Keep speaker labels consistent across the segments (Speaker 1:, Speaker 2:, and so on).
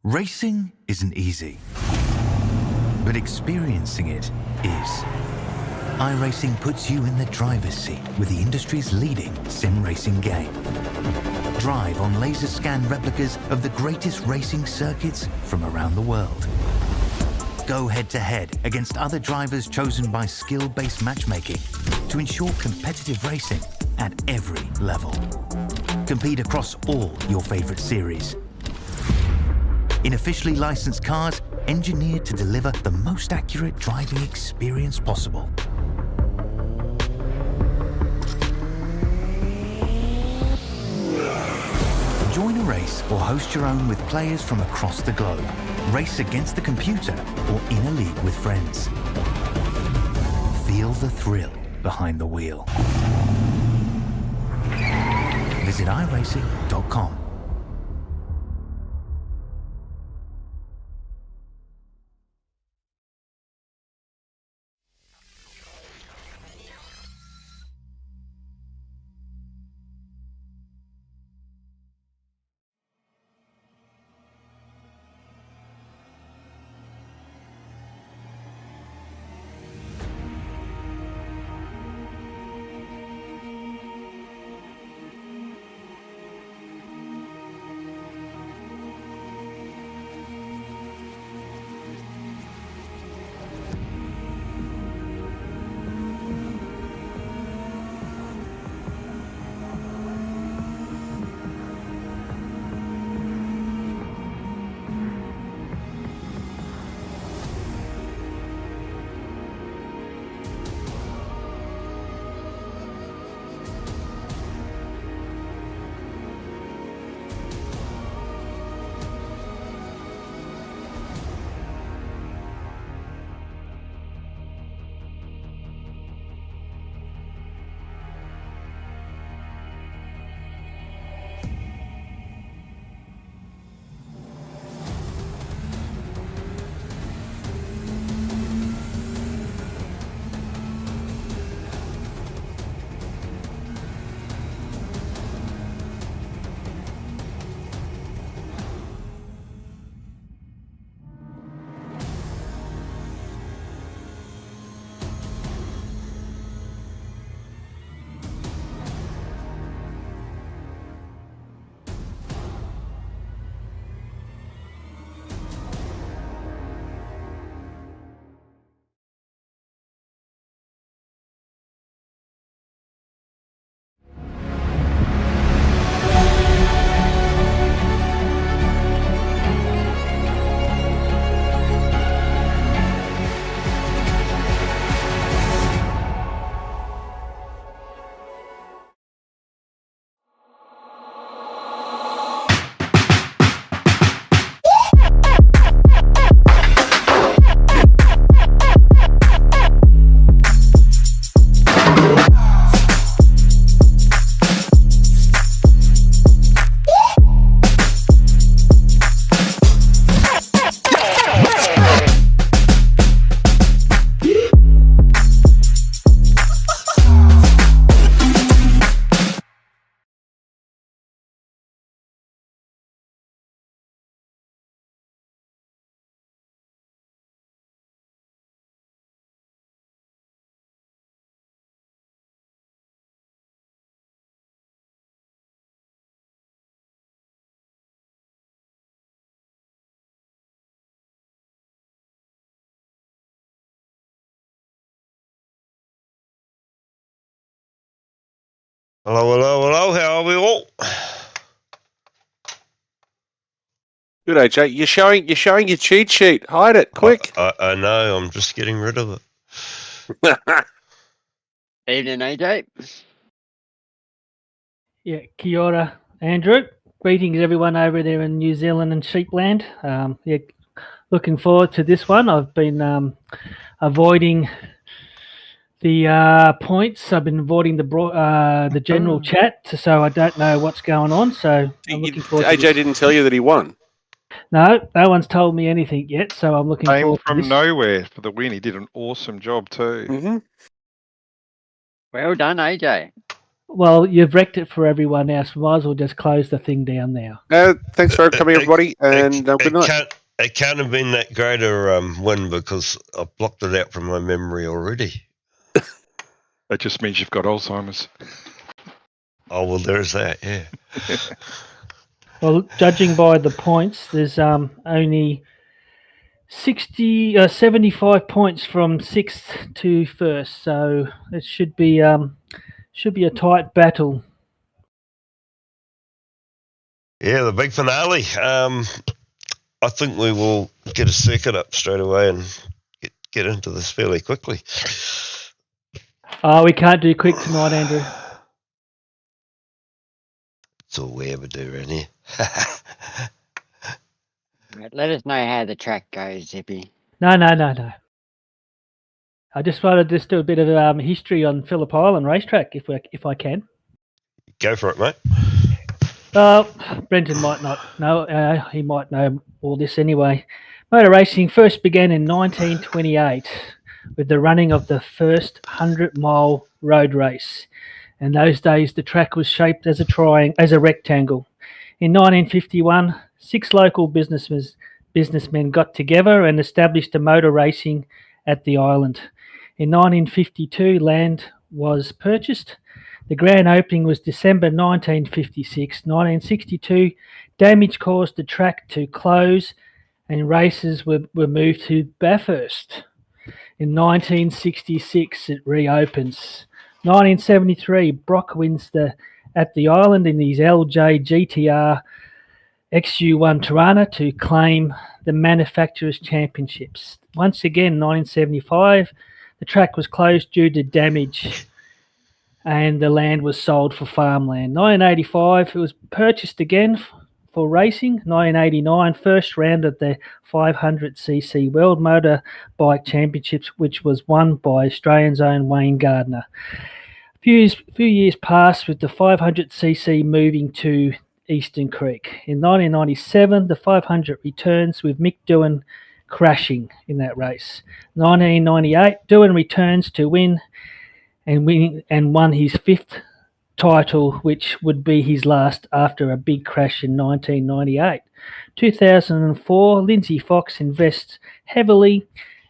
Speaker 1: Racing isn't easy, but experiencing it is. iRacing puts you in the driver's seat with the industry's leading sim racing game. Drive on laser scan replicas of the greatest racing circuits from around the world. Go head-to-head against other drivers chosen by skill-based matchmaking to ensure competitive racing at every level. Compete across all your favorite series. In officially licensed cars, engineered to deliver the most accurate driving experience possible. Join a race or host your own with players from across the globe. Race against the computer or in a league with friends. Feel the thrill behind the wheel. Visit iRacing.com.
Speaker 2: Hello, hello, hello. How are we all?
Speaker 3: Good, AJ. You're showing your cheat sheet. Hide it, quick.
Speaker 2: I know. I'm just getting rid of it.
Speaker 4: Evening, AJ.
Speaker 5: Yeah, kia ora, Andrew. Greetings, everyone over there in New Zealand and Sheepland. Yeah, looking forward to this one. I've been avoiding the points. I've been avoiding the general chat, so I don't know what's going on. So I'm looking forward.
Speaker 3: AJ didn't tell you that he won.
Speaker 5: No one's told me anything yet. So I'm looking forward to this.
Speaker 6: From nowhere for the win. He did an awesome job too.
Speaker 3: Mm-hmm.
Speaker 4: Well done, AJ.
Speaker 5: Well, you've wrecked it for everyone now, so might as well just close the thing down now.
Speaker 3: Thanks for coming, everybody, and good night.
Speaker 2: It can't have been that great a win because I've blocked it out from my memory already.
Speaker 6: That just means you've got Alzheimer's.
Speaker 2: Oh, well, there's that, yeah.
Speaker 5: Well, judging by the points, there's only 75 points from 6th to 1st, so it should be a tight battle.
Speaker 2: Yeah, the big finale. I think we will get a circuit up straight away and get into this fairly quickly.
Speaker 5: Oh, we can't do quick tonight, Andrew.
Speaker 2: It's all we ever do around here.
Speaker 4: Right, let us know how the track goes, Zippy.
Speaker 5: No. I just wanted to do a bit of history on Phillip Island racetrack, if I can.
Speaker 2: Go for it, mate.
Speaker 5: Brenton might not know. He might know all this anyway. Motor racing first began in 1928 with the running of the first 100-mile road race. In those days, the track was shaped as a rectangle. In 1951, 6 local businessmen got together and established a motor racing at the island. In 1952, land was purchased. The grand opening was December 1956. 1962, damage caused the track to close and races were moved to Bathurst. In 1966, it reopens. 1973, Brock wins at the island in his LJ GTR XU1 Tirana to claim the manufacturers' championships. Once again, 1975, the track was closed due to damage and the land was sold for farmland. 1985, it was purchased again for racing. 1989, first round of the 500cc World Motorbike Championships, which was won by Australian's own Wayne Gardner. A few years passed with the 500cc moving to Eastern Creek. In 1997, the 500 returns with Mick Doohan crashing in that race. 1998, Doohan returns to win and won his 5th title, which would be his last after a big crash in 1998. 2004, Lindsay Fox invests heavily,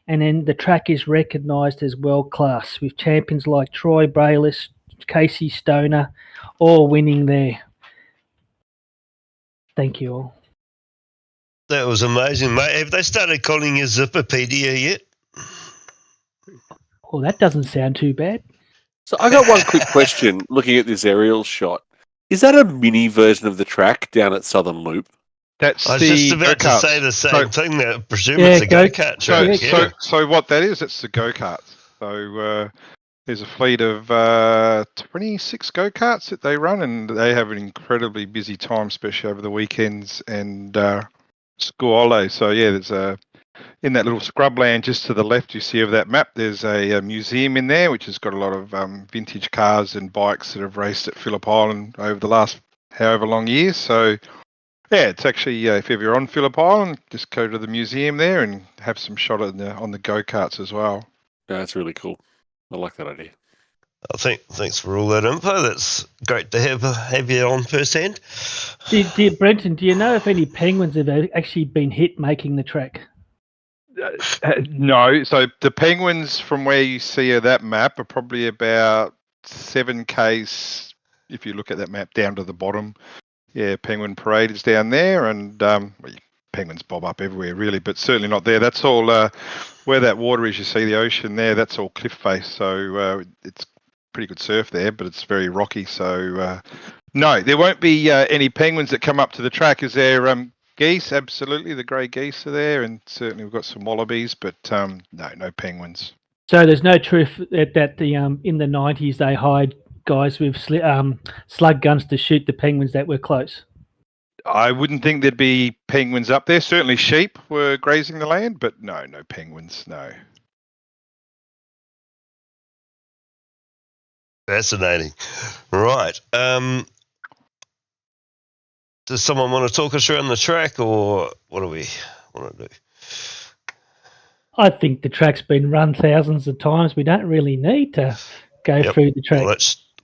Speaker 5: and then the track is recognised as world class with champions like Troy Braylis, Casey Stoner, all winning there. Thank you all.
Speaker 2: That was amazing, mate. Have they started calling you Zipperpedia yet?
Speaker 5: Well, that doesn't sound too bad.
Speaker 3: So I got one quick question looking at this aerial shot. Is that a mini version of the track down at Southern Loop?
Speaker 6: That's
Speaker 2: I was
Speaker 6: the
Speaker 2: just about to
Speaker 6: go-karts.
Speaker 2: say the same thing. I presume
Speaker 5: Yeah,
Speaker 2: it's a go-kart track.
Speaker 6: So what that is, it's the go-karts. So there's a fleet of 26 go-karts that they run, and they have an incredibly busy time, especially over the weekends and school holidays. So yeah, there's in that little scrubland just to the left you see of that map, there's a museum in there which has got a lot of vintage cars and bikes that have raced at Phillip Island over the last however long years. So yeah, it's actually if ever you're on Phillip Island, just go to the museum there and have some shot on the go-karts as well.
Speaker 3: Yeah, that's really cool. I like that idea.
Speaker 2: Thanks for all that info. That's great to have you on firsthand.
Speaker 5: Brenton, do you know if any penguins have actually been hit making the track?
Speaker 6: No, so the penguins from where you see that map are probably about 7Ks if you look at that map down to the bottom. Yeah, Penguin Parade is down there, and penguins bob up everywhere really, but certainly not there. That's all where that water is, you see the ocean there, that's all cliff face, so it's pretty good surf there, but it's very rocky, so no, there won't be any penguins that come up to the track. Is there geese? Absolutely, the grey geese are there, and certainly we've got some wallabies, but no penguins.
Speaker 5: So there's no truth that the in the 90s they hired guys with slug guns to shoot the penguins that were close.
Speaker 6: I wouldn't think there'd be penguins up there. Certainly sheep were grazing the land, but no penguins, no.
Speaker 2: Fascinating. Right. Does someone want to talk us around the track, or what do we want to do?
Speaker 5: I think the track's been run thousands of times. We don't really need to go through the track.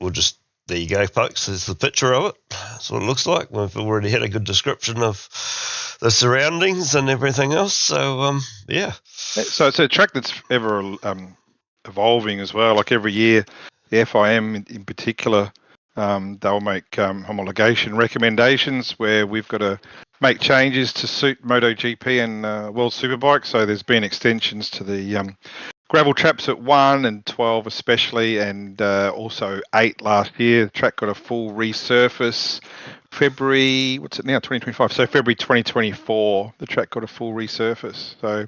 Speaker 2: We'll just there you go, folks. There's the picture of it. That's what it looks like. We've already had a good description of the surroundings and everything else. So, yeah.
Speaker 6: So it's a track that's ever evolving as well. Like every year, the FIM in particular, they'll make homologation recommendations where we've got to make changes to suit MotoGP and World Superbike. So there's been extensions to the gravel traps at 1 and 12 especially, and also 8 last year. The track got a full resurface. February, what's it now, 2025? So February 2024, the track got a full resurface. So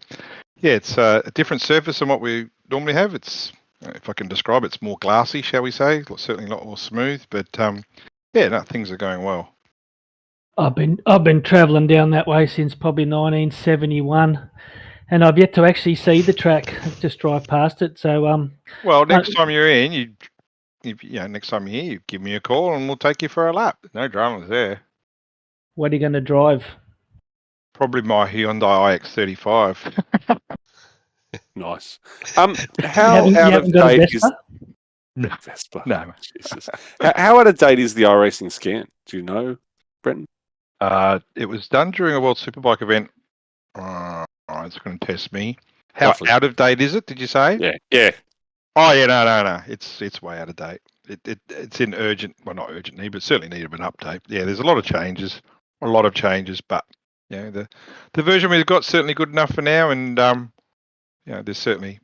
Speaker 6: yeah, it's a different surface than what we normally have. It's, if I can describe it, it's more glassy, shall we say. Certainly a lot more smooth, but yeah, no, things are going well.
Speaker 5: I've been travelling down that way since probably 1971, and I've yet to actually see the track. I just drive past it. So
Speaker 6: well, next time you're in, next time you're here, you give me a call and we'll take you for a lap. No dramas there.
Speaker 5: What are you going to drive?
Speaker 6: Probably my Hyundai iX35.
Speaker 3: Nice. How
Speaker 5: you
Speaker 3: out
Speaker 5: haven't
Speaker 3: of
Speaker 5: got a
Speaker 3: date is
Speaker 5: Vespa?
Speaker 6: No.
Speaker 3: Vespa?
Speaker 6: No.
Speaker 3: Jesus. How out of date is the iRacing scan? Do you know, Brenton?
Speaker 6: It was done during a World Superbike event. It's going to test me. How
Speaker 3: Roughly.
Speaker 6: out of date is it? Did you say?
Speaker 3: Yeah.
Speaker 6: Oh yeah, no. It's way out of date. It's in urgent, well, not urgent need, but certainly need an update. Yeah, there's a lot of changes, but yeah, the version we've got certainly good enough for now, and there's certainly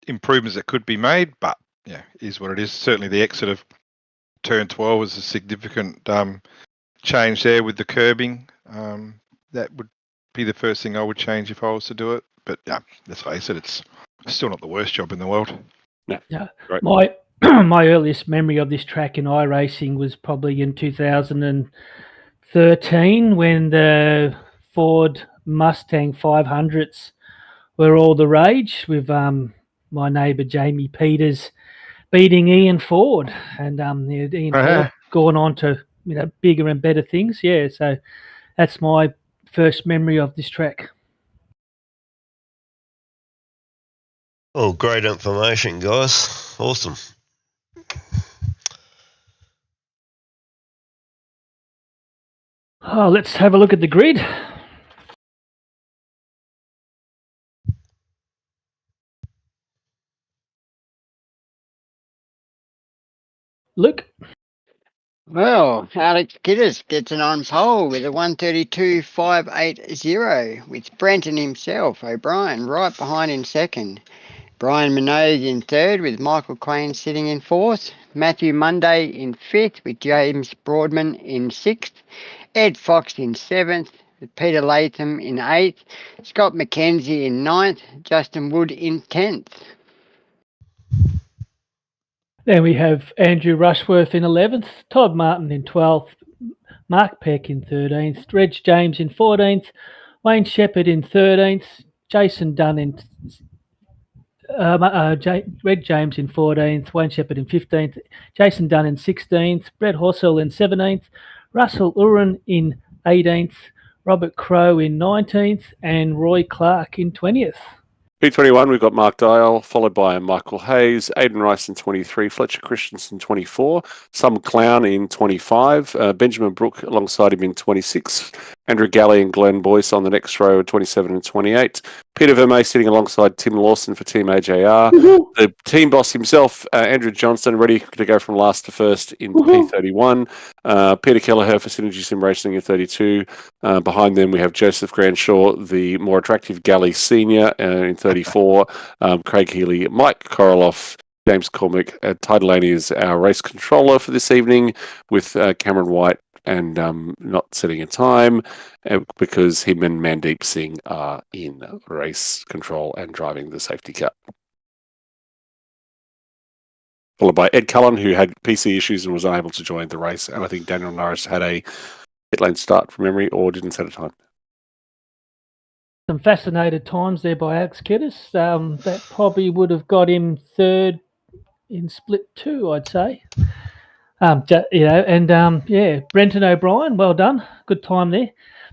Speaker 6: improvements that could be made, but yeah, is what it is. Certainly the exit of turn 12 was a significant change there with the curbing. That would be the first thing I would change if I was to do it. But yeah, let's face it, it's still not the worst job in the world.
Speaker 5: Yeah,
Speaker 3: Right.
Speaker 5: My earliest memory of this track in iRacing was probably in 2013 when the Ford Mustang 500s were all the rage, with my neighbour Jamie Peters beating Ian Ford, and Ian Ford going on to bigger and better things. Yeah, so that's my first memory of this track.
Speaker 2: Oh, great information, guys. Awesome.
Speaker 5: Oh, let's have a look at the grid. Luke?
Speaker 4: Well, Alex Kiddis gets an on pole with a 132.580, with Brenton himself, O'Brien, right behind in second. Brian Minogue in third, with Michael Quain sitting in fourth. Matthew Monday in fifth, with James Broadman in sixth. Ed Fox in seventh, with Peter Latham in eighth. Scott McKenzie in ninth. Justin Wood in 10th.
Speaker 5: Then we have Andrew Rushworth in 11th, Todd Martin in 12th, Mark Peck in 13th, Reg James in 14th, Wayne Shepherd in 13th, Jason Dunn in Reg James in 14th, Wayne Shepherd in 15th, Jason Dunn in 16th, Brett Horsell in 17th, Russell Uren in 18th, Robert Crow in 19th, and Roy Clark in 20th.
Speaker 3: P21, we've got Mark Dial, followed by Michael Hayes, Aidan Rice in 23, Fletcher Christensen 24, Some Clown in 25, Benjamin Brook alongside him in 26, Andrew Galley and Glenn Boyce on the next row at 27 and 28, Peter Vermey sitting alongside Tim Lawson for Team AJR, the team boss himself, Andrew Johnston, ready to go from last to first in P31, Peter Kelleher for Synergy Sim Racing in 32, behind them we have Joseph Granshaw, the more attractive Galley Senior in 34, Craig Healy, Mike Koroloff, James Cormick. Ty Delaney is our race controller for this evening, with Cameron White and not setting a time because him and Mandeep Singh are in race control and driving the safety car. Followed by Ed Cullen, who had PC issues and was unable to join the race. And I think Daniel Norris had a pit lane start from memory or didn't set a time.
Speaker 5: Some fascinated times there by Alex Kiddis. That probably would have got him third in split 2, I'd say. Brenton O'Brien, well done, good time there.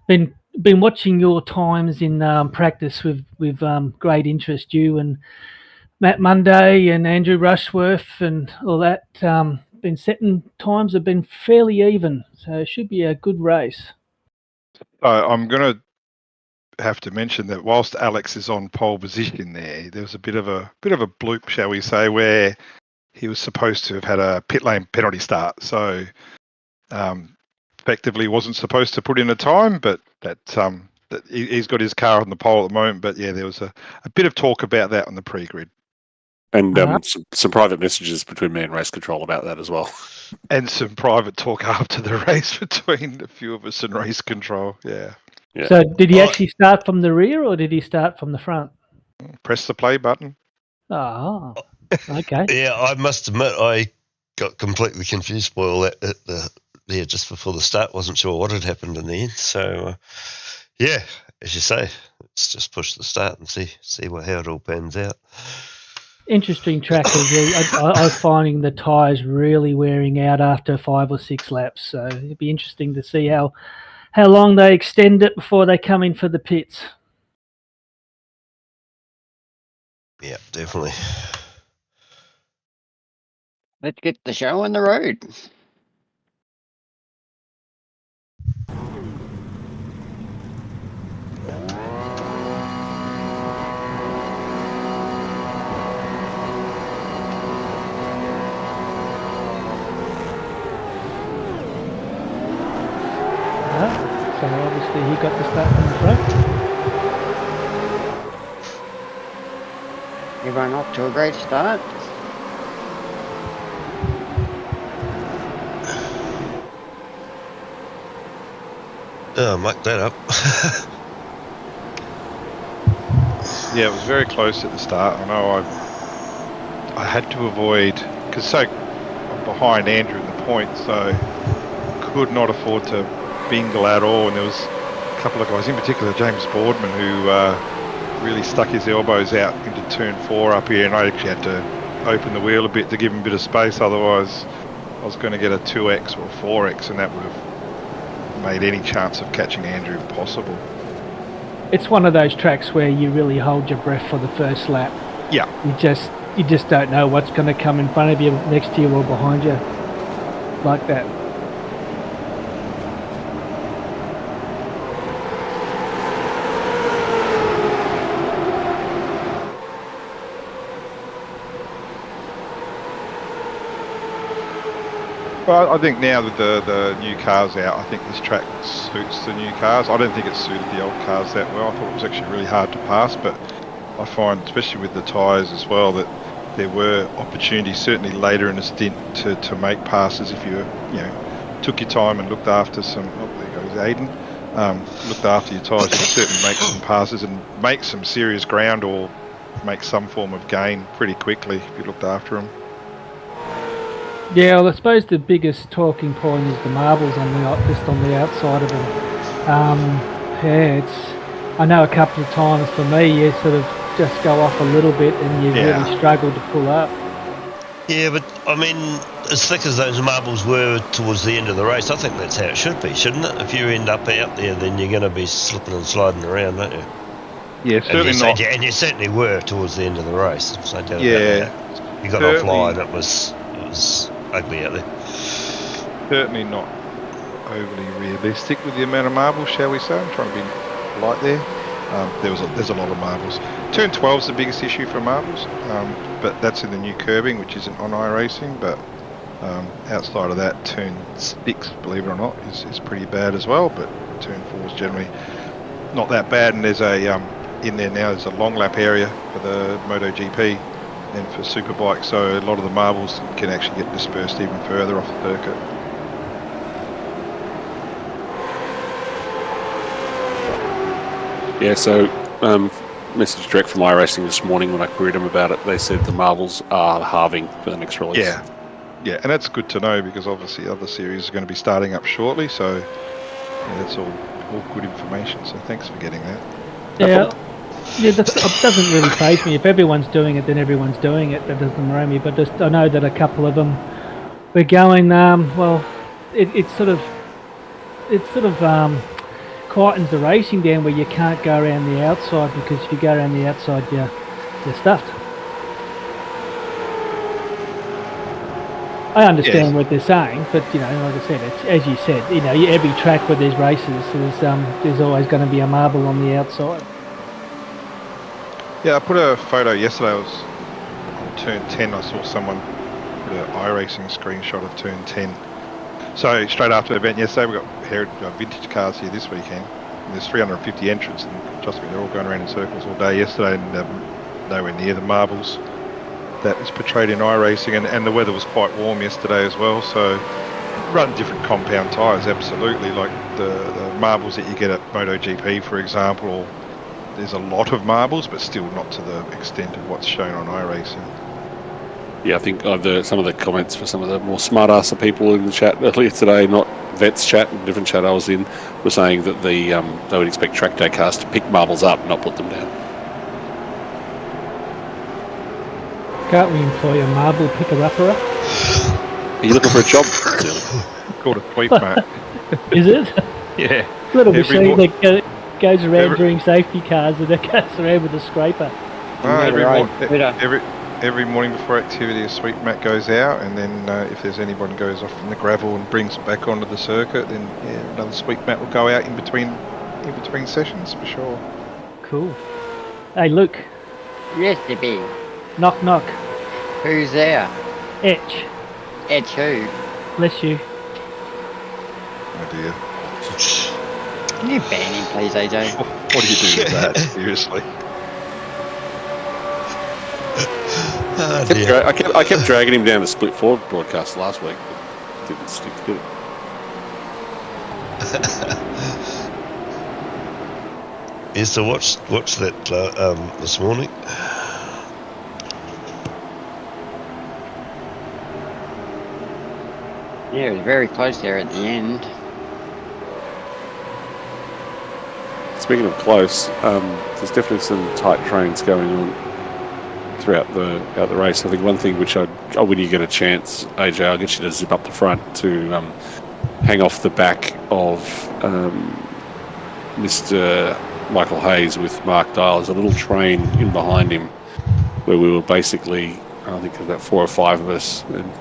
Speaker 5: Been watching your times in practice with great interest. You and Matt Monday and Andrew Rushworth and all that. been setting times have been fairly even, so it should be a good race.
Speaker 6: I'm going to have to mention that whilst Alex is on pole position there was a bit of a bloop, shall we say, where he was supposed to have had a pit lane penalty start. So effectively wasn't supposed to put in a time, but that he's got his car on the pole at the moment. But yeah, there was a bit of talk about that on the pre-grid.
Speaker 3: And some private messages between me and Race Control about that as well.
Speaker 6: And some private talk after the race between a few of us and Race Control. Yeah.
Speaker 5: So did he actually start from the rear or did he start from the front?
Speaker 6: Press the play button.
Speaker 5: Oh, okay.
Speaker 2: Yeah, I must admit I got completely confused by all that just before the start. Wasn't sure what had happened in the end. So, yeah, as you say, let's just push the start and see how it all pans out.
Speaker 5: Interesting track. I was finding the tyres really wearing out after 5 or 6 laps. So it'd be interesting to see how long they extend it before they come in for the pits.
Speaker 2: Yeah, definitely.
Speaker 4: Let's get the show on the road.
Speaker 5: So obviously he got the start from the front.
Speaker 4: Everyone off to a great start.
Speaker 2: Oh, muck that up.
Speaker 6: Yeah, it was very close at the start. I know I had to avoid, because I'm behind Andrew in the point, so could not afford to bingle at all. And there was a couple of guys, in particular James Boardman, who really stuck his elbows out into turn 4 up here, and I actually had to open the wheel a bit to give him a bit of space. Otherwise, I was going to get a 2x or a 4x, and that would have made any chance of catching Andrew impossible.
Speaker 5: It's one of those tracks where you really hold your breath for the first lap.
Speaker 6: Yeah.
Speaker 5: You just don't know what's going to come in front of you, next to you or behind you, like that.
Speaker 6: Well, I think now that the new cars out, I think this track suits the new cars. I don't think it suited the old cars that well. I thought it was actually really hard to pass, but I find, especially with the tyres as well, that there were opportunities, certainly later in the stint, to make passes if you took your time and looked after some. Oh, there goes Aiden. Looked after your tyres, you could certainly make some passes and make some serious ground or make some form of gain pretty quickly if you looked after them.
Speaker 5: Yeah, well, I suppose the biggest talking point is the marbles on the outside of them. I know a couple of times for me, you sort of just go off a little bit and you really struggle to pull up.
Speaker 2: Yeah, but I mean, as thick as those marbles were towards the end of the race, I think that's how it should be, shouldn't it? If you end up out there, then you're going to be slipping and sliding around, aren't you?
Speaker 6: Yeah, certainly not.
Speaker 2: And you certainly were towards the end of the race. So I doubt
Speaker 6: yeah,
Speaker 2: about that. You got offline. It was ugly out there.
Speaker 6: Certainly not overly realistic with the amount of marbles, shall we say. I'm trying to be light there. There's a lot of marbles. Turn 12 is the biggest issue for marbles, but that's in the new curbing, which isn't on iRacing. But outside of that, turn 6, believe it or not, is pretty bad as well. But turn 4 is generally not that bad. And there's in there now, there's a long lap area for the MotoGP and for superbikes, so a lot of the marbles can actually get dispersed even further off the circuit.
Speaker 3: Yeah, so message direct from iRacing this morning when I queried them about it. They said the marbles are halving for the next release.
Speaker 6: Yeah, and that's good to know because obviously other series are going to be starting up shortly, so that's all good information, so thanks for getting that.
Speaker 5: Yeah, that doesn't really faze me. If everyone's doing it, then everyone's doing it. That doesn't worry me. But I know that a couple of them were going. It sort of quietens the racing down where you can't go around the outside, because if you go around the outside, you're stuffed. I understand
Speaker 6: Yes.
Speaker 5: what they're saying, but like I said, it's, as you said, every track where there's races, there's always going to be a marble on the outside.
Speaker 6: Yeah, I put a photo yesterday. I was on turn 10. I saw someone put an iRacing screenshot of turn 10. So straight after the event yesterday, we got vintage cars here this weekend. And there's 350 entrants, and trust me, they're all going around in circles all day yesterday, and nowhere near the marbles that was portrayed in iRacing. And the weather was quite warm yesterday as well. So run different compound tyres, absolutely. Like the marbles that you get at MotoGP, for example. There's a lot of marbles, but still not to the extent of what's shown on iRacing.
Speaker 3: Yeah, I think some of the comments for some of the more smart-ass people in the chat earlier today, not Vets chat, a different chat I was in, were saying that they would expect track day cars to pick marbles up, not put them down.
Speaker 5: Can't we employ a marble picker-upper?
Speaker 3: Are you looking for a job?
Speaker 6: Called a sweep, mate.
Speaker 5: Is it?
Speaker 6: Yeah.
Speaker 5: Little
Speaker 6: Every
Speaker 5: machine
Speaker 6: mo-
Speaker 5: that goes around doing safety cars and it goes around with a scraper.
Speaker 6: Every morning before activity, a sweep mat goes out, and then if there's anyone goes off in the gravel and brings it back onto the circuit, then another sweep mat will go out in between sessions for sure.
Speaker 5: Cool. Hey, Luke.
Speaker 4: Yes, there be.
Speaker 5: Knock, knock.
Speaker 4: Who's there?
Speaker 5: Etch.
Speaker 4: Etch who?
Speaker 5: Bless you.
Speaker 6: Oh dear.
Speaker 4: Can you ban him, please, AJ?
Speaker 6: What do you do with that? Seriously.
Speaker 2: Oh, dear.
Speaker 3: I kept dragging him down to split forward broadcast last week, but didn't stick to it.
Speaker 2: Is to watch that this morning.
Speaker 4: Yeah, it was very close there at the end.
Speaker 3: Speaking of close, there's definitely some tight trains going on throughout the race. I think one thing which when you get a chance, AJ, I'll get you to zip up the front to hang off the back of Mr. Michael Hayes with Mark Dial. There's a little train in behind him where we were basically, I think about 4 or 5 of us, and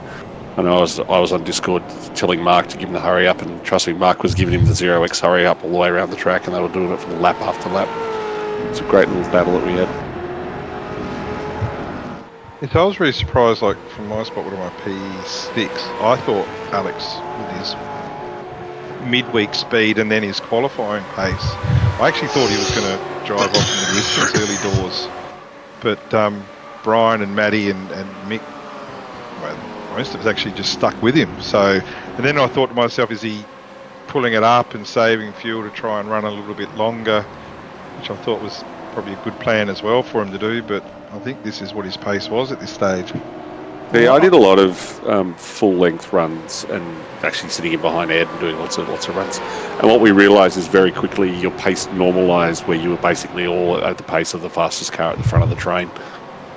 Speaker 3: I know I was on Discord telling Mark to give him the hurry up, and trust me, Mark was giving him the 0x hurry up all the way around the track, and they were doing it for lap after lap. It's a great little battle that we had.
Speaker 6: I was really surprised, like from my spot with my P6, I thought Alex, with his midweek speed and then his qualifying pace, I actually thought he was going to drive off in the distance early doors. But Brian and Matty and Mick, well, most of us actually just stuck with him. So, and then I thought to myself, is he pulling it up and saving fuel to try and run a little bit longer, which I thought was probably a good plan as well for him to do, but I think this is what his pace was at this stage.
Speaker 3: Yeah, I did a lot of full-length runs and actually sitting in behind Ed and doing lots of runs. And what we realised is very quickly your pace normalised, where you were basically all at the pace of the fastest car at the front of the train.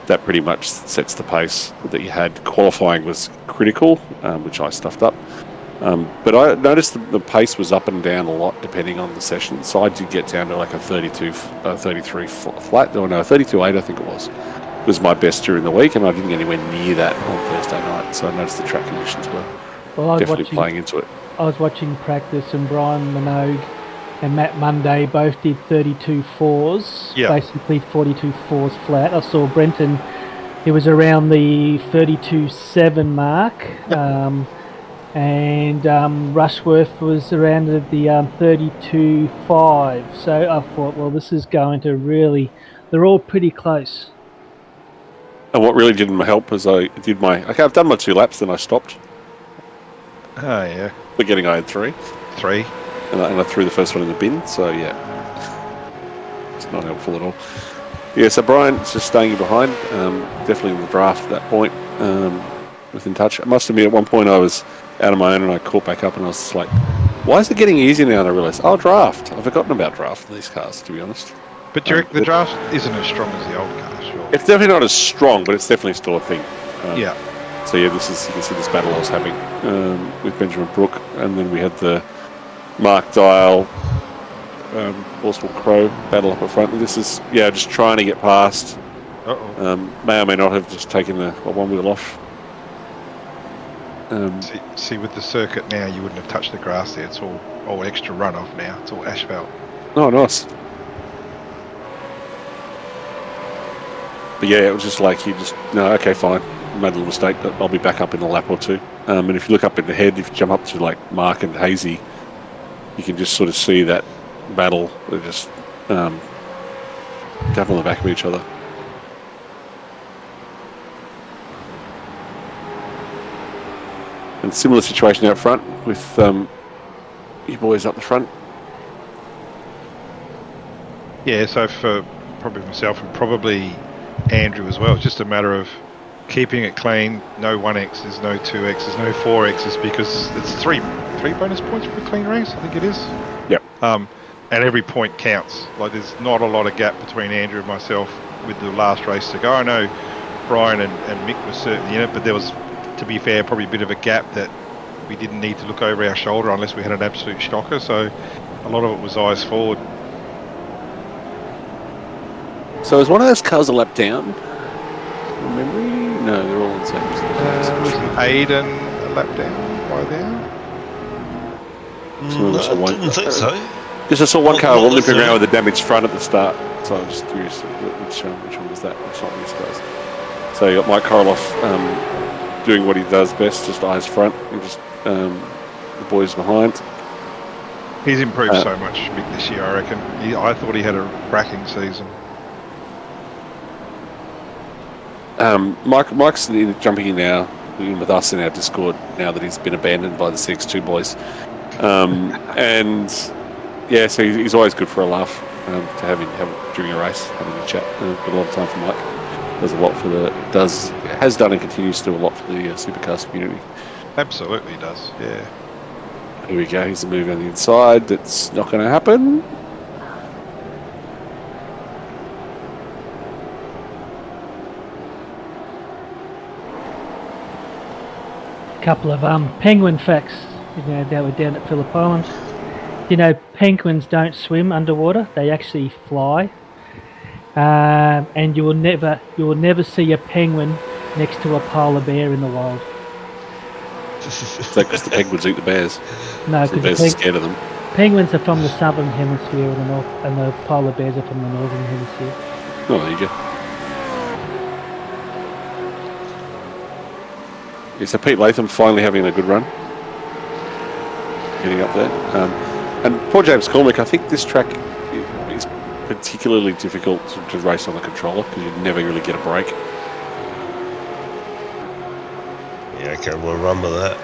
Speaker 3: That pretty much sets the pace that you had. Qualifying was critical, which I stuffed up. But I noticed the pace was up and down a lot depending on the session. So I did get down to like a 33 flat, or no, 32.8 I think it was my best during the week, and I didn't get anywhere near that on Thursday night. So I noticed the track conditions were definitely playing into it.
Speaker 5: I was watching practice, and Brian Minogue and Matt Monday both did 32.4s, basically 42.4s flat. I saw Brenton, he was around the 32.7 mark, and Rushworth was around the 32.5. So I thought, well, this is going to really, they're all pretty close.
Speaker 3: And what really didn't help was I've done my 2 laps, then I stopped.
Speaker 6: Oh, yeah.
Speaker 3: Forgetting I had 3.
Speaker 6: 3.
Speaker 3: And I threw the first one in the bin, so yeah. It's not helpful at all. Yeah, so Brian's just staying behind, definitely in the draft at that point, within touch. I must admit, at one point I was out of my own and I caught back up and I was just like, why is it getting easier now? And I realised, draft. I've forgotten about draft in these cars, to be honest.
Speaker 6: But do you reckon the draft isn't as strong as the old cars, sure?
Speaker 3: It's definitely not as strong, but it's definitely still a thing.
Speaker 6: Yeah.
Speaker 3: So yeah, you can see this battle I was having with Benjamin Brook, and then we had the Mark Dial, Horsewell Crow battle up at front. And this is just trying to get past.
Speaker 6: Uh-oh.
Speaker 3: May or may not have just taken the one wheel off.
Speaker 6: See, with the circuit now, you wouldn't have touched the grass there. It's all extra runoff now. It's all asphalt.
Speaker 3: Oh, nice. But yeah, it was just like okay, fine, made a little mistake, but I'll be back up in a lap or two. And if you look up in the head, if you jump up to like Mark and Hazy, you can just sort of see that battle. They're just tap on the back of each other. And similar situation out front with you boys up the front.
Speaker 6: Yeah, so for probably myself and probably Andrew as well, it's just a matter of keeping it clean. No 1Xs, no 2Xs, no 4Xs, because it's three bonus points for a clean race, I think it is.
Speaker 3: Yep.
Speaker 6: And every point counts. Like, there's not a lot of gap between Andrew and myself with the last race to go. I know Brian and Mick were certainly in it, but there was, to be fair, probably a bit of a gap that we didn't need to look over our shoulder unless we had an absolute shocker. So a lot of it was eyes forward.
Speaker 3: So is one of those cars a lap down? From memory? No, they're all in the same position.
Speaker 6: Was Aiden a lap down by there?
Speaker 2: No, I didn't think so.
Speaker 3: Because I saw one car
Speaker 2: Well,
Speaker 3: limping
Speaker 2: that's
Speaker 3: around with a damaged front at the start, so I'm just curious which one was that? Which one of these guys? So you got Mike Koroloff doing what he does best, just eyes front, and just the boys behind.
Speaker 6: He's improved so much, Mick, this year, I reckon. I thought he had a cracking season.
Speaker 3: Mike's jumping in now, in with us in our Discord now that he's been abandoned by the CX2 boys. And yeah, so he's always good for a laugh to have during a race, having a chat. Got a lot of time for Mike. Does a lot for has done and continues to do a lot for the supercars community.
Speaker 6: Absolutely does, yeah.
Speaker 3: Here we go. Here's a move on the inside. That's not going to happen.
Speaker 5: Couple of penguin facts. Now we're down at Phillip Island. Penguins don't swim underwater; they actually fly. And you will never see a penguin next to a polar bear in the wild.
Speaker 3: Is that because the penguins eat the bears?
Speaker 5: No,
Speaker 3: So the
Speaker 5: because
Speaker 3: bears are scared of them.
Speaker 5: penguins are from the southern hemisphere and the polar bears are from the northern hemisphere.
Speaker 3: Oh, there you go. Yeah, so Pete Latham finally having a good run. Getting up there. And poor James Cormick, I think this track is particularly difficult to race on the controller because you never really get a break.
Speaker 2: Yeah, okay, we'll run with that.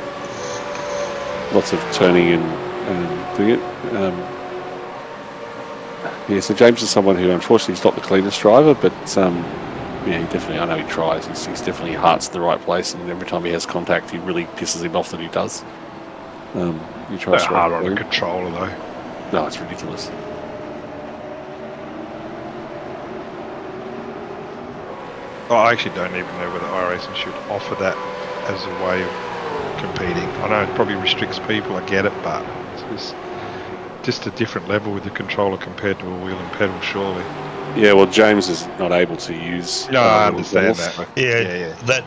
Speaker 3: Lots of turning and doing it. Yeah, so James is someone who unfortunately is not the cleanest driver, but yeah, he definitely, I know he tries. He's definitely heart's the right place, and every time he has contact, he really pisses him off that he does. He tries
Speaker 6: So hard on the controller, though.
Speaker 3: No, it's ridiculous.
Speaker 6: I actually don't even know whether iRacing should offer that as a way of competing. I know it probably restricts people, I get it, but it's just a different level with the controller compared to a wheel and pedal, surely.
Speaker 3: Yeah, well, James is not able to use...
Speaker 6: No, I understand that.
Speaker 2: Yeah, that,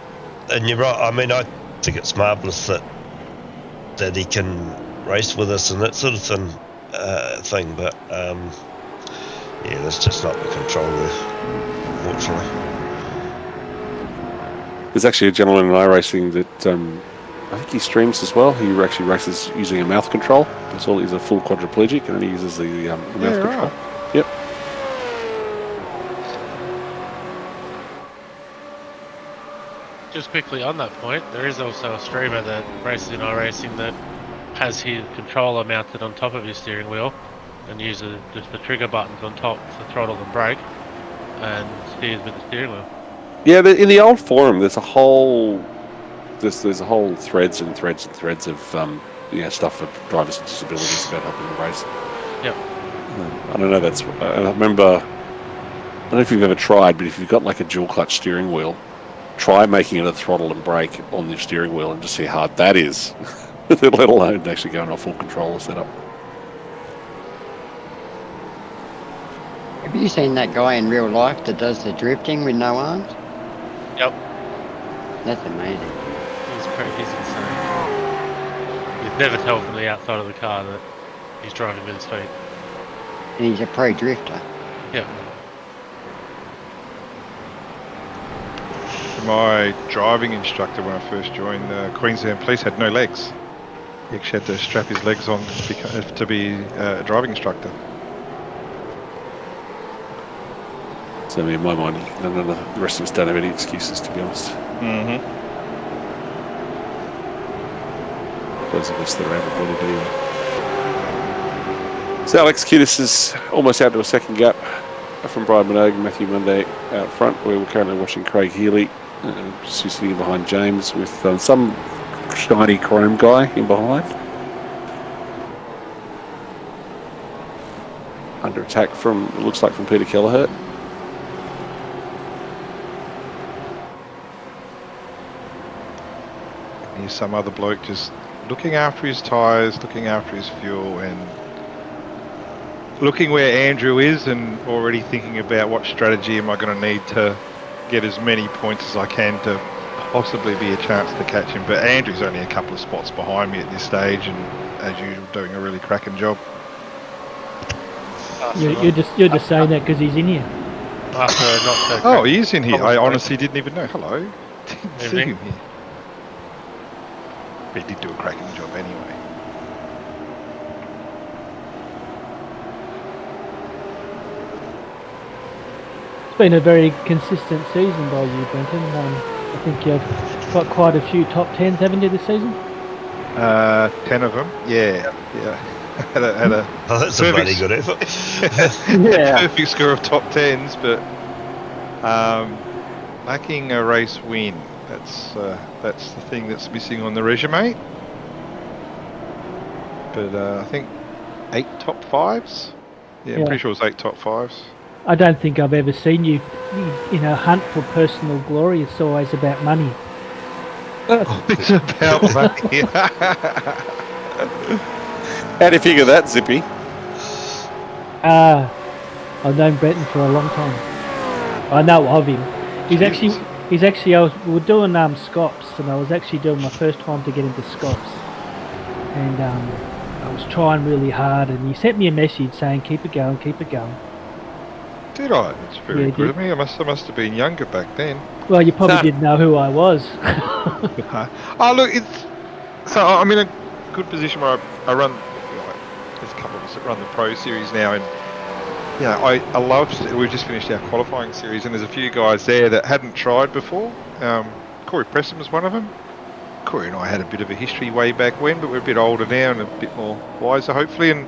Speaker 2: and you're right. I mean, I think it's marvellous that he can race with us and that sort of thing, but yeah, that's just not the control there, unfortunately.
Speaker 3: There's actually a gentleman in iRacing that I think he streams as well. He actually races using a mouth control. That's all. He's a full quadriplegic, and he uses the mouth control.
Speaker 6: Right.
Speaker 3: Yep.
Speaker 7: Just quickly on that point, there is also a streamer that races in iRacing that has his controller mounted on top of his steering wheel and uses just the trigger buttons on top for throttle and brake and steers with the steering wheel.
Speaker 3: Yeah, but in the old forum, there's a whole threads and threads and threads of stuff for drivers with disabilities about helping them race.
Speaker 7: Yep.
Speaker 3: I don't know. I remember. I don't know if you've ever tried, but if you've got like a dual clutch steering wheel, try making it a throttle and brake on the steering wheel and just see how hard that is. Let alone actually going on a full controller setup.
Speaker 4: Have you seen that guy in real life that does the drifting with no arms?
Speaker 7: Yep.
Speaker 4: That's amazing.
Speaker 7: He's insane. You'd never tell from the outside of the car that he's driving with his feet.
Speaker 4: And he's a pro drifter.
Speaker 7: Yeah.
Speaker 6: My driving instructor when I first joined Queensland Police had no legs. He actually had to strap his legs on to be a driving instructor.
Speaker 3: So in my mind, none of the rest of us don't have any excuses, to be honest.
Speaker 6: Mm-hmm.
Speaker 3: Those of us that are able-bodied anyway. So Alex Kiddis is almost out to a second gap from Brian Minogue and Matthew Monday out front. We're currently watching Craig Healy, sitting behind James with some shiny chrome guy in behind. Under attack from, it looks like, from Peter Kelleher.
Speaker 6: Here's some other bloke just looking after his tyres, looking after his fuel, and looking where Andrew is and already thinking about what strategy am I going to need to get as many points as I can to possibly be a chance to catch him. But Andrew's only a couple of spots behind me at this stage, and as usual, doing a really cracking job.
Speaker 5: You're just saying that because he's in here.
Speaker 6: Oh, he is in here. I honestly didn't even know. Hello. Didn't see him here. But he did do a cracking job anyway.
Speaker 5: It's been a very consistent season by you, Brenton. I think you've got quite a few top 10s, haven't you, this season?
Speaker 6: 10 of them. Yeah. had a
Speaker 2: Oh, that's a bloody good effort.
Speaker 6: perfect score of top 10s, but lacking a race win. That's the thing that's missing on the resume. But I think 8 top 5s. Yeah, I'm pretty sure it was 8 top 5s.
Speaker 5: I don't think I've ever seen you in a hunt for personal glory. It's always about money.
Speaker 6: It's about money.
Speaker 3: How do you figure that, Zippy?
Speaker 5: I've known Brenton for a long time. I know of him. He's actually. We were doing scops, and I was actually doing my first time to get into scops, and I was trying really hard, and he sent me a message saying, "Keep it going, keep it going."
Speaker 6: Did I? That's very good of me. I must have been younger back then.
Speaker 5: Well, you probably didn't know who I was.
Speaker 6: Oh look, so I'm in a good position where I run. There's a couple of us that run the Pro Series now, and yeah, I love. We've just finished our qualifying series, and there's a few guys there that hadn't tried before. Corey Preston was one of them. Corey and I had a bit of a history way back when, but we're a bit older now and a bit more wiser, hopefully. And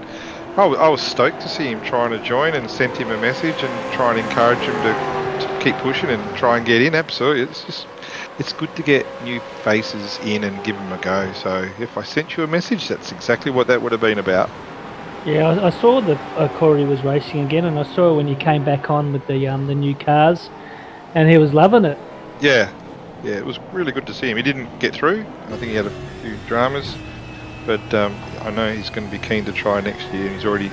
Speaker 6: I was stoked to see him trying to join, and sent him a message and try and encourage him to keep pushing and try and get in. Absolutely, it's good to get new faces in and give them a go. So if I sent you a message, that's exactly what that would have been about.
Speaker 5: Yeah, I saw that Corey was racing again, and I saw when he came back on with the new cars, and he was loving it.
Speaker 6: Yeah, it was really good to see him. He didn't get through. I think he had a few dramas, but I know he's going to be keen to try next year. He's already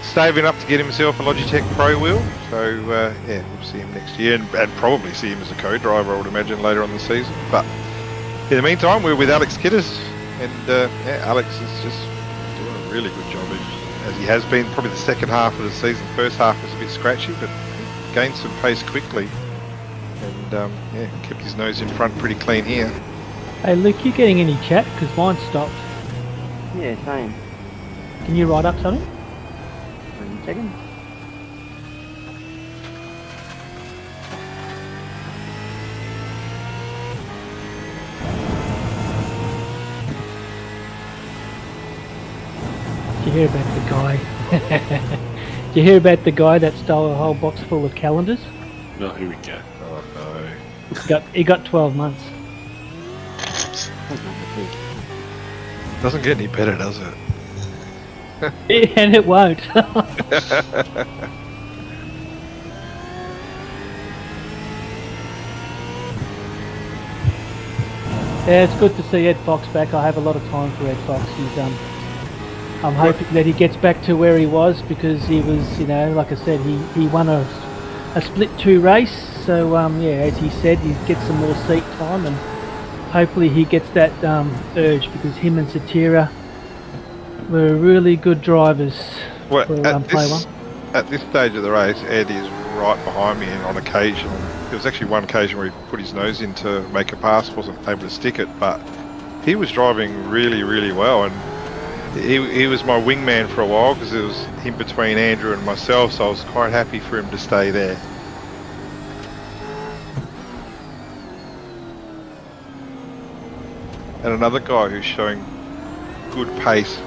Speaker 6: saving up to get himself a Logitech Pro wheel. So we'll see him next year, and probably see him as a co-driver, I would imagine, later on the season. But in the meantime, we're with Alex Kiddis, and Alex is just doing a really good job, as he has been. Probably the second half of the season. First half was a bit scratchy, but he gained some pace quickly, and kept his nose in front pretty clean here.
Speaker 5: Hey Luke, you getting any chat? Because mine stopped.
Speaker 4: Yeah, same.
Speaker 5: Can you write up something?
Speaker 4: 1 second.
Speaker 5: Did you hear about the guy? Did you hear about the guy that stole a whole box full of calendars?
Speaker 3: No, here we go.
Speaker 6: Oh no.
Speaker 5: He got 12 months.
Speaker 6: Doesn't get any better, does it?
Speaker 5: And it won't. Yeah, it's good to see Ed Fox back. I have a lot of time for Ed Fox. He's I'm hoping that he gets back to where he was, because he was, like I said, he won a split 2 race. So as he said, he gets some more seat time, and hopefully he gets that urge, because him and Satira were really good drivers
Speaker 6: Well,
Speaker 5: for Play One.
Speaker 6: at this stage of the race, Ed is right behind me, and on occasion, there was actually one occasion where he put his nose in to make a pass, wasn't able to stick it, but he was driving really, really well, and he was my wingman for a while, because it was in between Andrew and myself, so I was quite happy for him to stay there. And another guy who's showing good pace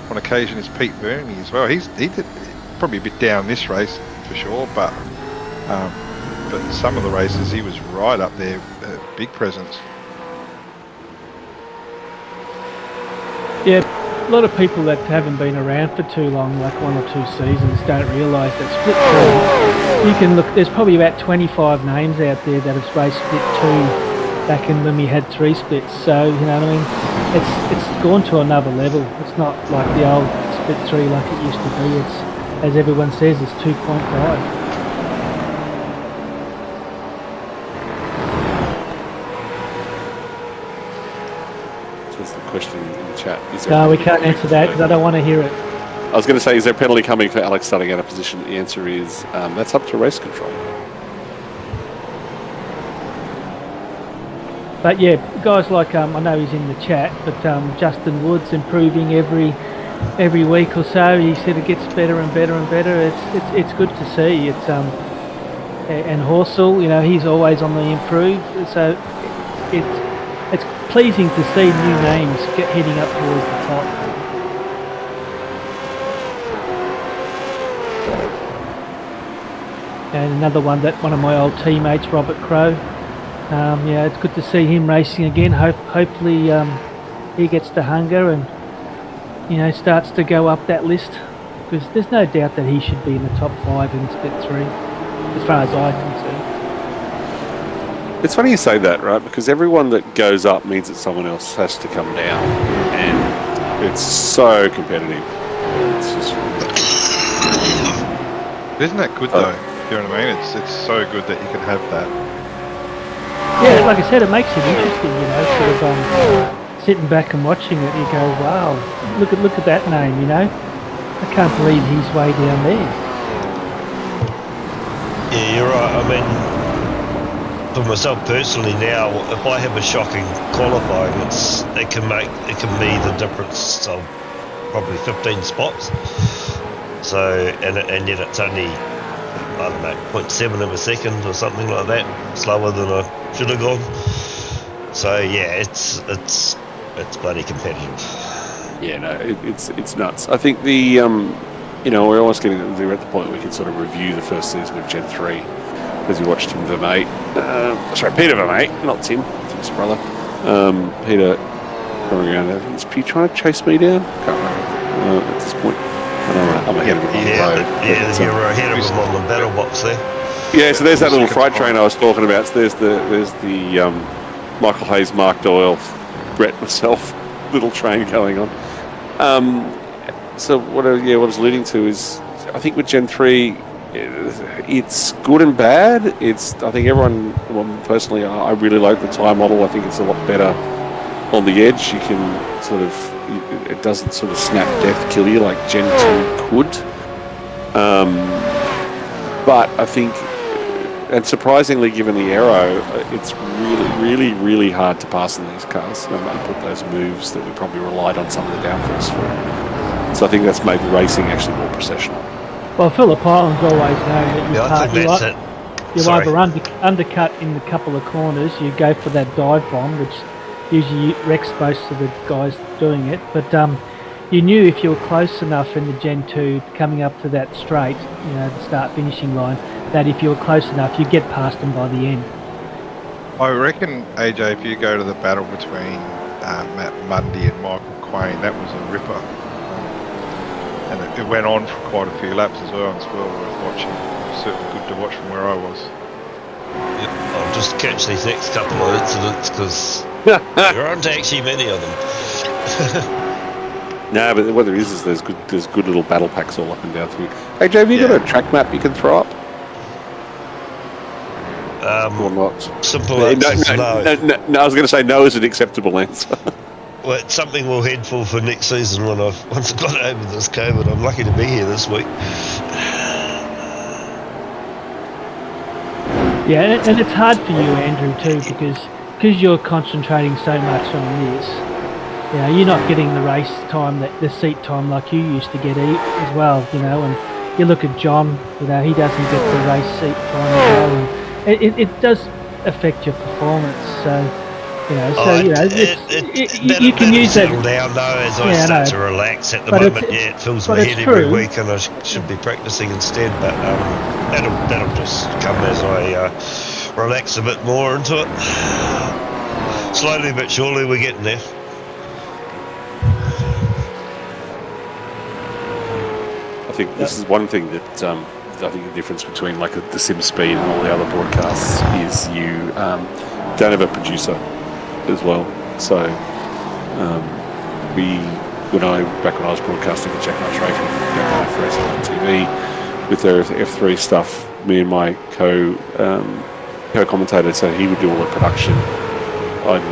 Speaker 6: on occasion is Pete Burney as well. He did probably a bit down this race for sure, but some of the races he was right up there, big presence.
Speaker 5: Yeah, a lot of people that haven't been around for too long, like 1 or 2 seasons, don't realise that Split 2, you can look, there's probably about 25 names out there that have raced Split 2 back in when we had 3 splits, so, you know what I mean, it's gone to another level. It's not like the old Split 3 like it used to be. It's, as everyone says, it's 2.5.
Speaker 3: That's the question in the chat.
Speaker 5: No, we can't answer that because I don't want to hear it.
Speaker 3: I was going to say, is there a penalty coming for Alex starting out of position? The answer is that's up to race control.
Speaker 5: But yeah, guys like I know he's in the chat, but Justin Wood's improving every week or so. He said it gets better and better and better. It's good to see. It's and Horsell, you know, he's always on the improve. So it's pleasing to see new names heading up towards the top. And another one of my old teammates, Robert Crow. Yeah, it's good to see him racing again. Hopefully he gets the hunger and, you know, starts to go up that list, because there's no doubt that he should be in the top 5 in Split 3, as far as I'm concerned.
Speaker 3: It's funny you say that, right? Because everyone that goes up means that someone else has to come down, and it's so competitive. It's just
Speaker 6: Isn't that good though? You know what I mean? It's so good that you can have that.
Speaker 5: Yeah, like I said, it makes it interesting, you know, sort of sitting back and watching it, you go, wow, look at that name, you know. I can't believe he's way down there.
Speaker 2: Yeah, you're right. I mean, for myself personally now, if I have a shocking qualifying, it can be the difference of probably 15 spots. So, and yet it's only, I don't know, 0.7 of a second or something like that, slower than I should have gone. So yeah, it's bloody competitive.
Speaker 3: Yeah, no, it's nuts. I think the you know, we're almost getting we're at the point where we can sort of review the first season of Gen 3 as we watched Tim Vermate. Sorry, Peter Vermate, not Tim. Tim's brother. Peter going around there. Is Peter trying to chase me down? Can't remember at this point. I'm ahead of him on the road.
Speaker 2: Yeah, you're ahead of him on the battle box there.
Speaker 3: Yeah, so there's that little freight train I was talking about. So there's the Michael Hayes, Mark Doyle, Brett, myself, little train going on. So what I was alluding to is, I think with Gen 3, it's good and bad. I think everyone, well, personally, I really like the tyre model. I think it's a lot better on the edge. You can sort of, it doesn't sort of snap death kill you like Gen 2 could. But I think, and surprisingly given the aero, it's really, really hard to pass in these cars and put those moves that we probably relied on some of the downforce for. So I think that's made the racing actually more processional.
Speaker 5: Well, Phillip Island's always known that you either undercut in the couple of corners, you go for that dive bomb, which usually wrecks most of the guys doing it, but you knew if you were close enough in the Gen 2 coming up to that straight, you know, the start-finishing line, that if you were close enough, you'd get past them by the end.
Speaker 6: I reckon, AJ, if you go to the battle between Matt Mundy and Michael Quain, that was a ripper. And it went on for quite a few laps as well, and it's well worth watching. Certainly good to watch from where I was.
Speaker 2: Yep, I'll just catch these next couple of incidents because there aren't actually many of them.
Speaker 3: No, but what there is there's good little battle packs all up and down through. Hey, Jay, have you got a track map you can throw up? Or not?
Speaker 2: Simple answer is no.
Speaker 3: No, I was going to say no is an acceptable answer.
Speaker 2: Well, it's something we'll head for next season once I've got over this COVID. I'm lucky to be here this week.
Speaker 5: Yeah, and it's hard for you, Andrew, too, because you're concentrating so much on this. You know, you're not getting the race time, the seat time like you used to get as well. You know, and you look at John. You know, he doesn't get the race seat time as well, and it does affect your performance. So. You know, you can use that.
Speaker 2: Settle down though as I start to relax. At the moment, it fills my head every week, and I should be practicing instead. But that'll just come as I relax a bit more into it. Slowly but surely, we're getting there.
Speaker 3: I think this is one thing that I think the difference between like the Sim Speed and all the other broadcasts is you don't have a producer as well. So when I was broadcasting with Jack Knight Racing for RaceKraft TV with their F3 stuff, me and my co-commentator, so he would do all the production,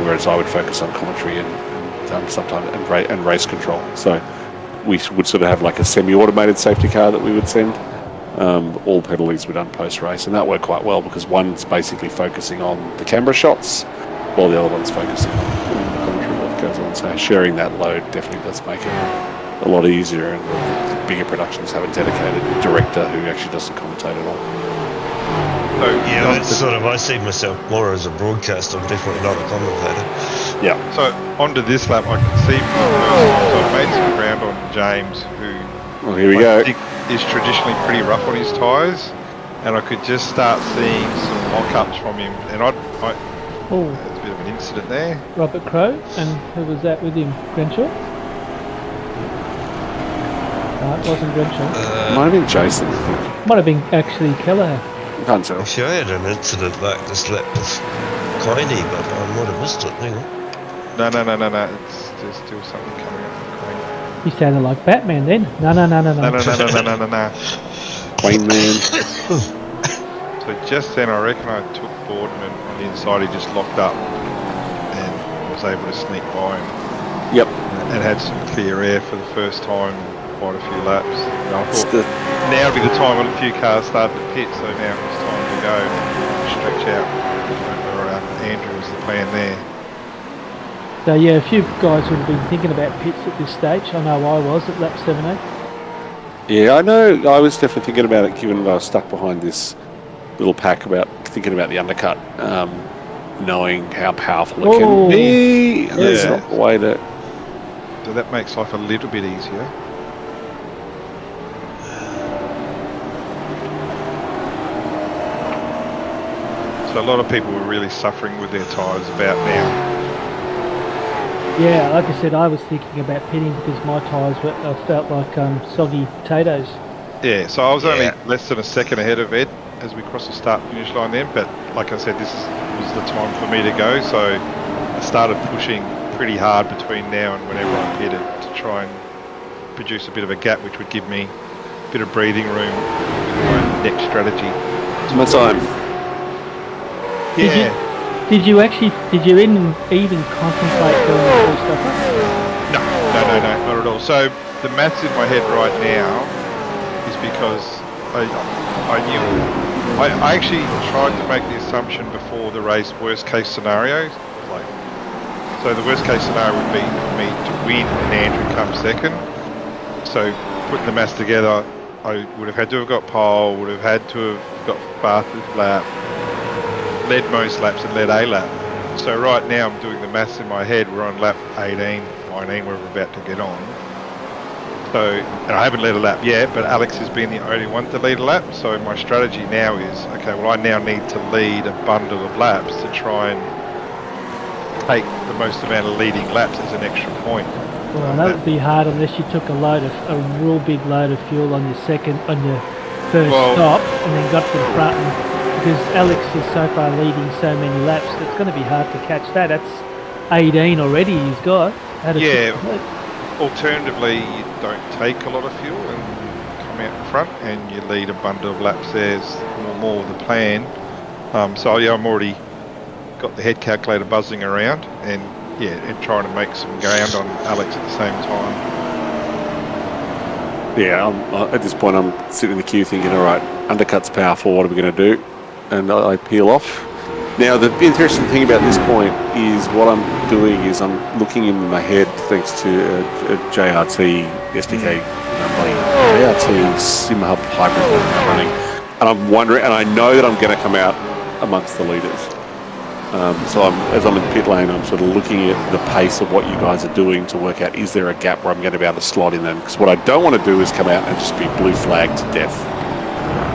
Speaker 3: whereas I would focus on commentary and sometimes and race control. So we would sort of have like a semi-automated safety car that we would send. All penalties were done post-race, and that worked quite well because one's basically focusing on the camera shots while the other one's focusing on the commentary what goes on. So sharing that load definitely does make it a lot easier, and the bigger productions have a dedicated director who actually does the commentate at all.
Speaker 6: So,
Speaker 2: yeah, that's sort of, I see myself more as a broadcaster. I'm definitely not a commentator.
Speaker 3: Yeah.
Speaker 6: So onto this lap, I can see for the first time, so I made some ground on James, who
Speaker 3: well, here we go.
Speaker 6: think is traditionally pretty rough on his tyres, and I could just start seeing some mock-ups from him, and I
Speaker 5: Oh,
Speaker 6: there's a bit of an incident there.
Speaker 5: Robert Crow, and who was that with him? Grenshaw? No, it wasn't Grenshaw.
Speaker 3: Might have been Jason, I think.
Speaker 5: Might have been actually Kelleher.
Speaker 3: Can't tell.
Speaker 2: Actually, I had an incident like this lap with Quiney, but I might have missed it. Hang on.
Speaker 6: No. There's still something coming up.
Speaker 5: He sounded like Batman then. No.
Speaker 6: No.
Speaker 3: Queen Man.
Speaker 6: So just then, I reckon I took Boardman on the inside. He just locked up and was able to sneak by him.
Speaker 3: Yep.
Speaker 6: And had some clear air for the first time in quite a few laps. And I thought now would be the time when a few cars started to pit, so now it's time to go stretch out. Andrew was the plan there.
Speaker 5: So yeah, a few guys would have been thinking about pits at this stage. I know I was at lap 17.
Speaker 3: Yeah, I know. I was definitely thinking about it, given that I was stuck behind this little pack, about thinking about the undercut, knowing how powerful it can be. That's not the way that.
Speaker 6: So that makes life a little bit easier. So a lot of people were really suffering with their tyres about now.
Speaker 5: Yeah, like I said, I was thinking about pitting because my tyres felt like soggy potatoes.
Speaker 6: Yeah, so I was only less than a second ahead of Ed as we crossed the start-finish line then, but like I said, this was the time for me to go, so I started pushing pretty hard between now and whenever I pitted to try and produce a bit of a gap, which would give me a bit of breathing room with my next strategy.
Speaker 3: It's my time.
Speaker 6: Yeah.
Speaker 5: Did you even contemplate doing the full stopper?
Speaker 6: No, not at all. So the maths in my head right now is because I knew. I actually tried to make the assumption before the race, worst case scenarios. So the worst case scenario would be for me to win and Andrew come second. So putting the maths together, I would have had to have got pole, would have had to have got fastest lap, led most laps and led a lap. So right now I'm doing the maths in my head. We're on lap 18, 19, where we're about to get on. So, and I haven't led a lap yet, but Alex has been the only one to lead a lap. So my strategy now is, okay, well I now need to lead a bundle of laps to try and take the most amount of leading laps as an extra point.
Speaker 5: Well, that would be hard unless you took a real big load of fuel on your first stop, and then got to the front. And because Alex is so far leading so many laps, it's going to be hard to catch that. That's 18 already he's got.
Speaker 6: Alternatively, you don't take a lot of fuel and come out in front, and you lead a bundle of laps. There's more the plan. So yeah, I'm already got the head calculator buzzing around, and trying to make some ground on Alex at the same time.
Speaker 3: Yeah, at this point I'm sitting in the queue thinking, all right, undercut's powerful, what are we going to do? And I peel off. Now, the interesting thing about this point is what I'm doing is I'm looking in my head, thanks to a JRT SDK, JRT Sim Hub Hybrid that I'm running, and I'm wondering, and I know that I'm going to come out amongst the leaders. So as I'm in the pit lane, I'm sort of looking at the pace of what you guys are doing to work out, is there a gap where I'm going to be able to slot in them? Because what I don't want to do is come out and just be blue flagged to death.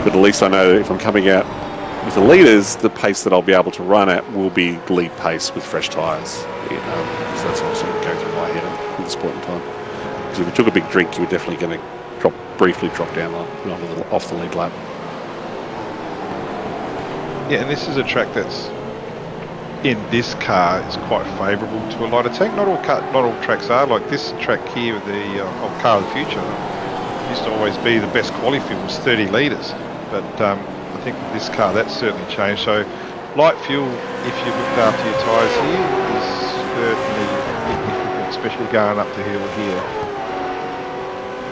Speaker 3: But at least I know that if I'm coming out with the leaders, the pace that I'll be able to run at will be lead pace with fresh tyres. So that's what sort of going through my head at this point in time. Because if you took a big drink, you were definitely going to briefly drop down off the lead lap.
Speaker 6: Yeah, and this is a track that's in this car is quite favourable to a lighter tank. Not all tracks are like this track here with the old car of the future. Used to always be the best quality fuel was 30 litres, but I think with this car that's certainly changed. So light fuel, if you looked after your tyres here, is certainly significant, especially going up the hill here.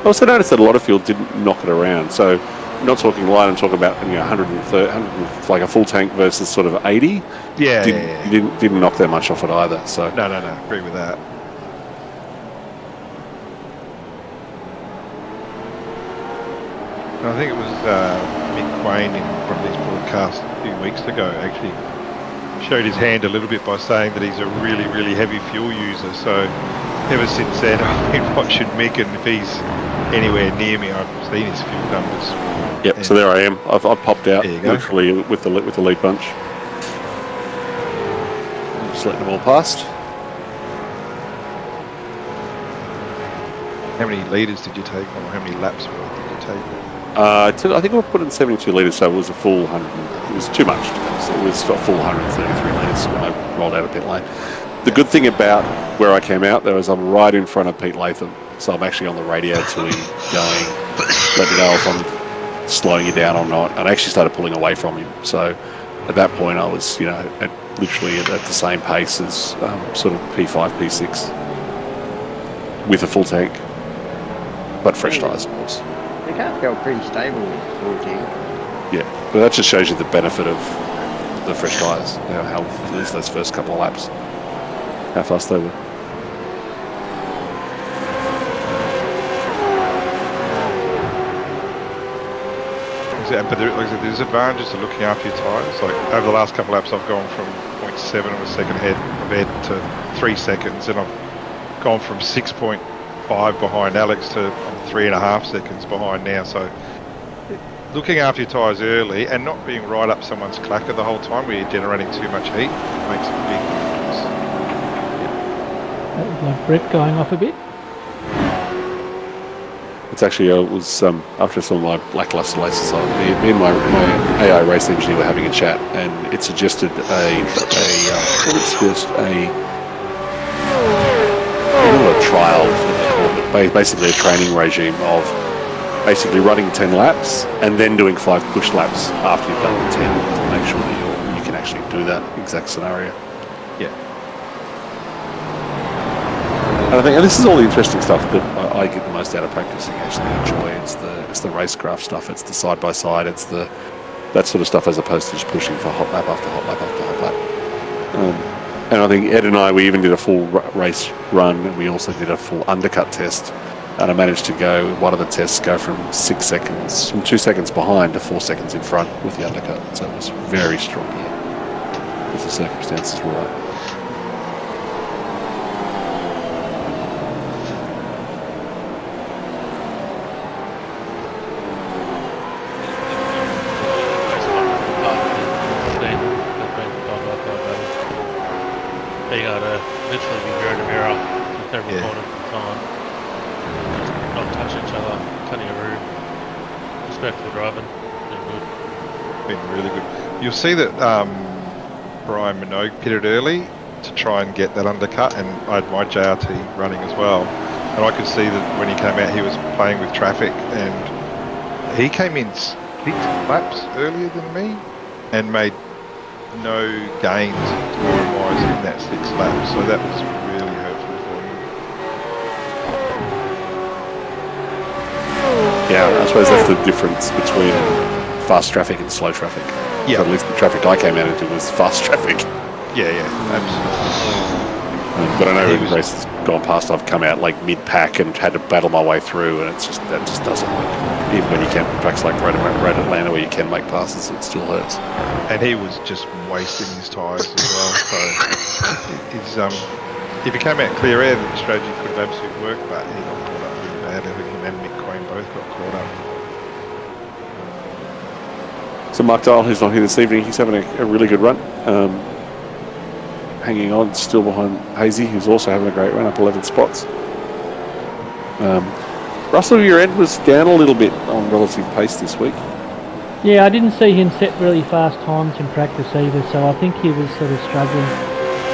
Speaker 3: I also noticed that a lot of fuel didn't knock it around. So I'm not talking light, I'm talking about 130, like a full tank versus sort of 80.
Speaker 6: Yeah,
Speaker 3: Didn't knock that much off it either. So
Speaker 6: no, agree with that. And I think it was Mick Quain from this broadcast a few weeks ago actually showed his hand a little bit by saying that he's a really, really heavy fuel user. So ever since then, I've been watching Mick, and if he's anywhere near me, I've seen his fuel numbers.
Speaker 3: Yep. So there I am. I've popped out literally with the lead bunch. Just letting them all past.
Speaker 6: How many litres did you take, or how many laps did you take?
Speaker 3: I think I put in 72 litres, so it was a full 100. It was too much. So it was a full 133 litres when I rolled out of pit lane. The good thing about where I came out there is I'm right in front of Pete Latham, so I'm actually on the radio to him, going, let me know if I'm slowing you down or not. And I actually started pulling away from him. So at that point, I was, literally at the same pace as sort of P5, P6 with a full tank, but fresh tyres, of course.
Speaker 4: The car felt pretty stable with full tank.
Speaker 3: Yeah, but that just shows you the benefit of the fresh tyres. How at least those first couple of laps, how fast they were.
Speaker 6: But there's advantages to looking after your tyres. Like over the last couple of laps, I've gone from 0.7 of a second ahead to 3 seconds, and I've gone from 6.5 behind Alex to 3.5 seconds behind now. So looking after your tyres early and not being right up someone's clacker the whole time where you're generating too much heat makes a big difference.
Speaker 5: That was like Brett going off a bit.
Speaker 3: It's actually, it was after some of my lackluster races, me and my AI race engineer were having a chat, and it suggested not a trial, but basically a training regime of basically running 10 laps and then doing 5 push laps after you've done the 10 to make sure that you can actually do that exact scenario.
Speaker 6: Yeah.
Speaker 3: And I think this is all the interesting stuff that I get the most out of practicing. Actually, enjoy it's the RaceKraft stuff. It's the side by side. It's that sort of stuff as opposed to just pushing for hot lap after hot lap after hot lap. And I think Ed and we even did a full race run, and we also did a full undercut test. And I managed to one of the tests go from 6 seconds, from 2 seconds behind to 4 seconds in front with the undercut. So it was very strong here, if the circumstances were right.
Speaker 7: Being able to literally be mirror to mirror for several corners at a time. Not touch each other, plenty of room. Respectful driving, been good.
Speaker 6: Been really good. You'll see that Brian Minogue pitted early to try and get that undercut, and I had my JRT running as well. And I could see that when he came out, he was playing with traffic, and he came in 6 laps earlier than me and made no gains time-wise in that 6 laps, so that was really hurtful for him.
Speaker 3: Yeah, I suppose that's the difference between fast traffic and slow traffic.
Speaker 6: Yeah.
Speaker 3: So at least the traffic I came out into was fast traffic.
Speaker 6: Yeah, absolutely.
Speaker 3: But I know in races gone past, I've come out like mid-pack and had to battle my way through, and that just doesn't work. Even when you can, tracks like Road Atlanta where you can make passes, it still hurts.
Speaker 6: And he was just wasting his tyres as well. So if he came out clear air, the strategy could have absolutely worked, but he got caught up really badly. Him and Mick Queen both got caught up.
Speaker 3: So Mark Dial, who's not here this evening, he's having a really good run. Hanging on, still behind Hazy, who's also having a great run, up 11 spots. Russell, your end was down a little bit on relative pace this week.
Speaker 5: Yeah, I didn't see him set really fast times in practice either, so I think he was sort of struggling.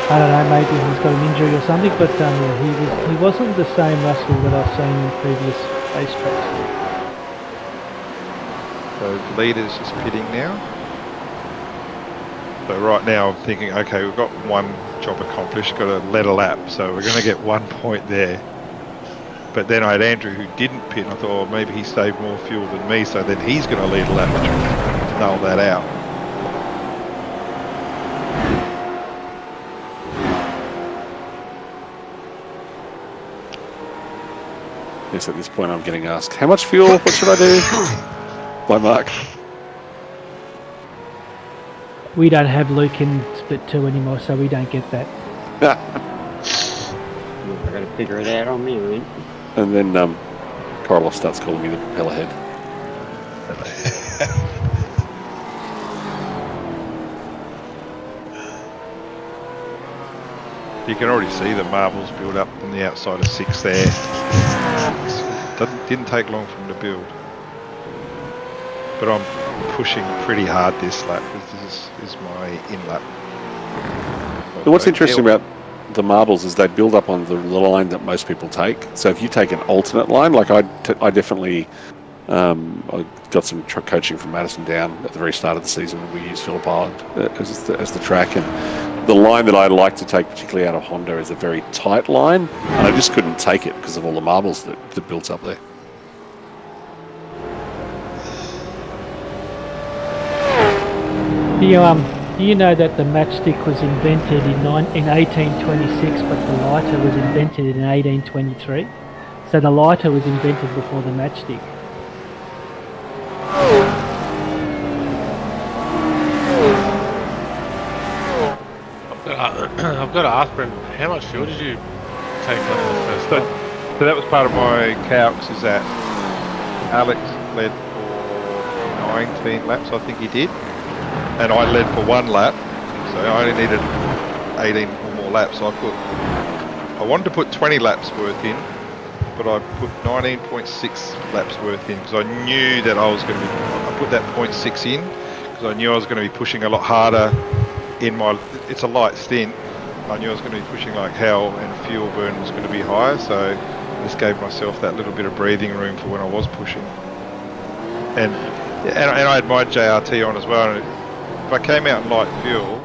Speaker 5: I don't know, maybe he's got an injury or something, but he wasn't the same Russell that I've seen in previous racetracks.
Speaker 6: So the leader's just pitting now. So right now I'm thinking, okay, we've got one job accomplished, got to let a lap, so we're going to get 1 point there. But then I had Andrew who didn't pit, and I thought, oh, maybe he saved more fuel than me, so then he's going to lead a lap, which will null that out.
Speaker 3: Yes, at this point I'm getting asked, how much fuel, what should I do? By Mark.
Speaker 5: We don't have Luke in split 2 anymore, so we don't get that.
Speaker 4: I've got to figure it out on me, right?
Speaker 3: And then Korolev starts calling me the propeller head.
Speaker 6: You can already see the marbles build up on the outside of 6 there. Didn't take long for them to build. But I'm pushing pretty hard this lap. This is my in lap.
Speaker 3: But what's interesting about the marbles is they build up on the line that most people take. So if you take an alternate line, like I definitely, I got some truck coaching from Madison down at the very start of the season when we used Phillip Island as the track, and the line that I like to take, particularly out of Honda, is a very tight line, and I just couldn't take it because of all the marbles that built up there.
Speaker 5: You know that the matchstick was invented in 1826, but the lighter was invented in 1823. So the lighter was invented before the matchstick.
Speaker 7: I've got to ask Brendan, how much fuel did you take on the first stop?
Speaker 6: So that was part of my calcs, is that Alex led for 19 laps, I think he did. And I led for 1 lap, so I only needed 18 or more laps. So I wanted to put 20 laps worth in, but I put 19.6 laps worth in because I knew that I was going to be. I put that 0.6 in because I knew I was going to be pushing a lot harder in my. It's a light stint. I knew I was going to be pushing like hell, and fuel burn was going to be higher. So I just gave myself that little bit of breathing room for when I was pushing. And I had my JRT on as well. And if I came out in light fuel,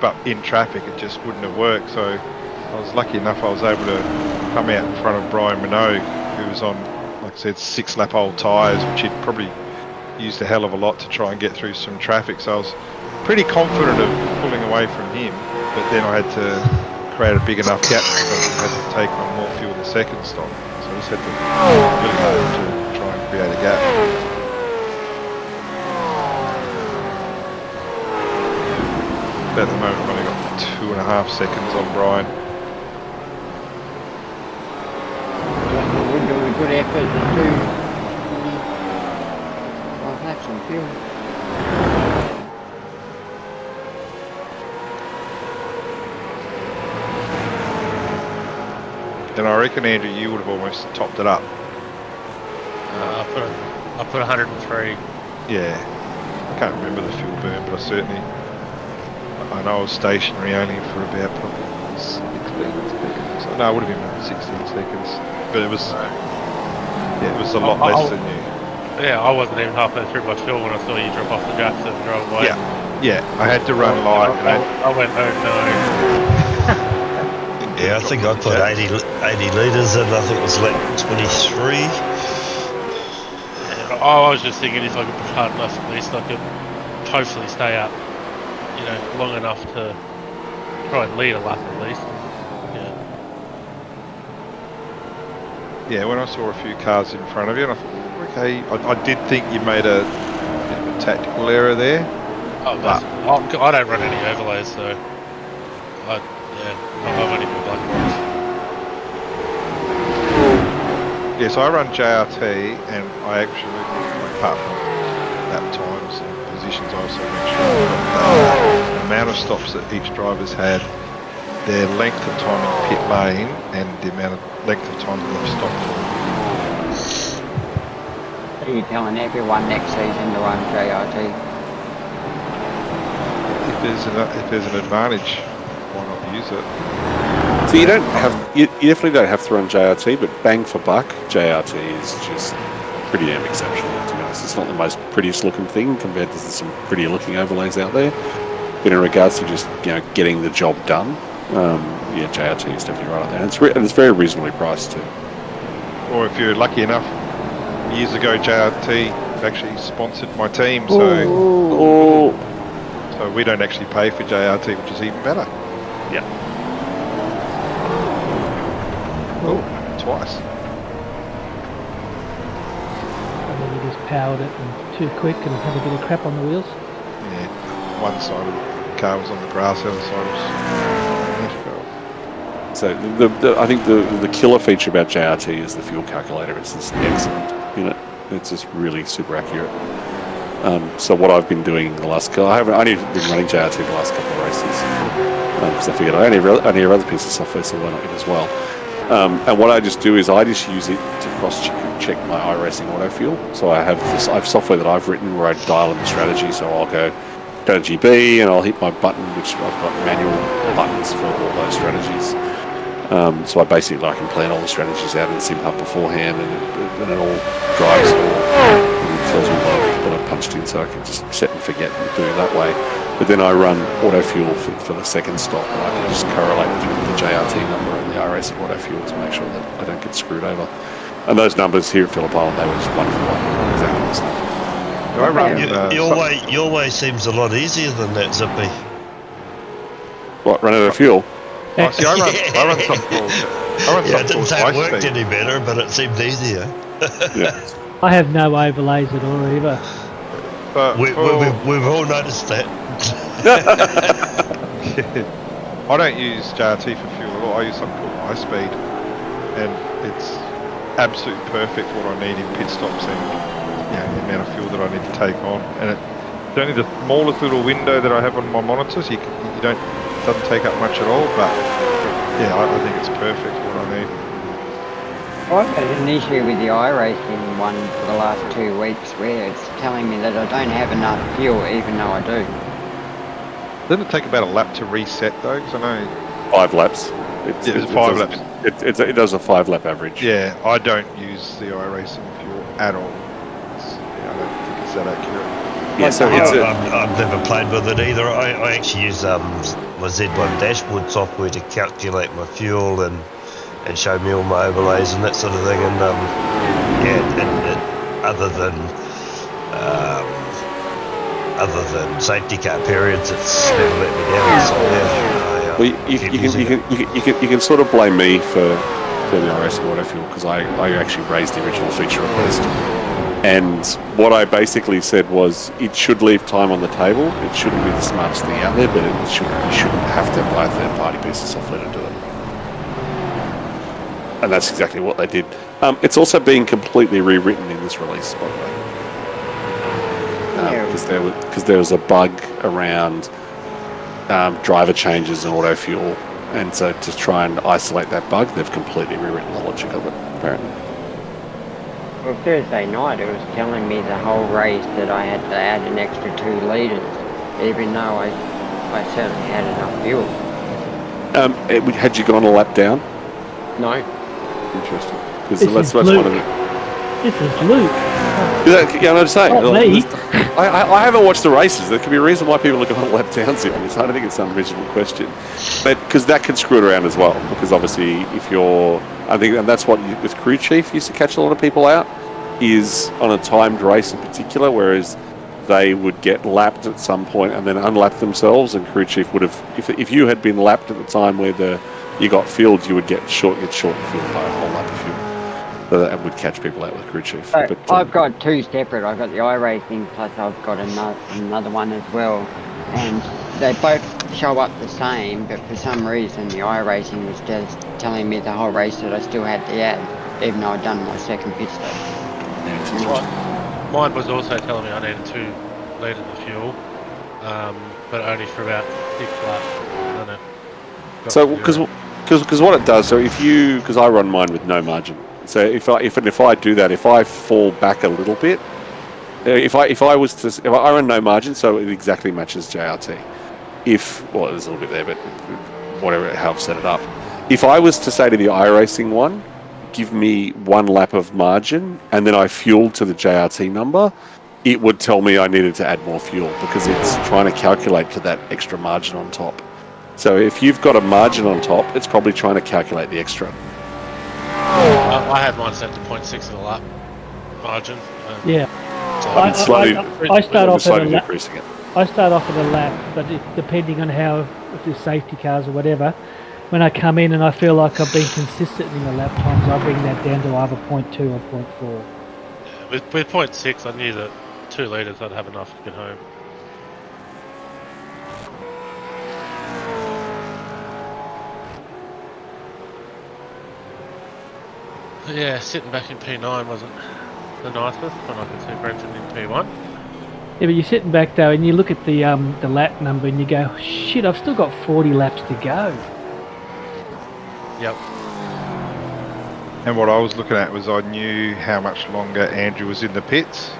Speaker 6: but in traffic, it just wouldn't have worked. So I was lucky enough I was able to come out in front of Brian Minogue, who was on, like I said, 6-lap-old tyres, which he'd probably used a hell of a lot to try and get through some traffic. So I was pretty confident of pulling away from him, but then I had to create a big enough gap because I had to take on more fuel the second stop. So I just had to really hard to try and create a gap. At the moment I've only got 2.5 seconds on Brian.
Speaker 4: We're doing a good effort to 5 laps on fuel.
Speaker 6: And I reckon, Andrew, you would have almost topped it up.
Speaker 7: I put 103.
Speaker 6: Yeah. I can't remember the fuel burn, but I know I was stationary only for about probably 16 seconds. No, it would have been about 16 seconds. But it was a lot less than you.
Speaker 7: Yeah, I wasn't even halfway through my fuel when I saw you drop off the jacks and drove away.
Speaker 6: Yeah. Yeah, I had to run light.
Speaker 7: I went, oh no.
Speaker 2: Yeah, I think I put 80 litres in. I think it was lap 23.
Speaker 7: Yeah, I was just thinking if I could push hard enough, at least I could hopefully stay up, long enough to try and lead a lap at least.
Speaker 6: Yeah, when I saw a few cars in front of you, and I thought, okay, I did think you made a bit of a tactical error there.
Speaker 7: Oh, but I don't run any overlays, so I've only put black and white.
Speaker 6: Yeah, so I run JRT, and I actually, apart from lap times and positions, I also mentioned the amount of stops that each driver's had, their length of time in pit lane, and the amount of length of time that they've stopped for.
Speaker 4: Are you telling everyone next season to run JRT?
Speaker 6: If there's an advantage, why not use it?
Speaker 3: So you definitely don't have to run JRT, but bang for buck, JRT is just pretty damn exceptional, to be honest. It's not the most prettiest looking thing compared to some prettier looking overlays out there. But in regards to just getting the job done, JRT is definitely right up there. And it's very reasonably priced too.
Speaker 6: Or if you're lucky enough, years ago JRT actually sponsored my team, so we don't actually pay for JRT, which is even better.
Speaker 3: Yeah.
Speaker 6: Oh, twice.
Speaker 5: And then you just powered it and too quick and had a bit of crap on the wheels.
Speaker 6: Yeah, one side of the car was on the grass, the other side was asphalt.
Speaker 3: So I think the killer feature about JRT is the fuel calculator. It's just excellent. It's just really super accurate. So what I've been doing the last couple, I've only been running JRT the last couple of races because I figured I only have other pieces of software, so why not it as well. And what I just do is I just use it to cross-check my iRacing auto fuel. So I have software that I've written where I dial in the strategy. So I'll go to GB and I'll hit my button, which I've got manual buttons for all those strategies. So I can plan all the strategies out in SimHub beforehand, and it all drives it all. And it tells me what I've punched in, so I can just set and forget and do it that way. But then I run auto fuel for the second stop, and I can just correlate between the JRT number and the iRacing auto fuel to make sure that I don't get screwed over. And those numbers here at Phillip Island, they were just 1 for 1, exactly the same.
Speaker 2: Your way seems a lot easier than that, Zippy.
Speaker 3: What, run out of fuel?
Speaker 6: Oh, see, I run something called
Speaker 2: it didn't say it worked any better, but it seemed easier.
Speaker 3: Yeah.
Speaker 5: I have no overlays at all either.
Speaker 6: But
Speaker 2: we've all noticed that.
Speaker 6: I don't use JRT for fuel at all. I use something called iSpeed, and it's absolutely perfect for what I need in pit stops and the amount of fuel that I need to take on. And it's only the smallest little window that I have on my monitors. It doesn't take up much at all, but I think it's perfect for what I need.
Speaker 4: I've had an issue with the iRacing one for the last 2 weeks where it's telling me that I don't have enough fuel even though I do.
Speaker 6: Doesn't it take about a lap to reset though? Because I know
Speaker 3: 5 laps.
Speaker 6: It's 5 laps.
Speaker 3: It does a 5-lap average.
Speaker 6: Yeah, I don't use the iRacing fuel at all. I don't think it's that accurate.
Speaker 3: Yeah, so
Speaker 2: I've never played with it either. I actually use my Z1 dashboard software to calculate my fuel and show me all my overlays and that sort of thing. And other than safety car periods, it's never let me down. So
Speaker 3: you can sort of blame me for the iRacing auto fuel because I actually raised the original feature request. And what I basically said was it should leave time on the table. It shouldn't be the smartest thing out there, but you shouldn't have to buy a third-party piece of software to do it. And that's exactly what they did. It's also being completely rewritten in this release, by the way. Because there was a bug around driver changes and auto fuel, and so to try and isolate that bug, they've completely rewritten the logic of it, apparently.
Speaker 4: Well, Thursday night it was telling me the whole race that I had to add an extra 2 litres, even though I certainly had enough fuel.
Speaker 3: Had you gone a lap down?
Speaker 4: No.
Speaker 3: Interesting. Because
Speaker 5: This is Luke.
Speaker 3: one of the...
Speaker 5: This is Luke.
Speaker 3: I'm saying.
Speaker 5: Not me.
Speaker 3: I haven't watched the races. There could be a reason why people are going lap downs here. I don't think it's an unreasonable question, but because that can screw it around as well. Because obviously, if you're, I think, and that's what with crew chief used to catch a lot of people out, is on a timed race in particular, whereas they would get lapped at some point and then unlap themselves, and crew chief would have, if you had been lapped at the time where you got filled, you would get short and filled by a whole lap of fuel. So that would catch people out with crew chief.
Speaker 4: So
Speaker 3: But,
Speaker 4: I've got two separate. I've got the iRacing plus I've got another one as well, and they both show up the same. But for some reason, the iRacing was just telling me the whole race that I still had to add, even though I'd done my second pit stop.
Speaker 7: Mine was also telling me I needed 2 litres of fuel, but only for about 6 laps. And it got
Speaker 3: So,
Speaker 7: to 0.
Speaker 3: because what it does, so because I run mine with no margin, so if I do that, if I fall back a little bit, if I run no margin, so it exactly matches JRT. Well, there's a little bit there, but whatever, how I've set it up. If I was to say to the iRacing one, give me 1 lap of margin, and then I fueled to the JRT number, it would tell me I needed to add more fuel because it's trying to calculate to that extra margin on top. So if you've got a margin on top, it's probably trying to calculate the extra.
Speaker 7: I had mine set to 0.6 of the lap margin.
Speaker 5: Yeah.
Speaker 7: So
Speaker 5: I start off at a lap.
Speaker 3: Decreasing it.
Speaker 5: I start off at a lap, but depending on how, if there's safety cars or whatever, when I come in and I feel like I've been consistent in the lap times, I bring that down to either 0.2 or 0.4.
Speaker 7: with 0.6, I knew that 2 litres I'd have enough to get home. But yeah, sitting back in P9 wasn't the nicest when I could see Brenton in P1.
Speaker 5: Yeah, but you're sitting back though, and you look at the lap number, and you go, "Shit, I've still got 40 laps to go."
Speaker 7: Yep.
Speaker 6: And what I was looking at was I knew how much longer Andrew was in the pits,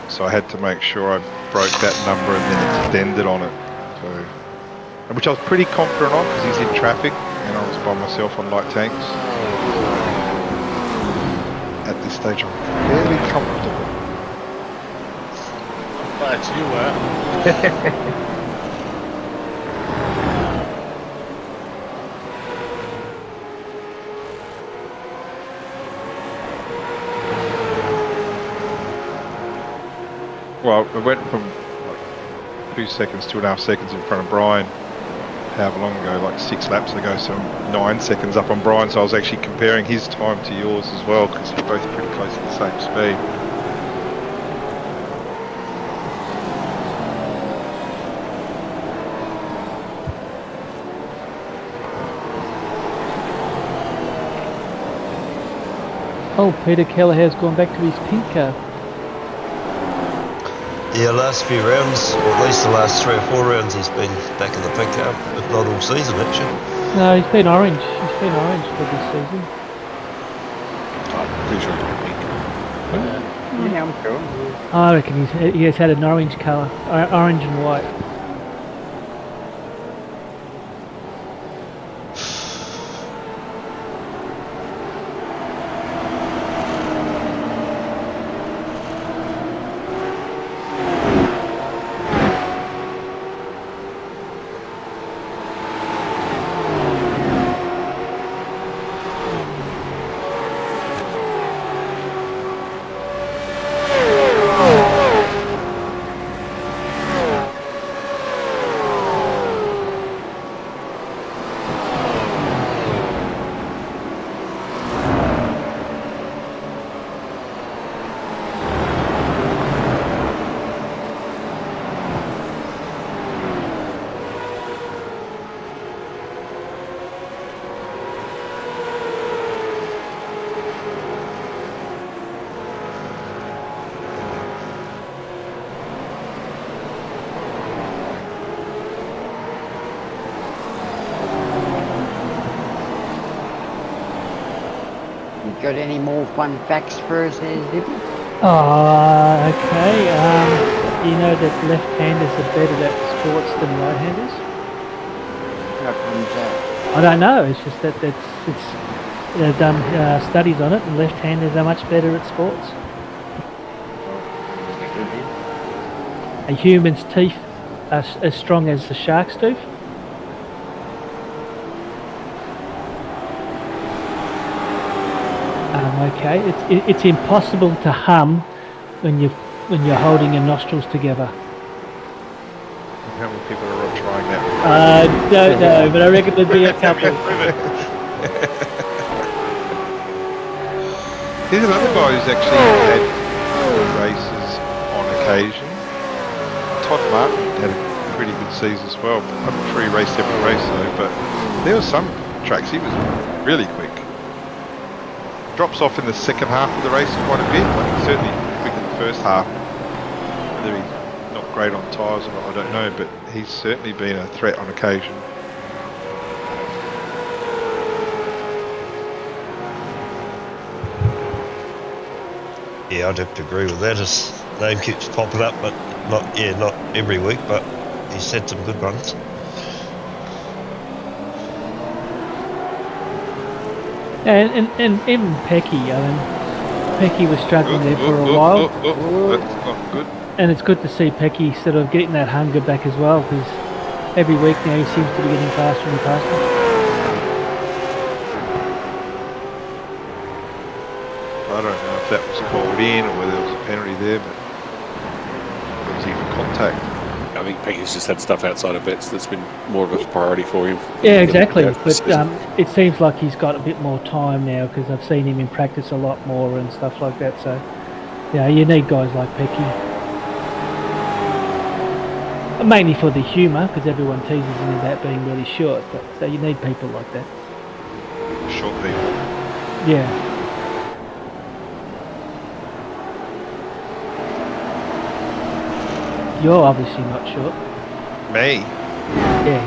Speaker 6: so I had to make sure I broke that number and then extended on it. So, which I was pretty confident on because he's in traffic and I was by myself on light tanks. At this stage, I'm fairly comfortable.
Speaker 7: Glad you were.
Speaker 6: Well, I went from like 2 seconds, 2.5 seconds in front of Brian, however long ago, like 6 laps ago, so I'm 9 seconds up on Brian, so I was actually comparing his time to yours as well, because you're both pretty close to the same speed.
Speaker 5: Oh, Peter Kelleher's gone back to his pink car.
Speaker 2: Yeah, last few rounds, or at least the last 3 or 4 rounds, he's been back in the pink car, if not all season actually.
Speaker 5: No, he's been orange. He's been orange for this season.
Speaker 3: I'm pretty sure it's pink.
Speaker 4: Yeah, I'm sure.
Speaker 5: I reckon he has had an orange colour, orange and white.
Speaker 4: Got any more fun facts for us there, Zippy?
Speaker 5: Okay. You know that left-handers are better at sports than right-handers?
Speaker 4: How comes that?
Speaker 5: I don't know. It's just that they've done studies on it, and left-handers are much better at sports. a human's teeth are as strong as the shark's tooth. Okay, it's impossible to hum when you're holding your nostrils together.
Speaker 6: How many people are trying that?
Speaker 5: Don't know, but I reckon there'd be a couple.
Speaker 6: Here's another guy who's actually had races on occasion. Todd Martin had a pretty good season as well. I'm not sure he raced every race though, but there were some tracks he was really quick. Drops off in the second half of the race quite a bit, like certainly quick in the first half. Whether he's not great on tyres or not, I don't know, but he's certainly been a threat on occasion.
Speaker 2: Yeah, I'd have to agree with that. His name keeps popping up, but not every week, but he's had some good runs.
Speaker 5: And even Pecky, I mean, Pecky was struggling there for a while.
Speaker 6: That's not good.
Speaker 5: And it's good to see Pecky sort of getting that hunger back as well, because every week now he seems to be getting faster and faster.
Speaker 6: I don't know if that was called in or whether there was a penalty there, but it was even contact.
Speaker 3: I think Pecky's just had stuff outside of vets that's been more of a priority for him.
Speaker 5: Yeah, exactly. But it seems like he's got a bit more time now, because I've seen him in practice a lot more and stuff like that. So, yeah, you need guys like Pecky. Mainly for the humour, because everyone teases him about being really short. But so you need people like that.
Speaker 6: Short people.
Speaker 5: Yeah. You're obviously not short.
Speaker 6: Me?
Speaker 5: Yeah.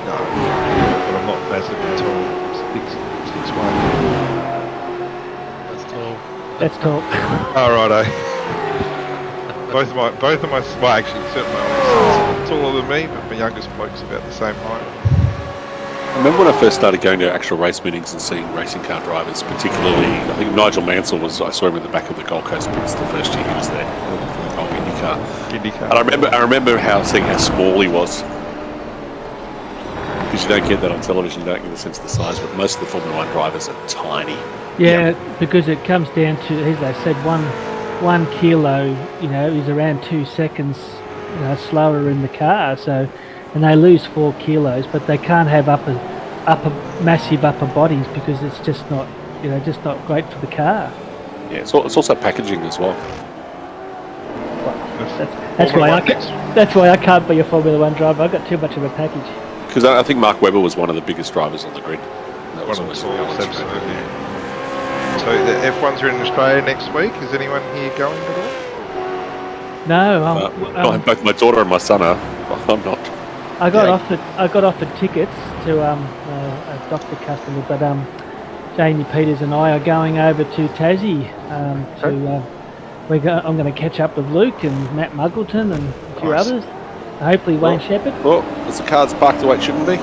Speaker 6: No, but I'm not massively tall. 6'1".
Speaker 7: That's tall.
Speaker 5: That's tall.
Speaker 6: Oh, righto. Both of my, well, actually, certainly my oldest son's taller than me, but my youngest bloke's about the same height.
Speaker 3: I remember when I first started going to actual race meetings and seeing racing car drivers, particularly, I think Nigel Mansell I saw him in the back of the Gold Coast pits the first year he was there, for the Gold IndyCar. And I remember seeing how small he was. Because you don't get that on television, you don't get a sense of the size, but most of the Formula 1 drivers are tiny.
Speaker 5: Yeah, because it comes down to, as they said, one kilo, is around 2 seconds, slower in the car. So, and they lose 4 kilos, but they can't have massive upper bodies because it's just not, just not great for the car.
Speaker 3: Yeah, it's also packaging as well.
Speaker 5: That's why I can't be a Formula 1 driver. I've got too much of a package.
Speaker 3: Because I think Mark Webber was one of the biggest drivers on the grid. That was
Speaker 6: One of the tallest, absolutely. So the F1s are in Australia next week. Is anyone here going at all?
Speaker 5: No,
Speaker 3: both my daughter and my son are. I'm not.
Speaker 5: I got offered tickets to a doctor customer, but Jamie Peters and I are going over to Tassie. I'm going to catch up with Luke and Matt Muggleton and a few others. Hopefully Wayne Shepherd.
Speaker 3: Well, there's the cars parked the way it shouldn't be.
Speaker 6: I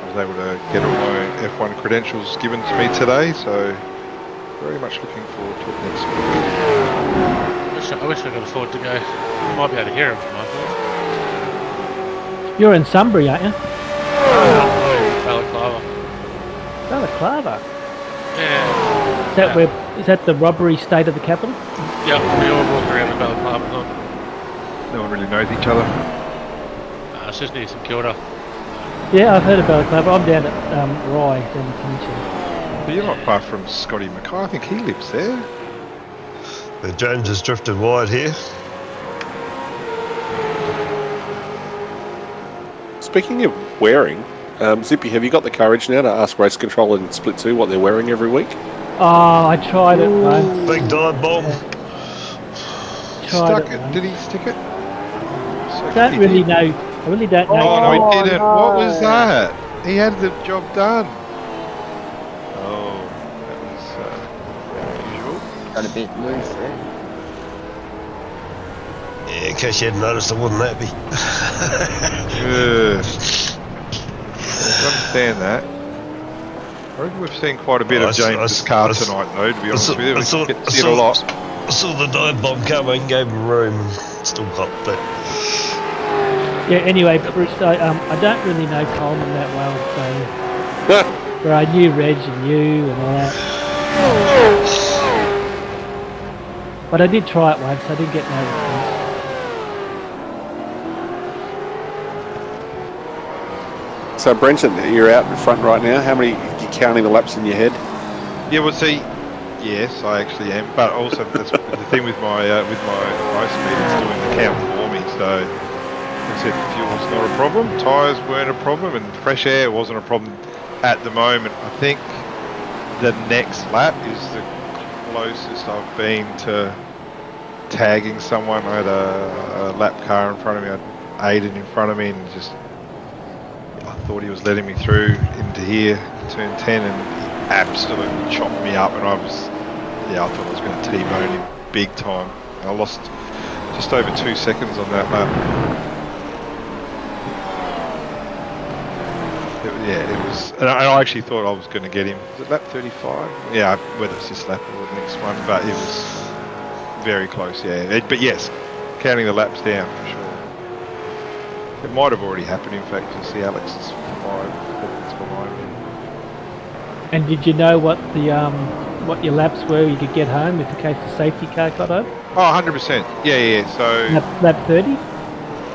Speaker 6: was able to get all my F1 credentials given to me today, so very much looking forward to it next week.
Speaker 7: I wish I could afford to go. I might be able to hear him from my place.
Speaker 5: You're in Sunbury, aren't you?
Speaker 7: Balaclava.
Speaker 5: Balaclava?
Speaker 7: Yeah.
Speaker 5: Is that the robbery state of the capital?
Speaker 7: Yeah, we all walk around in Balaclava.
Speaker 6: No one really knows each other.
Speaker 7: It's just near St Kilda.
Speaker 5: Yeah, I've heard of Balaclava. I'm down at Rye, down the Peninsula.
Speaker 6: But you're not far from Scotty Mackay. I think he lives there.
Speaker 2: James has drifted wide here.
Speaker 3: Speaking of wearing, Zippy, have you got the courage now to ask Race Control in Split 2 what they're wearing every week?
Speaker 5: Oh, I tried it once.
Speaker 2: Big dive bomb.
Speaker 6: Did he stick it?
Speaker 5: I don't really know. I really don't know.
Speaker 6: Oh, no, he didn't. No. What was that? He had the job done. Oh, that was unusual.
Speaker 4: Got a bit loose there.
Speaker 2: Yeah, in case you hadn't noticed, I wasn't happy.
Speaker 6: Good. I understand that. I reckon we've seen quite a bit of James's car tonight, though, to be honest with you. We get to see it a lot.
Speaker 2: I saw the dive bomb come in, gave him room, and still got that.
Speaker 5: Yeah. Anyway, Bruce, I don't really know Coleman that well, so but I knew Reg and you and all that. But I did try it once. I didn't get no response.
Speaker 3: So, Brenton, you're out in front right now. How many? You counting the laps in your head?
Speaker 6: Yeah, well, see, yes, I actually am. But also, that's the thing with my race speed, it's doing the count for me. So, like I said, fuel's not a problem, tyres weren't a problem, and fresh air wasn't a problem at the moment. I think the next lap is the closest I've been to tagging someone. I had a lap car in front of me, I had Aiden in front of me, and just I thought he was letting me through into here, turn 10, and he absolutely chopped me up, and I thought I was going to T-bone him big time. I lost just over 2 seconds on that lap. It was, and I actually thought I was going to get him. Was it lap 35? Yeah, whether it's this lap or the next one, but it was very close, yeah. But yes, counting the laps down for sure. It might have already happened, in fact. You see Alex is 5 seconds behind me.
Speaker 5: And did you know what the what your laps were? You could get home if in case the safety car got home.
Speaker 6: Oh, 100%. Yeah. So
Speaker 5: Lap 30.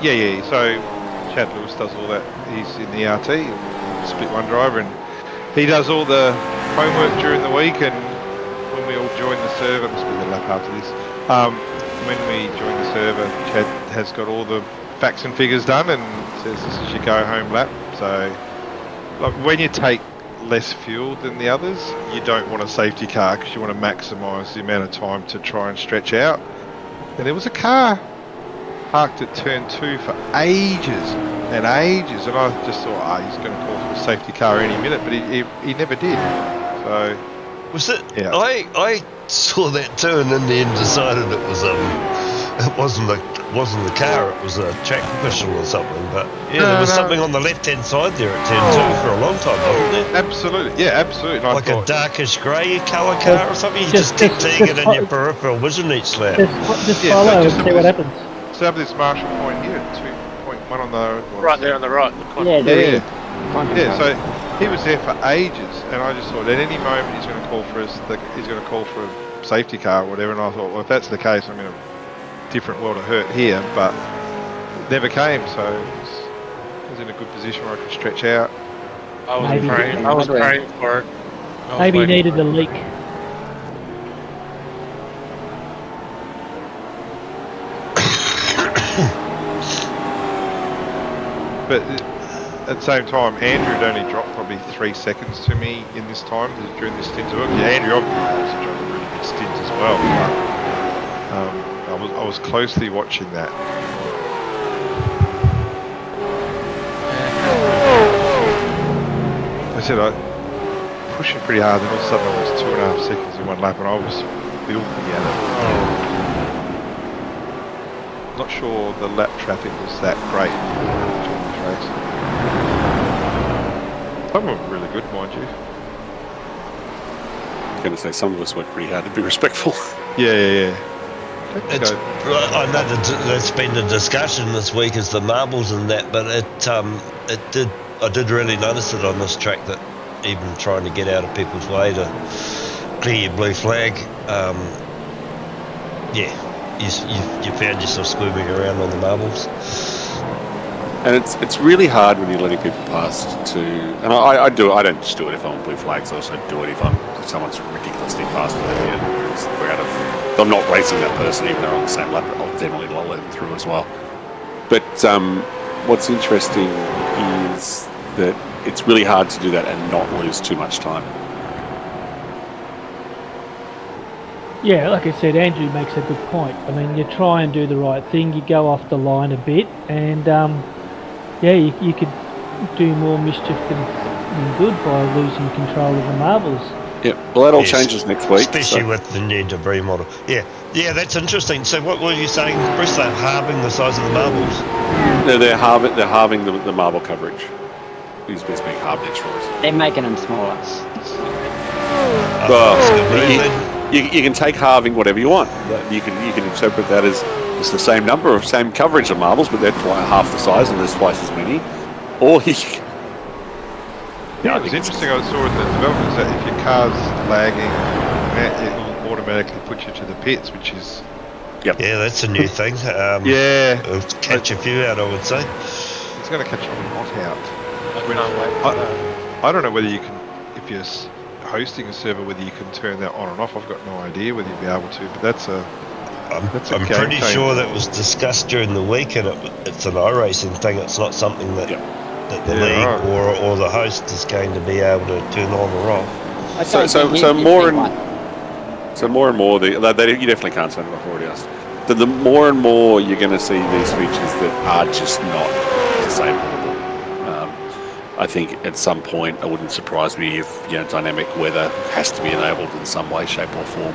Speaker 6: yeah. So Chad Lewis does all that. He's in the RT, split one driver, and he does all the homework during the week. And when we all join the server, must be the lap after this. When we join the server, Chad has got all the facts and figures done and says this is your go home lap. So like when you take less fuel than the others, you don't want a safety car because you want to maximise the amount of time to try and stretch out. And there was a car parked at turn 2 for ages and ages, and I just thought, he's going to call for a safety car any minute, but he never did. So
Speaker 2: Was it?
Speaker 6: Yeah.
Speaker 2: I saw that too, and in the end decided it was it wasn't the car, it was a track official or something. But yeah, there was something on the left hand side there at turn 2 for a long time, wasn't there?
Speaker 6: Absolutely, yeah, absolutely. And
Speaker 2: Like a darkish grey colour car or something. You just keep seeing it in your peripheral vision each lap.
Speaker 5: Just follow and see what happens.
Speaker 6: So have this marshal point here at 2.1 on the
Speaker 7: Right there on the right.
Speaker 6: Yeah. So he was there for ages, and I just thought at any moment he's going to call for he's going to call for a safety car or whatever. And I thought, well, if that's the case, I'm in a different world of hurt here. But it never came, so I was in a good position where I could stretch out.
Speaker 7: I was praying for it.
Speaker 5: Maybe he needed a leak.
Speaker 6: But at the same time, Andrew had only dropped probably 3 seconds to me in this time during this stint of work. Yeah, Andrew obviously drove a really good stint as well. But I was closely watching that. I said I pushing pretty hard, and all of a sudden I was 2.5 seconds in one lap, and I was filthy at it. Not sure the lap traffic was that great during this race. Some of them were really good, mind you.
Speaker 3: I'm going to say some of us worked pretty hard to be respectful.
Speaker 6: Yeah.
Speaker 2: I know that's been the discussion this week is the marbles and that, but I did really notice it on this track that even trying to get out of people's way to clear your blue flag, you found yourself squirming around on the marbles.
Speaker 3: And it's really hard when you're letting people pass to, and I do it. I don't just do it if I'm on blue flags. I also do it if someone's ridiculously faster than me. If I'm not racing that person, even though they're on the same lap, I'll definitely let them through as well. But what's interesting is that it's really hard to do that and not lose too much time.
Speaker 5: Yeah, like I said, Andrew makes a good point. I mean, you try and do the right thing, you go off the line a bit, and you could do more mischief than good by losing control of the marbles.
Speaker 3: Yeah, well, that all changes next week.
Speaker 2: Especially with the new debris model. Yeah, that's interesting. So what were you saying, Bruce? They're halving the size of the marbles?
Speaker 3: No, they're halving the marble coverage. These bits being halved extra.
Speaker 4: They're making them smaller.
Speaker 3: you can take halving whatever you want. You can interpret that as it's the same number of same coverage of marbles, but they're half the size and there's twice as many. Or you can,
Speaker 6: Yeah, it was interesting. I saw in the development that if your car's lagging, it will automatically put you to the pits, which is
Speaker 2: Yeah, that's a new thing.
Speaker 6: yeah,
Speaker 2: It'll catch a few out, I would say.
Speaker 6: it's going to catch a lot out.
Speaker 7: I can't wait for that.
Speaker 6: I don't know whether you can, if you're hosting a server, whether you can turn that on and off. I've got no idea whether you'll be able to, but that's a.
Speaker 2: I'm pretty sure that was discussed during the week, and it's an iRacing thing. It's not something that the league or the host is going to be able to turn on or off.
Speaker 3: so more and more, you definitely can't turn it off. Already asked. The more and more you're going to see these features that are just not disablable. I think at some point, it wouldn't surprise me if dynamic weather has to be enabled in some way, shape, or form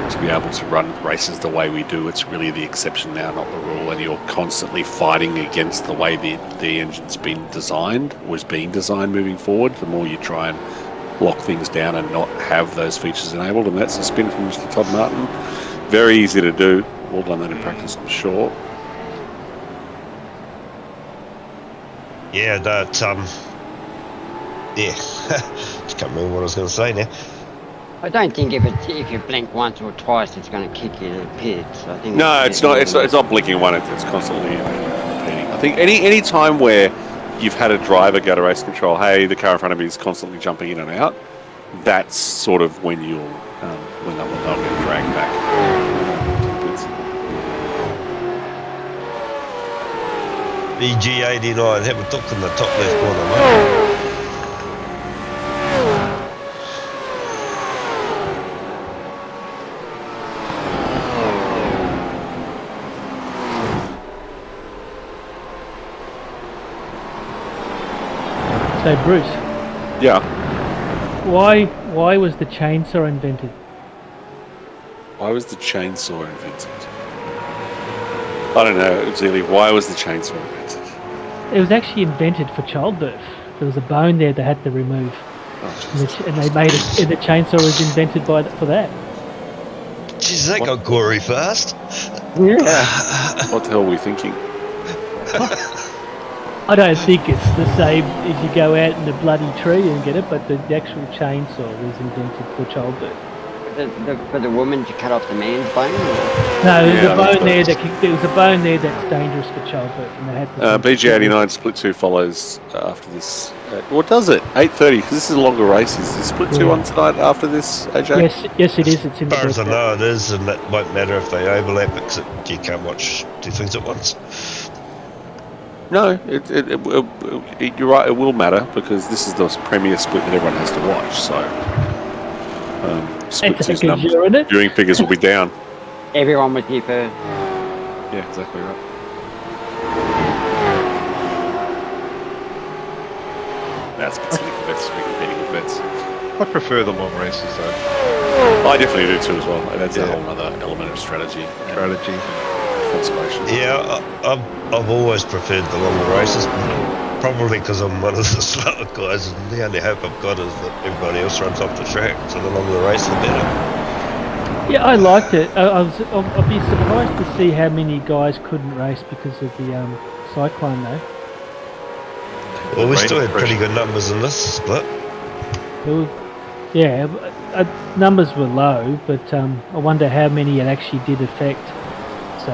Speaker 3: to be able to run races the way we do. It's really the exception now, not the rule, and you're constantly fighting against the way the engine's being designed moving forward. The more you try and lock things down and not have those features enabled, and that's a spin from Mr. Todd Martin. Very easy to do. All done that in practice, I'm sure.
Speaker 2: Yeah, that just can't remember what I was going to say now.
Speaker 4: I don't think if you blink once or twice, it's going to kick you to the pits. I think
Speaker 3: no, it's not. It's not blinking one. It's constantly repeating. I think any time where you've had a driver go to race control, hey, the car in front of me is constantly jumping in and out. That's sort of when you'll when they'll get dragged back.
Speaker 2: BG89, have a look in the top left corner, mate.
Speaker 5: So Bruce,
Speaker 3: Yeah.
Speaker 5: why was the chainsaw invented?
Speaker 3: Why was the chainsaw invented? I don't know, Zilly. Why was the chainsaw invented?
Speaker 5: It was actually invented for childbirth. There was a bone there they had to remove, and they made it. And the chainsaw was invented for that.
Speaker 2: Jeez, that got gory fast.
Speaker 5: Yeah.
Speaker 3: What the hell were we thinking?
Speaker 5: I don't think it's the same if you go out in the bloody tree and get it, but the actual chainsaw was invented for childbirth.
Speaker 4: For the woman to cut off the man's bone?
Speaker 5: No, there's a bone there there was a bone there that's dangerous for childbirth, and they had to.
Speaker 3: BG89 Split 2 follows after this. What does it? 8:30, because this is a longer race. Is Split 2 on tonight after this, AJ?
Speaker 5: Yes, it is. It's in
Speaker 2: As far
Speaker 5: the
Speaker 2: as I know, it is, and that won't matter if they overlap, except you can't watch two things at once.
Speaker 3: No, you're right. It will matter because this is the premier split that everyone has to watch. So, Split 2's numbers, viewing figures will be down.
Speaker 4: Everyone was here first.
Speaker 3: Yeah, exactly right. That's specific for vets, competing with vets.
Speaker 6: I prefer the long races though.
Speaker 3: I definitely do too as well. That's a whole other element of strategy. Conservation.
Speaker 2: Yeah, I've always preferred the longer races, probably because I'm one of the slower guys, and the only hope I've got is that everybody else runs off the track, so the longer the race, the better.
Speaker 5: Yeah, I liked it. I'd be surprised to see how many guys couldn't race because of the cyclone, though.
Speaker 2: Well, we still had pretty good numbers in this split.
Speaker 5: Yeah, numbers were low, but I wonder how many it actually did affect. So,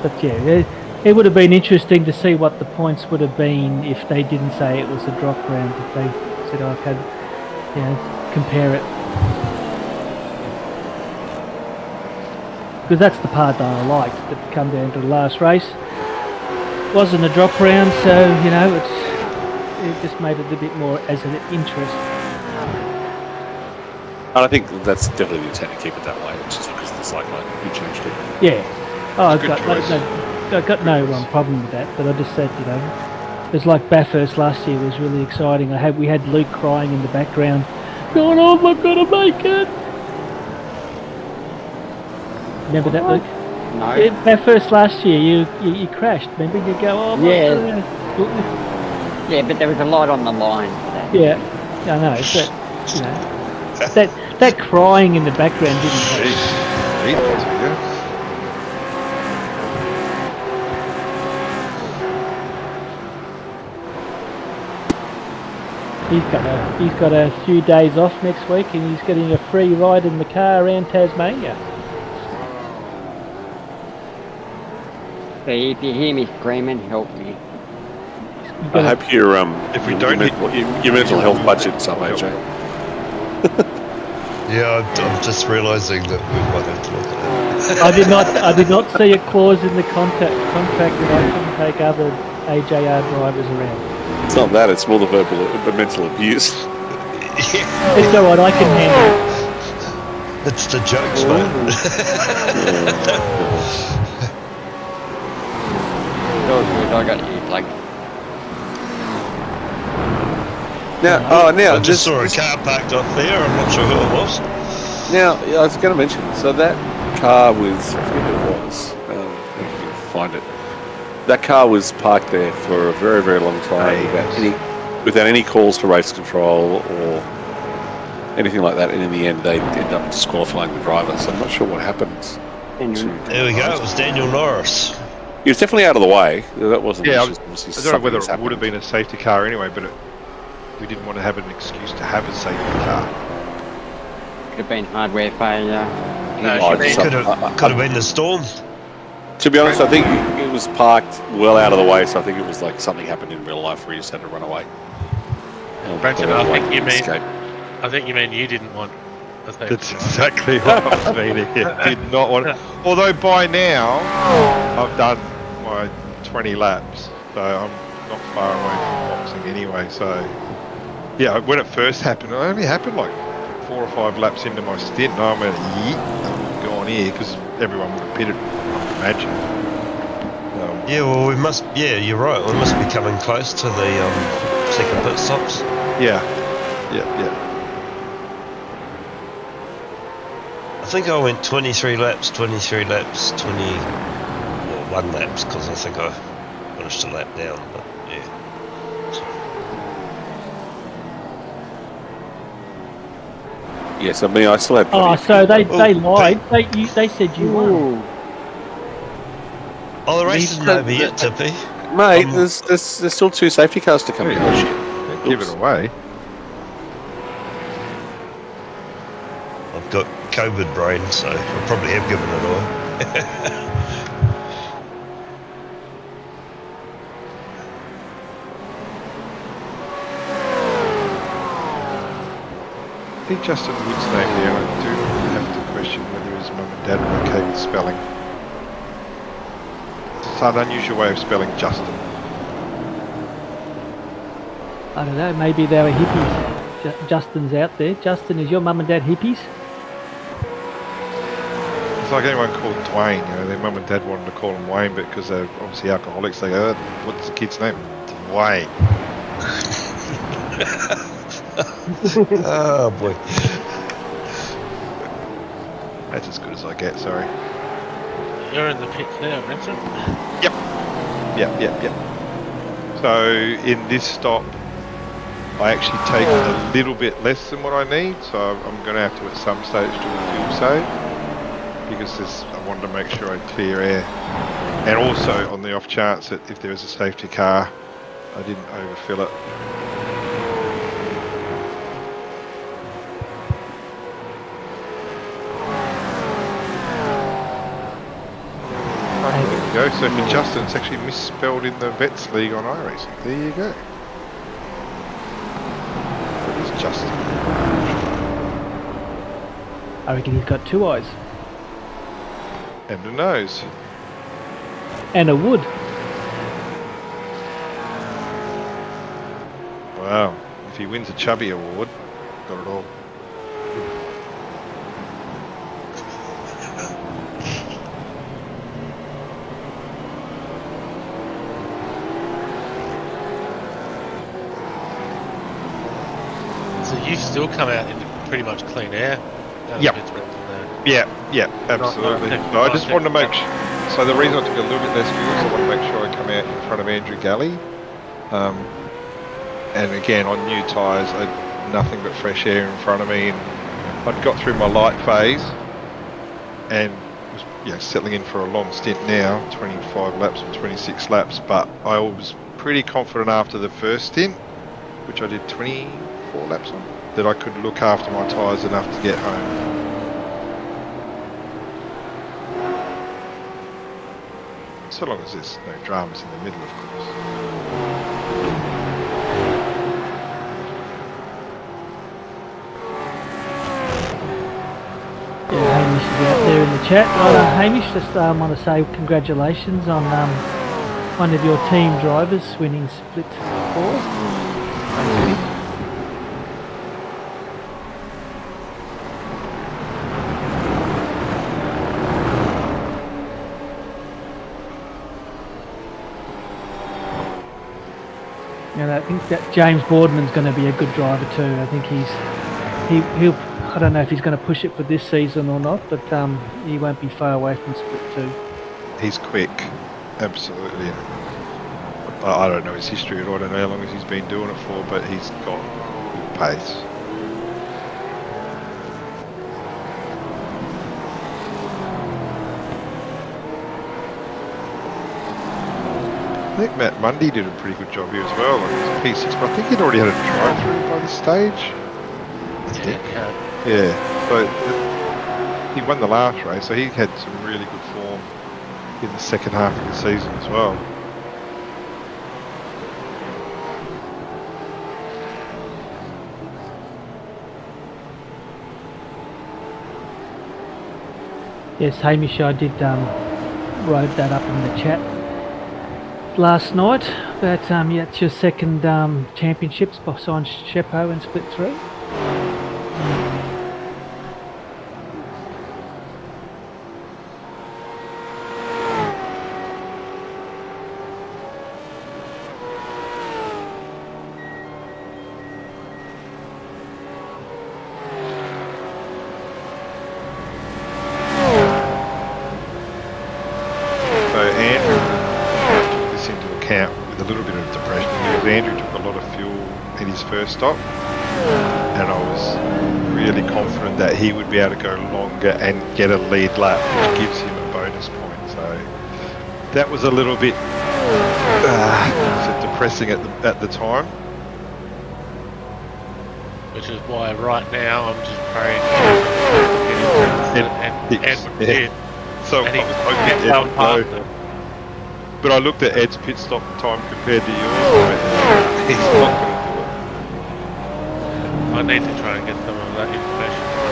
Speaker 5: but yeah, it would have been interesting to see what the points would have been if they didn't say it was a drop round. If they said, "I could, compare it," because that's the part that I liked. That come down to the last race, wasn't a drop round, so it just made it a bit more as an interest.
Speaker 3: And I think that's definitely the intent to keep it that way, which is because of the cyclone. You changed it.
Speaker 5: Yeah. I've got no problem with that, but I just said, it was like Bathurst last year was really exciting. We had Luke crying in the background, going, "Oh, I'm not going to make it." Remember that, Luke?
Speaker 4: No.
Speaker 5: Yeah, Bathurst last year, you crashed. Remember, you go, "Oh,
Speaker 4: yeah." Yeah, but there was a lot on the line for that.
Speaker 5: Yeah, I know, but That crying in the background didn't help.
Speaker 6: Jeez. Jeez, yeah.
Speaker 5: He's got a few days off next week, and he's getting a free ride in the car around Tasmania.
Speaker 4: So if you hear me screaming, help me.
Speaker 3: I hope your
Speaker 6: If we don't hit
Speaker 3: your mental health budget some, AJ.
Speaker 2: Yeah, I'm just realising that we might have to look at it.
Speaker 5: I did not see a clause in the contract that I couldn't take other AJR drivers around.
Speaker 3: It's not that; it's more the mental abuse.
Speaker 5: It's all right, I can handle it.
Speaker 2: It's the jokes, man.
Speaker 4: That was good. I got earplug.
Speaker 3: Now,
Speaker 2: I just saw a car parked up there. I'm not sure who it was.
Speaker 3: Now, I was going to mention. So that car was, I forget who it was. If you can find it. That car was parked there for a very, very long time without any calls to race control or anything like that. And in the end, they ended up disqualifying the driver. So I'm not sure what happened.
Speaker 2: There we go. It was Daniel Norris.
Speaker 3: He was definitely out of the way. That wasn't.
Speaker 6: Yeah, I
Speaker 3: just
Speaker 6: don't know whether it would have been a safety car anyway, but we didn't want to have an excuse to have a safety car.
Speaker 4: Could have been hardware failure.
Speaker 2: Could have been the storm.
Speaker 3: To be honest, I think it was parked well out of the way, so I think it was like something happened in real life where you just had to run away.
Speaker 7: Brenton, I think you mean you didn't want a safety
Speaker 6: That's
Speaker 7: car.
Speaker 6: exactly what I was meaning. Did not want. Although by now I've done my 20 laps, so I'm not far away from boxing anyway. So yeah, when it first happened, it only happened like 4 or 5 laps into my stint, and I went, I'm gone here because everyone would have pitted. I imagine.
Speaker 2: Yeah, well, we must. Yeah, you're right. We must be coming close to the second pit stops.
Speaker 6: Yeah.
Speaker 2: I think I went 23 laps, 1 laps, because I think I finished a lap down. But yeah.
Speaker 3: Yes, I mean, I still had.
Speaker 5: Oh, so they lied. They said you won.
Speaker 2: Oh, the race isn't over yet, Tippy.
Speaker 3: Mate, there's still 2 safety cars to come in. Oh, shit.
Speaker 6: Give it away.
Speaker 2: I've got COVID brain, so I probably have given it away.
Speaker 6: I think Justin Wood's name there. I do have to question whether his mum and dad were okay with spelling. It's an unusual way of spelling Justin.
Speaker 5: I don't know, maybe they were hippies. Justin's out there. Justin, is your mum and dad hippies?
Speaker 6: It's like anyone called Dwayne. You know, their mum and dad wanted to call him Wayne, but because they're obviously alcoholics, they go, "What's the kid's name?" Dwayne.
Speaker 2: Oh boy.
Speaker 6: That's as good as I get. Sorry.
Speaker 7: You're in the pits now, Vincent.
Speaker 6: Yep. So in this stop, I actually take a little bit less than what I need, so I'm going to have to at some stage do a fuel save, because I wanted to make sure I clear air, and also on the off chance that if there was a safety car, I didn't overfill it. There we go. So for Justin, it's actually misspelled in the Vets League on iRacing. There you go. It is Justin.
Speaker 5: I reckon he's got 2 eyes.
Speaker 6: And a nose.
Speaker 5: And a wood.
Speaker 6: Wow. If he wins a Chubby Award, got it all.
Speaker 7: So you still come out in pretty much clean air.
Speaker 6: Yep. Yeah, absolutely. No, I just wanted to make sure. So the reason I took a little bit less fuel is I want to make sure I come out in front of Andrew Galley. And again, on new tyres, I had nothing but fresh air in front of me. And I'd got through my light phase and was settling in for a long stint now, 25 laps or 26 laps, but I was pretty confident after the first stint, which I did 24 laps on, that I could look after my tyres enough to get home. So long as there's no dramas in the middle, of course.
Speaker 5: Yeah, Hamish is out there in the chat. Well, Hamish, just want to say congratulations on one of your team drivers winning split 4. And I think that James Boardman's going to be a good driver too. I think he'll. I don't know if he's going to push it for this season or not, but he won't be far away from split 2.
Speaker 6: He's quick, absolutely. I don't know his history at all. I don't know how long he's been doing it for, but he's got good pace. I think Matt Mundy did a pretty good job here as well on his P6, but I think he'd already had a drive-through by this stage. I think. Yeah, but he won the last race, so he had some really good form in the second half of the season as well.
Speaker 5: Yes, Hamish, I did wrote that up in the chat last night. But yeah, it's your second championships behind Shepo in split 3.
Speaker 6: Stop, and I was really confident that he would be able to go longer and get a lead lap, which gives him a bonus point. So that was a little bit depressing at the time.
Speaker 7: Which is why right now I'm just praying and
Speaker 6: So I was hoping Ed would go. But I looked at Ed's pit stop time compared to yours. He's not going to.
Speaker 7: I need to try and get some of that information for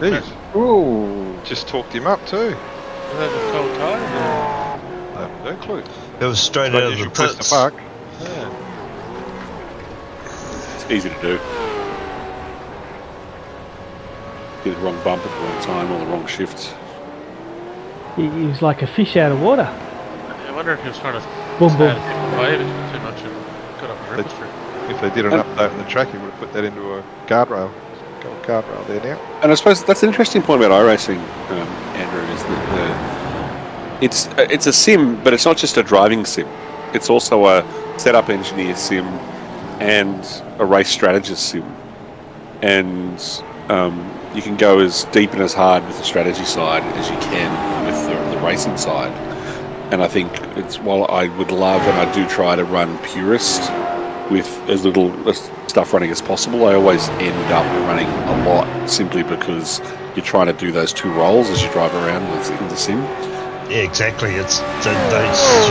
Speaker 7: myself.
Speaker 6: Whoa! Ooh! Just talked him up too.
Speaker 7: Was that just cold tire?
Speaker 6: I have no clue.
Speaker 2: It was straight out of the pits.
Speaker 6: Park.
Speaker 3: Yeah. It's easy to do. Get the wrong bump at the wrong time or the wrong shift.
Speaker 5: He was like a fish out of water.
Speaker 7: I wonder if he was trying to
Speaker 5: boom, boom.
Speaker 7: wave it too much and got up the river street.
Speaker 6: If they did an update on the track, he would have put that into a guardrail. Got a guardrail there now.
Speaker 3: And I suppose that's an interesting point about iRacing, Andrew, is that it's a sim, but it's not just a driving sim. It's also a setup engineer sim and a race strategist sim. And you can go as deep and as hard with the strategy side as you can with the racing side. And I think while I would love, and I do try to run purist with as little stuff running as possible, I always end up running a lot simply because you're trying to do those two roles as you drive around in the sim.
Speaker 2: Yeah, exactly. It's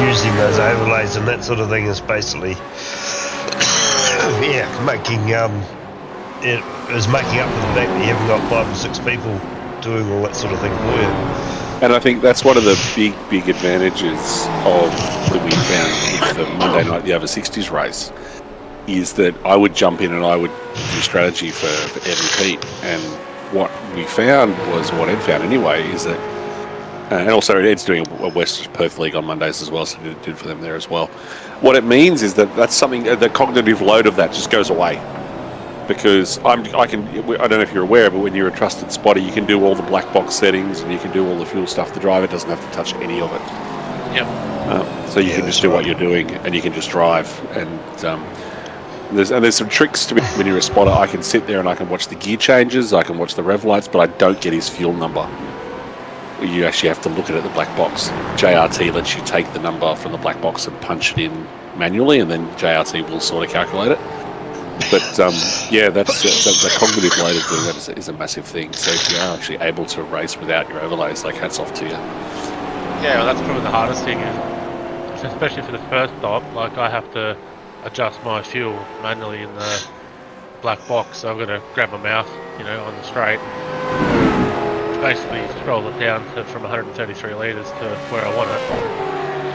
Speaker 2: using those overlays and that sort of thing is basically making up for the fact that you haven't got 5 or 6 people doing all that sort of thing for you.
Speaker 3: And I think that's one of the big advantages that we found with the Monday night, the over 60s race, is that I would jump in and I would do strategy for Ed and Pete. And what we found was, what Ed found anyway, is that, and also Ed's doing a West Perth League on Mondays as well, so it did for them there as well. What it means is that that's something, the cognitive load of that just goes away. Because I don't know if you're aware, but when you're a trusted spotter, you can do all the black box settings and you can do all the fuel stuff. The driver doesn't have to touch any of it.
Speaker 7: Yep.
Speaker 3: So you
Speaker 2: Yeah,
Speaker 3: can just
Speaker 2: that's
Speaker 3: do what
Speaker 2: right.
Speaker 3: you're doing, and you can just drive. And there's some tricks to when you're a spotter. I can sit there and I can watch the gear changes, I can watch the rev lights, but I don't get his fuel number. You actually have to look at it at the black box. JRT lets you take the number from the black box and punch it in manually, and then JRT will sort of calculate it. But yeah, that's the cognitive load of doing that is a massive thing. So if you are actually able to race without your overlays, like hats off to you.
Speaker 7: Yeah, well, that's probably the hardest thing, is especially for the first stop. Like, I have to adjust my fuel manually in the black box, so I've got to grab my mouth, on the straight. Basically, scroll it down from 133 litres to where I want it.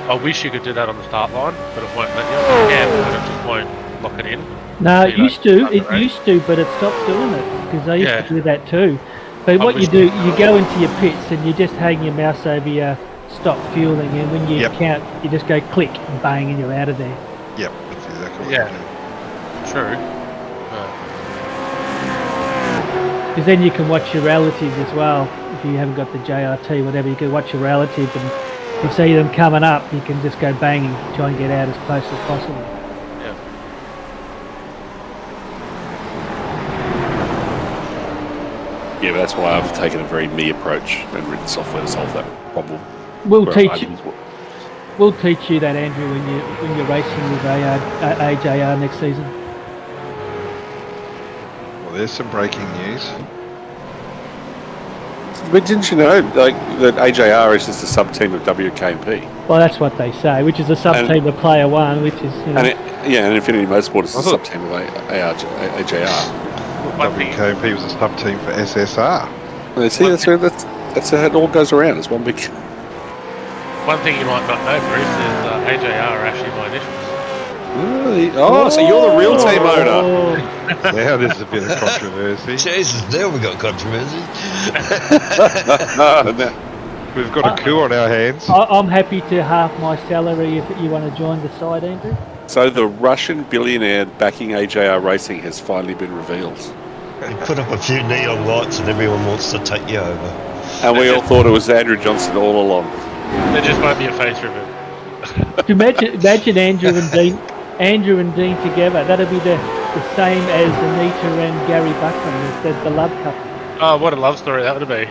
Speaker 7: I wish you could do that on the start line, but it won't let you. You can, but it just won't lock it in.
Speaker 5: No,
Speaker 7: So
Speaker 5: it
Speaker 7: you
Speaker 5: used
Speaker 7: don't
Speaker 5: to.
Speaker 7: start the
Speaker 5: It
Speaker 7: race.
Speaker 5: used to, but it stopped doing it because I used
Speaker 7: Yeah.
Speaker 5: to do that too. But what you
Speaker 7: Obviously.
Speaker 5: do, you go into your pits and you just hang your mouse over your stop fueling, and when you
Speaker 6: Yep.
Speaker 5: count, you just go click and bang, and you're out of there.
Speaker 6: Yep, that's exactly what
Speaker 7: Yeah.
Speaker 6: you do.
Speaker 7: True.
Speaker 5: Because then you can watch your relatives as well. If you haven't got the JRT, whatever, you can watch your relative, and if you see them coming up, you can just go bang and try and get out as close as possible.
Speaker 7: Yeah.
Speaker 3: Yeah, but that's why I've taken a very me approach and written software to solve that problem.
Speaker 5: We'll
Speaker 3: Where
Speaker 5: teach
Speaker 3: I
Speaker 5: you.
Speaker 3: use-
Speaker 5: We'll teach you that, Andrew, when you're racing with AJR next season.
Speaker 6: Well, there's some breaking news.
Speaker 3: But didn't you know, like, that AJR is just a sub-team of WKP?
Speaker 5: Well, that's what they say, which is a sub-team of Player One, which is
Speaker 3: And Infinity Motorsport is
Speaker 6: I
Speaker 3: a
Speaker 6: thought-
Speaker 3: sub-team of AJR.
Speaker 7: One thing,
Speaker 6: WKP was a sub-team for SSR.
Speaker 3: And see, that's how it all goes around. It's one big...
Speaker 7: one thing you might not know, Bruce, is AJR are actually my initials.
Speaker 3: Oh, so you're the real team owner.
Speaker 6: Now there's a bit of controversy.
Speaker 2: Jesus, now we got controversy.
Speaker 6: We've got a coup on our hands.
Speaker 5: I'm happy to half my salary if you want to join the side, Andrew.
Speaker 3: So the Russian billionaire backing AJR Racing has finally been revealed.
Speaker 2: You put up a few neon lights and everyone wants to take you over.
Speaker 3: And we all thought it was Andrew Johnson all along.
Speaker 7: There just won't be a face reveal.
Speaker 5: Imagine Andrew and Dean together. That'd be the same as Anita and Gary Buckman, the love couple.
Speaker 7: Oh, what a love story that would be.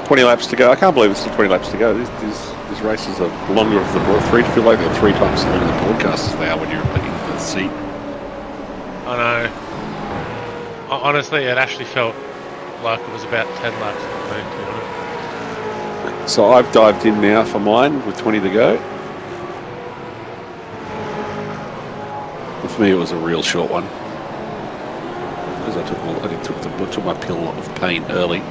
Speaker 3: 20 laps to go. I can't believe it's still 20 laps to go. These races are longer of the broad. I feel like they're 3 times as long as the broadcast as they are when you're in the seat.
Speaker 7: I know. Honestly, it actually felt like it was about 10 laps for me, to be honest.
Speaker 3: So I've dived in now for mine with 20 to go. And for me, it was a real short one because I took my pill of pain early.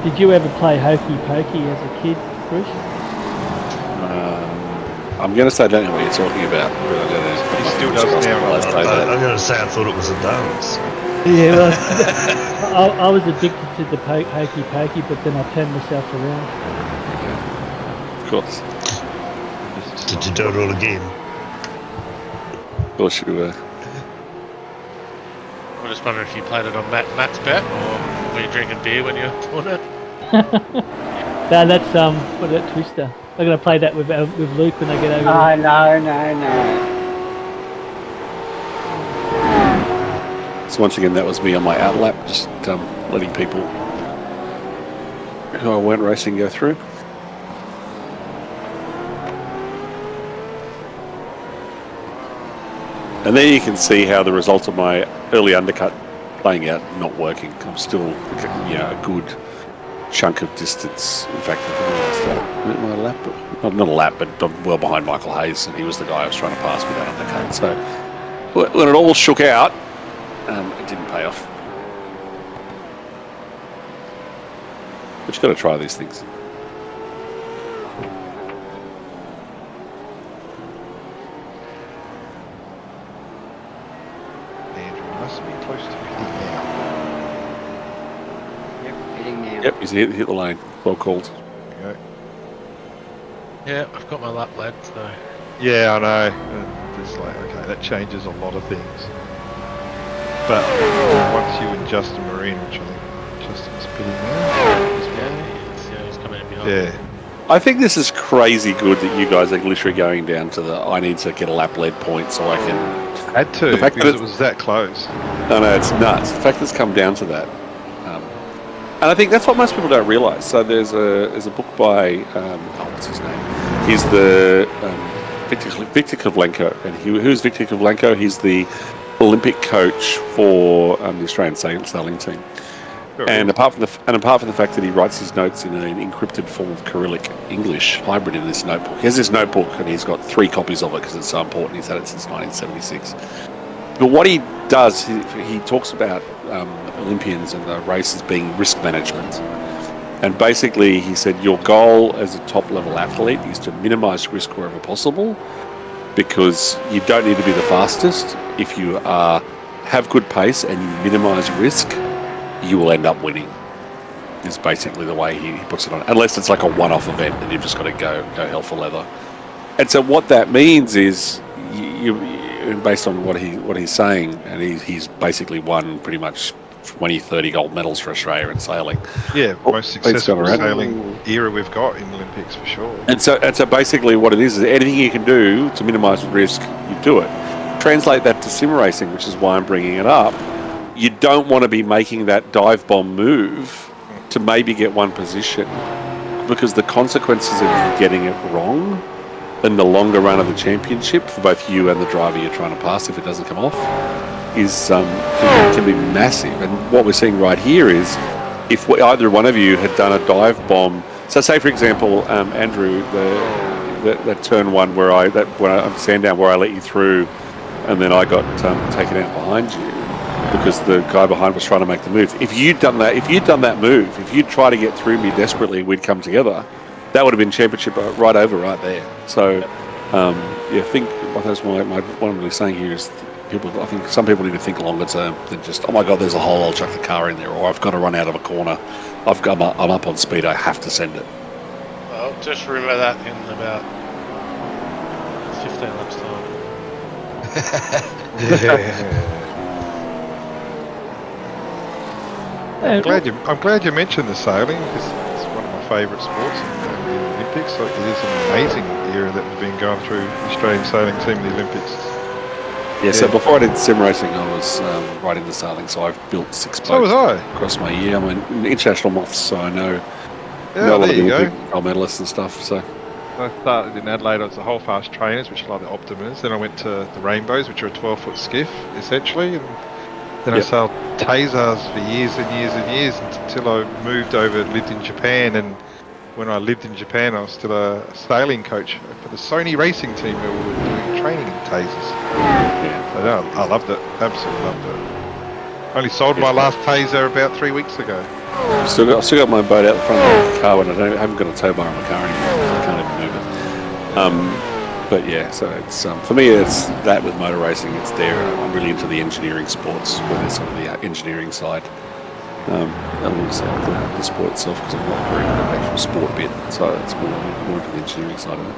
Speaker 5: Did you ever play hokey pokey as a kid, Bruce?
Speaker 3: I'm going to say I don't know what you're talking about, but I don't know.
Speaker 6: He still does now.
Speaker 2: I'm going to say I thought it was a dance.
Speaker 5: Yeah, well, I was addicted to the hokey pokey, but then I turned myself around.
Speaker 3: Of course.
Speaker 2: Did you do it all again?
Speaker 3: Of course you were.
Speaker 7: I just wonder if you played it on Matt's bet, or were you drinking beer when you were doing it?
Speaker 5: No, that's what that Twister. I'm gonna play that with Luke when I get over
Speaker 4: Oh,
Speaker 5: there.
Speaker 4: no.
Speaker 3: So once again, that was me on my out lap, just letting people who I weren't racing go through. And there you can see how the result of my early undercut playing out not working. I'm still, a good chunk of distance. In fact, my lap, not a lap, but I'm well behind Michael Hayes, and he was the guy I was trying to pass with that undercut. So when it all shook out, it didn't pay off. But you've got to try these things.
Speaker 6: Andrew must be close to 50 now.
Speaker 4: Yep, hitting now.
Speaker 3: Yep, he's hit the lane. Well called.
Speaker 6: There we go.
Speaker 7: Yeah, I've got my lap lad, so.
Speaker 6: Yeah, I know. It's like, mate. That changes a lot of things. But once you and Justin Marine, which I think Justin's pitting now.
Speaker 7: He's coming in behind.
Speaker 6: Yeah.
Speaker 3: I think this is crazy good that you guys are literally going down to the I need to get a lap lead point so I can...
Speaker 6: Had to, because it was that close.
Speaker 3: No, it's nuts. The fact that it's come down to that. And I think that's what most people don't realise. So there's a book by, what's his name? He's the Victor Kovlenko. And who's Victor Kovlenko? He's the Olympic coach for the Australian sailing team. And apart from the fact that he writes his notes in an encrypted form of Cyrillic English hybrid in this notebook, he has this notebook and he's got 3 copies of it because it's so important. He's had it since 1976. But what he does, he talks about Olympians and the races being risk management. And basically, he said your goal as a top-level athlete is to minimise risk wherever possible, because you don't need to be the fastest. If you have good pace and you minimise risk, you will end up winning. Is basically the way he puts it on. Unless it's like a one-off event and you've just got to go hell for leather. And so what that means is, based on what he's saying, and he's basically won pretty much 20, 30 gold medals for Australia in sailing.
Speaker 6: Yeah, most successful sailing era we've got in the Olympics for sure.
Speaker 3: And so basically what it is anything you can do to minimise risk, you do it. Translate that to sim racing, which is why I'm bringing it up. You don't want to be making that dive bomb move to maybe get one position, because the consequences of you getting it wrong in the longer run of the championship for both you and the driver you're trying to pass, if it doesn't come off, is can be massive. And what we're seeing right here is, if either one of you had done a dive bomb, so say for example, Andrew, that turn one where I'm Sandown, where I let you through, and then I got taken out behind you because the guy behind was trying to make the move. If you'd done that move, if you'd tried to get through me desperately, we'd come together. That would have been championship right there. So, think what I'm really saying here is, I think some people need to think longer term than just, oh my God, there's a hole, I'll chuck the car in there, or I've got to run out of a corner, I'm up on speed, I have to send it.
Speaker 7: Well, just remember that in about 15 laps time.
Speaker 6: I'm glad you mentioned the sailing, because it's one of my favourite sports in the Olympics. Like, it is an amazing era that we've been going through the Australian sailing team in the Olympics.
Speaker 3: Yeah, so before I did sim racing, I was right into sailing, so I've built 6 boats across my year. I'm an international moth, so I know a lot of Olympic gold medalists and stuff. So
Speaker 6: I started in Adelaide. I was the whole fast trainers, which are like the Optimas. Then I went to the Rainbows, which are a 12-foot skiff, essentially. And then I sailed Tasers for years and years and years until I moved over and lived in Japan. And when I lived in Japan, I was still a sailing coach for the Sony racing team who were doing training in Tasers. So no, I loved it. Absolutely loved it. Only sold my last Taser about 3 weeks ago.
Speaker 3: I've still got my boat out the front of the car, and I haven't got a tow bar in my car anymore, so I can't even move it. But yeah, so it's for me, it's that with motor racing. It's there. I'm really into the engineering sports, where there's sort of the engineering side. I wouldn't say the sport itself, because I'm not very good at the actual sport bit. So it's more into the engineering side of it.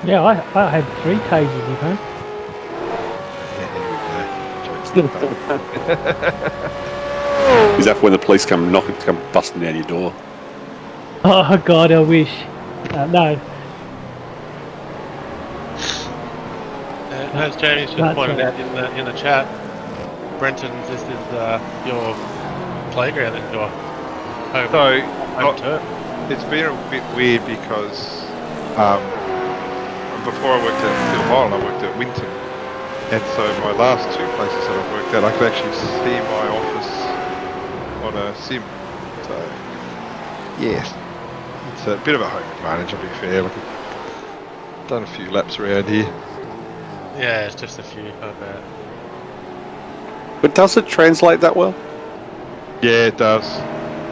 Speaker 5: Yeah, I had 3 tasers at home.
Speaker 3: Is that when the police come busting down your door?
Speaker 5: Oh God, I wish. No.
Speaker 7: As Jamie's just pointed out in the chat, Brenton, this is your playground and your home turf.
Speaker 6: It's been a bit weird because before I worked at Phillip Island, I worked at Winton, and so my last 2 places that I've worked at, I could actually see my office on a sim. So yes, it's a bit of a home advantage. I'll be fair. I've done a few laps around here.
Speaker 7: Yeah, it's just a few. I bet.
Speaker 3: But does it translate that well?
Speaker 6: Yeah, it does.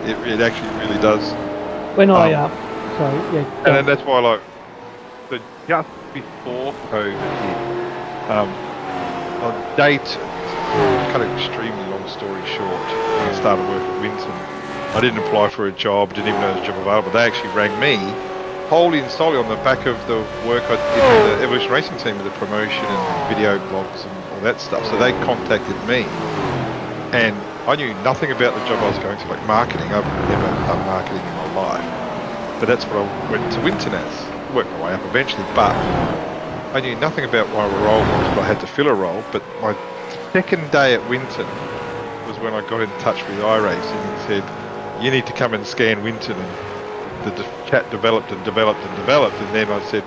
Speaker 6: It actually really does.
Speaker 5: When
Speaker 6: and that's why, like, so just before COVID hit, on day 2, cut an extremely long story short, when I started work at Winton, I didn't apply for a job, didn't even know there was a job available. They actually rang me, wholly and solely on the back of the work I did with the Evolution Racing team with the promotion and video blogs and all that stuff. So they contacted me, and I knew nothing about the job I was going to, like marketing. I've never done marketing in my life, but that's what I went to Winton as. Worked my way up eventually, but I knew nothing about what my role was, but I had to fill a role. But my second day at Winton was when I got in touch with iRacing and said, you need to come and scan Winton, and the chat developed and developed and developed, and then I said,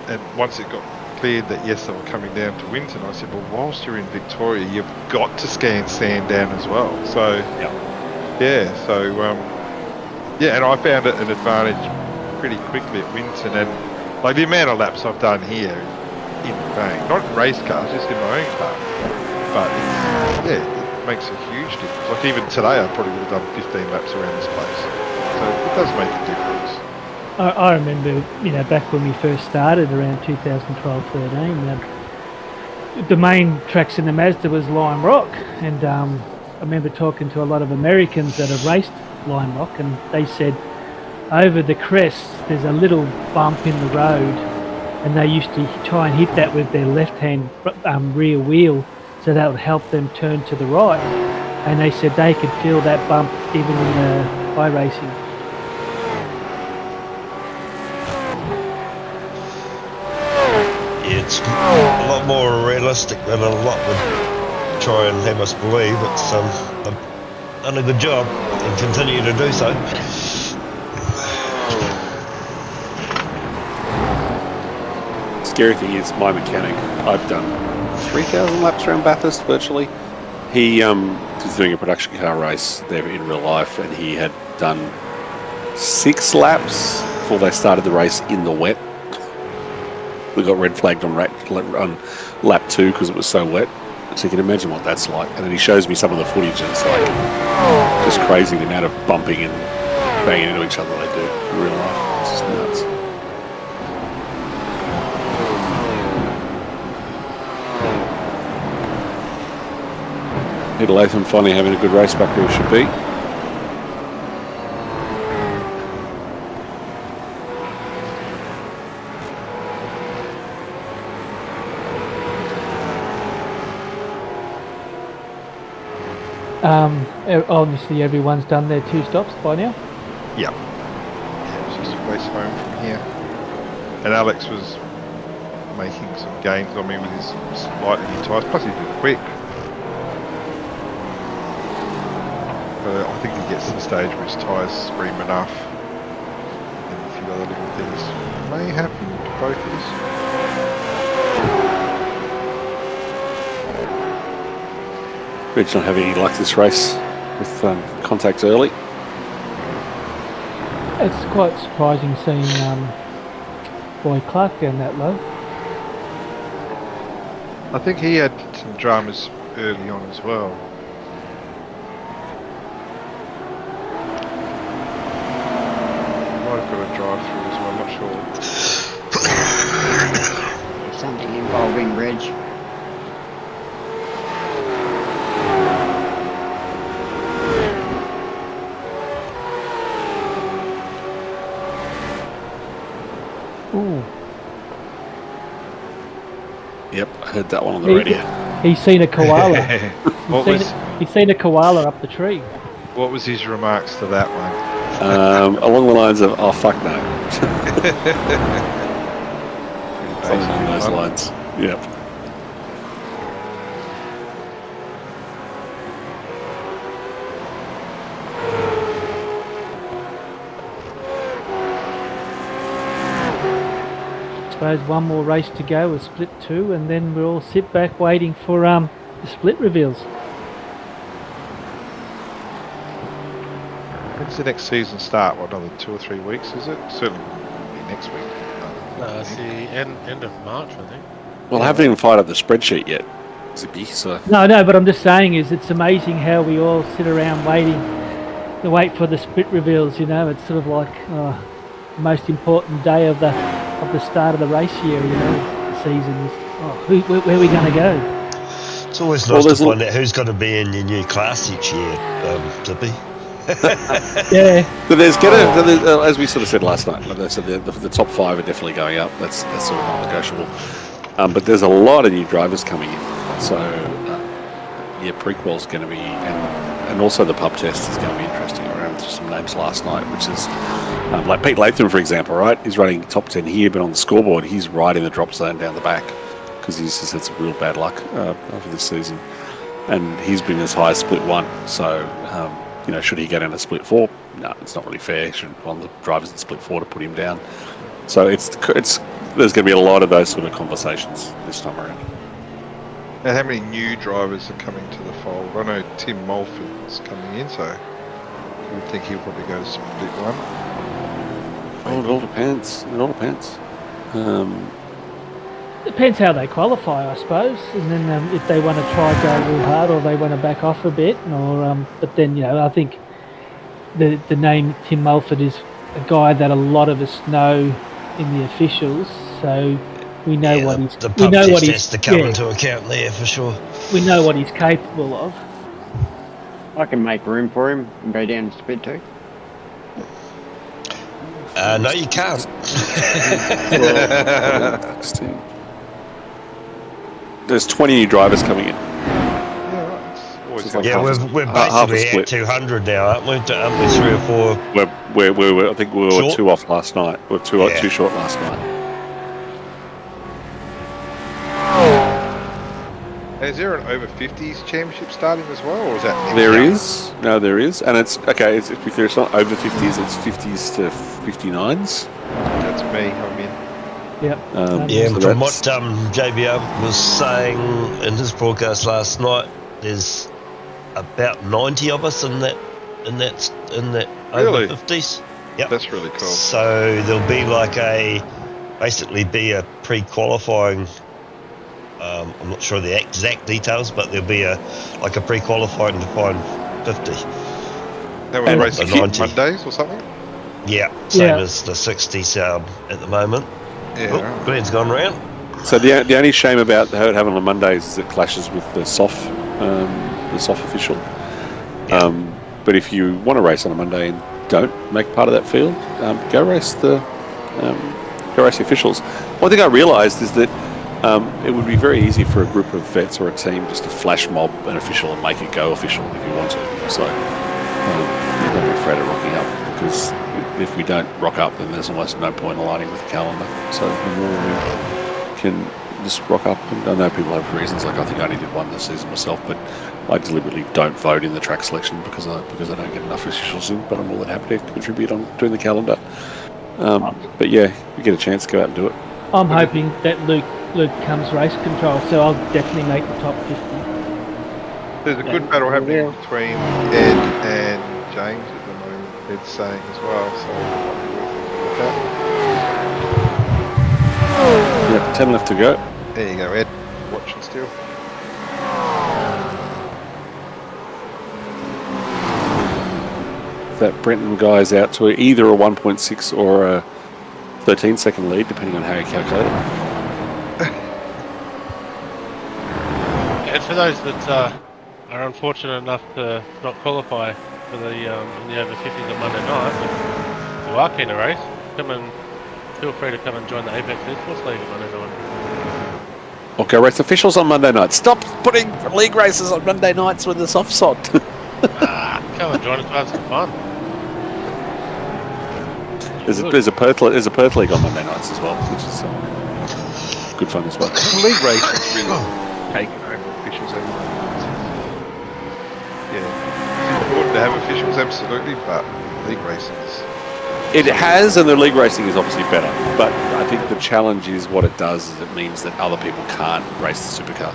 Speaker 6: and once it got cleared that yes, they were coming down to Winton, I said, well, whilst you're in Victoria, you've got to scan Sandown as well. So yeah, and I found it an advantage pretty quickly at Winton, and like the amount of laps I've done here in vain, not in race cars, just in my own car, but it makes a huge difference. Like even today, I probably would have done 15 laps around this place, so it does make a difference.
Speaker 5: I remember, back when we first started around 2012-13, the main tracks in the Mazda was Lime Rock, and I remember talking to a lot of Americans that have raced Lime Rock, and they said over the crest there's a little bump in the road, and they used to try and hit that with their left-hand rear wheel, so that would help them turn to the right, and they said they could feel that bump even in iRacing.
Speaker 2: It's a lot more realistic than a lot would try and have us believe. It's I've done a good job and continue to do so.
Speaker 3: Scary thing is, my mechanic, I've done 3,000 laps around Bathurst virtually. He was doing a production car race there in real life, and he had done 6 laps before they started the race in the wet. We got red flagged on lap 2 because it was so wet. So you can imagine what that's like. And then he shows me some of the footage, and it's like just crazy the amount of bumping and banging into each other they do in real life. It's just nuts. Peter Latham finally having a good race back where he should be.
Speaker 5: Obviously everyone's done their 2 stops by now.
Speaker 6: Yeah, it was just a race home from here, and Alex was making some gains on me with his slightly new tyres, plus he's been quick. But I think he gets to the stage where his tyres scream enough, and a few other little things may happen to both of us.
Speaker 3: Rich not having any luck this race with contacts early.
Speaker 5: It's quite surprising seeing Boy Clark down that low.
Speaker 6: I think he had some dramas early on as well. Might have got a drive through as well, I'm not sure.
Speaker 4: Something involving Reg.
Speaker 5: Ooh.
Speaker 3: Yep, I heard that one on the radio.
Speaker 5: He's seen a koala. He's seen a koala up the tree.
Speaker 6: What was his remarks to that one?
Speaker 3: Along the lines of, oh fuck no. Something along those lines. Yep.
Speaker 5: Suppose one more race to go with split 2, and then we'll all sit back waiting for the split reveals.
Speaker 6: When's the next season start? What, another 2 or 3 weeks, is it? Certainly be next week.
Speaker 7: No, it's the end of March, I think.
Speaker 3: Well, I haven't even fired up the spreadsheet yet, Zippy, so...
Speaker 5: No, but I'm just saying it's amazing how we all sit around waiting to wait for the split reveals, It's sort of like the most important day of the start of the race year, the season is, where are we going to go?
Speaker 2: It's always nice to find out who's going to be in your new class each year, Tippy.
Speaker 5: Yeah.
Speaker 3: But as we sort of said last night, like I said, the top 5 are definitely going up. That's sort of non-negotiable. But there's a lot of new drivers coming in. So, prequel's going to be, and also the pub test is going to be interesting. I ran through some names last night, which is like Pete Latham, for example, right? He's running top 10 here, but on the scoreboard, he's right in the drop zone down the back because he's just had some real bad luck over this season. And he's been as high as split 1. So, should he go down to split 4? No, it's not really fair. Should one of the drivers in split 4 to put him down. So there's going to be a lot of those sort of conversations this time around.
Speaker 6: And how many new drivers are coming to the fold? I know Tim Mulford's coming in, so you would think he'll probably go to split 1.
Speaker 3: Oh, it all depends.
Speaker 5: Depends how they qualify, I suppose, and then if they want to try go real hard or they want to back off a bit, or but then I think the name Tim Mulford is a guy that a lot of us know in the officials, so we know what he's.
Speaker 2: The pub test has to come into account there for sure.
Speaker 5: We know what he's capable of.
Speaker 4: I can make room for him and go down to split 2.
Speaker 2: No, you can't.
Speaker 3: There's 20 new drivers coming in.
Speaker 2: We're basically at 200 now, aren't we? Aren't we 3 or 4?
Speaker 3: I think we were short? 2 off last night. We're too short last night.
Speaker 6: Is there an over 50s championship starting as well, or is that?
Speaker 3: There is. No, there is, and it's okay. It's not over 50s. It's 50s to 59s.
Speaker 6: That's me. I'm in.
Speaker 5: Yep.
Speaker 2: So from what JBR was saying in his broadcast last night, there's about 90 of us in that
Speaker 6: Really?
Speaker 2: over 50s. Yep.
Speaker 6: That's really cool.
Speaker 2: So there'll be basically a pre-qualifying. I'm not sure the exact details, but there'll be a pre-qualifying to find 50.
Speaker 6: They were racing Mondays or something?
Speaker 2: Yeah, same as the 60s at the moment.
Speaker 6: Yeah.
Speaker 2: Glenn's gone round.
Speaker 3: So the only shame about having on Mondays is it clashes with the SOF official. Yeah. But if you want to race on a Monday and don't make part of that field, go race the officials. One thing I realised is that it would be very easy for a group of vets or a team just to flash mob an official and make it go official if you want to. So don't be afraid of rocking up, because if we don't rock up, then there's almost no point aligning with the calendar. So the more we can just rock up, and I know people have reasons, like I think I only did one this season myself, but I deliberately don't vote in the track selection because I don't get enough officials in, but I'm more than happy to contribute on doing the calendar. But yeah, if you get a chance, go out and do it.
Speaker 5: I'm hoping that Luke comes race control, so I'll definitely make the top 50.
Speaker 6: There's a good battle happening between Ed and James at the moment, Ed's saying as well, so it might be worth a look at.
Speaker 3: Yeah, 10 left to go.
Speaker 6: There you go, Ed, watching still.
Speaker 3: That Brenton guy's out to either a 1.6 or a 13-second lead, depending on how you calculate it.
Speaker 7: And for those that are unfortunate enough to not qualify for the in the over 50s on Monday night, if you are keen to race, feel free to come and join the Apex Esports League on Monday night.
Speaker 3: Or go race officials on Monday night. Stop putting league races on Monday nights with the soft sod.
Speaker 7: Come and join us to have some fun.
Speaker 3: There's a Perth league on Monday nights as well, which is good fun as well.
Speaker 6: League racing really taking over officials over. Yeah, it's important to have officials, absolutely, but league racing is...
Speaker 3: It has, and the league racing is obviously better, but I think the challenge is what it does is it means that other people can't race the supercar.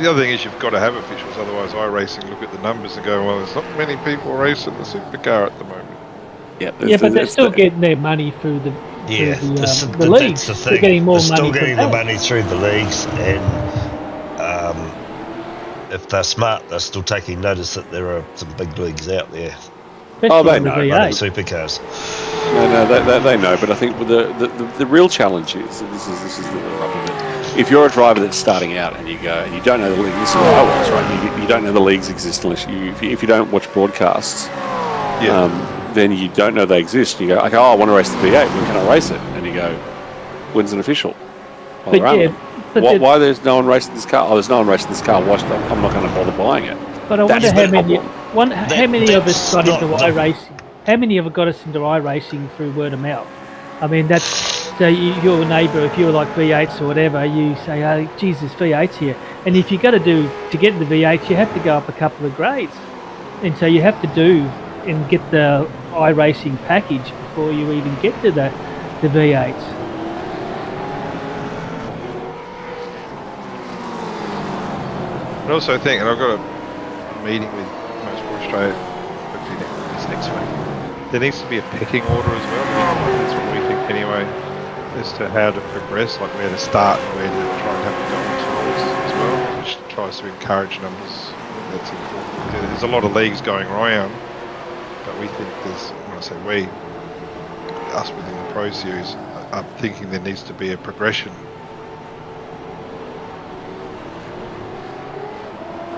Speaker 6: The other thing is you've got to have officials, otherwise iRacing look at the numbers and go, well, there's not many people racing the supercar at the moment.
Speaker 3: Yeah,
Speaker 5: but they're still getting their money through the leagues.
Speaker 2: That's the thing.
Speaker 5: They're getting more
Speaker 2: they're
Speaker 5: money.
Speaker 2: Still getting the money through the leagues, and if they're smart, they're still taking notice that there are some big leagues out there.
Speaker 3: They know.
Speaker 2: Running supercars.
Speaker 3: No, they know. But I think the real challenge is, and this is the rub of it. If you're a driver that's starting out and you go and you don't know the league, this is where I was, right? You don't know the leagues exist unless if you don't watch broadcasts. then you don't know they exist. You go, okay, I want to race the V8. When can I race it? And you go, when's an official? Well, why there's no one racing this car? Oh, there's no one racing this car. I'm not going to bother buying it.
Speaker 5: But I wonder how many of us got into iRacing. How many of us got us into iRacing through word of mouth? I mean, that's so your neighbour. If you're like V8s or whatever, you say, "Oh, Jesus, V8's here." And if you got to get the V8s, you have to go up a couple of grades, and so you have to do and get the iRacing package before you even get to the V8s.
Speaker 6: I also think, and I've got a meeting with Motorsport Australia hopefully next week, there needs to be a pecking order as well. That's what we think anyway, as to how to progress, like where to start and where to try and have a go on times as well, which tries to encourage numbers. That's important. There's a lot of leagues going around, but we think when I say we, us within the Pro Series, I'm thinking there needs to be a progression.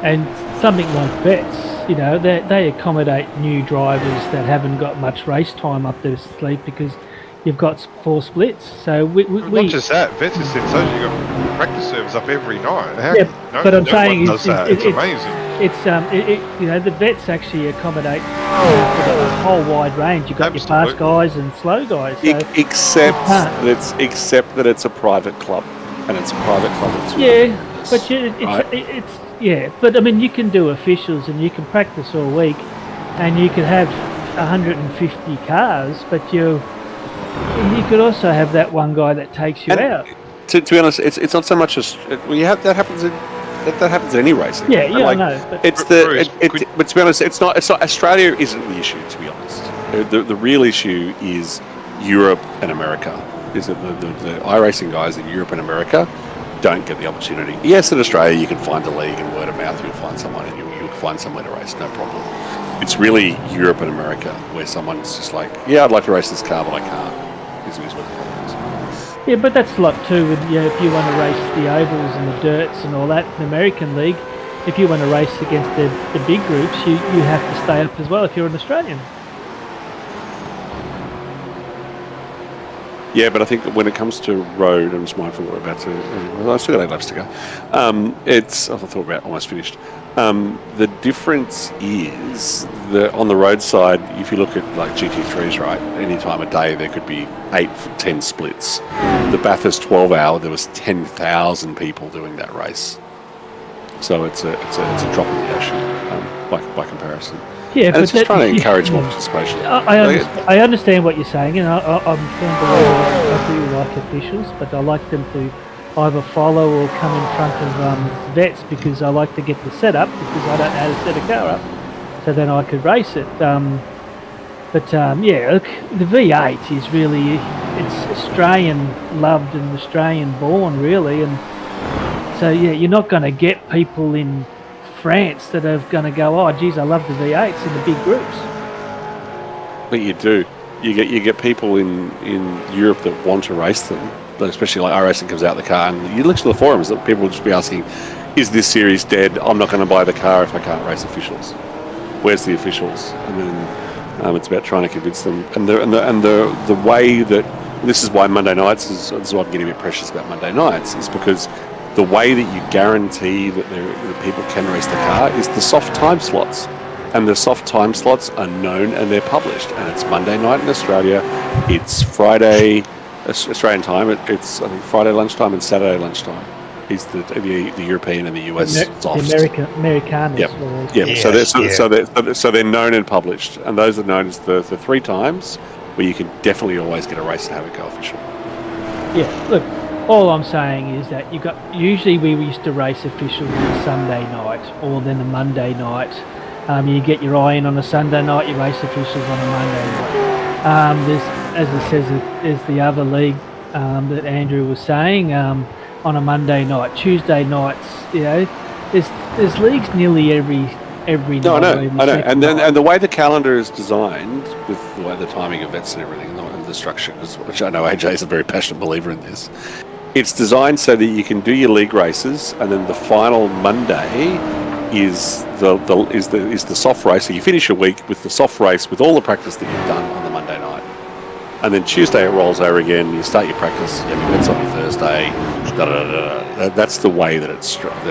Speaker 5: And something like Vets, they accommodate new drivers that haven't got much race time up their sleeve because you've got 4 splits. So
Speaker 6: not just that, Vets is sensational. You've got practice servers up every night.
Speaker 5: But I'm saying
Speaker 6: it's amazing.
Speaker 5: It's the Vets actually accommodate a whole wide range. You've got your fast guys and slow guys. So
Speaker 3: except that it's a private club, and it's a private club. But
Speaker 5: I mean, you can do officials and you can practice all week, and you can have 150 cars, but you could also have that one guy that takes you out.
Speaker 3: To be honest, it's not so much as that happens in any racing.
Speaker 5: I know. But
Speaker 3: but to be honest, it's not. Australia isn't the issue. To be honest, the real issue is Europe and America. Is that the iRacing guys in Europe and America don't get the opportunity. Yes, in Australia you can find a league and word of mouth. You'll find someone and you'll find somewhere to race, no problem. It's really Europe and America where someone's just like, yeah, I'd like to race this car, but I can't. Is what the problem is.
Speaker 5: Yeah, but that's a lot too. With, if you want to race the ovals and the dirts and all that, the American league, if you want to race against the big groups, you have to stay up as well if you're an Australian.
Speaker 3: Yeah, but I think when it comes to road, I'm just mindful we're about to. I've still got 8 laps to go. I thought we're about almost finished. The difference is that on the road side, if you look at like GT3s, right, any time of day there could be 8-10 splits. The Bathurst 12-hour, there was 10,000 people doing that race. So it's a drop in the ocean by comparison.
Speaker 5: Yeah,
Speaker 3: and
Speaker 5: but
Speaker 3: it's just trying to encourage more participation.
Speaker 5: I understand what you're saying, and I'm I do like officials, but I like them to either follow or come in front of Vets because I like to get the setup because I don't know how to set a car up, so then I could race it. Look, the V8 is really it's Australian loved and Australian born really, and so you're not going to get people in France that are going to go, oh geez, I love the V8s in the big groups.
Speaker 3: But you do. You get people in Europe that want to race them, especially like iRacing comes out the car, and you look to the forums that people will just be asking, is this series dead? I'm not going to buy the car if I can't race officials. Where's the officials? And then it's about trying to convince them. And the way that this is why Monday nights this is why I'm getting a bit precious about Monday nights is because the way that you guarantee that people can race the car is the soft time slots. And the soft time slots are known and they're published. And it's Monday night in Australia. It's Friday, Australian time. It's I think Friday lunchtime and Saturday lunchtime. Is the European and the US soft.
Speaker 5: The Americaners.
Speaker 3: Yep.
Speaker 5: Yeah.
Speaker 3: So they're known and published. And those are known as the 3 times where you can definitely always get a race and have it go official.
Speaker 5: Yeah, look. All I'm saying is that usually we used to race officials on a Sunday night or then a Monday night. You get your eye in on a Sunday night, you race officials on a Monday night. There's, as it says, there's the other league that Andrew was saying on a Monday night. Tuesday nights, there's leagues nearly every night.
Speaker 3: No, I know. And the way the calendar is designed with the way the timing of Vets and everything and the structure, which I know AJ is a very passionate believer in this. It's designed so that you can do your league races and then the final Monday is the soft race. So you finish your week with the soft race with all the practice that you've done on the Monday night, and then Tuesday it rolls over again. You start your practice. You have events on your Thursday. That's the way that it's structured.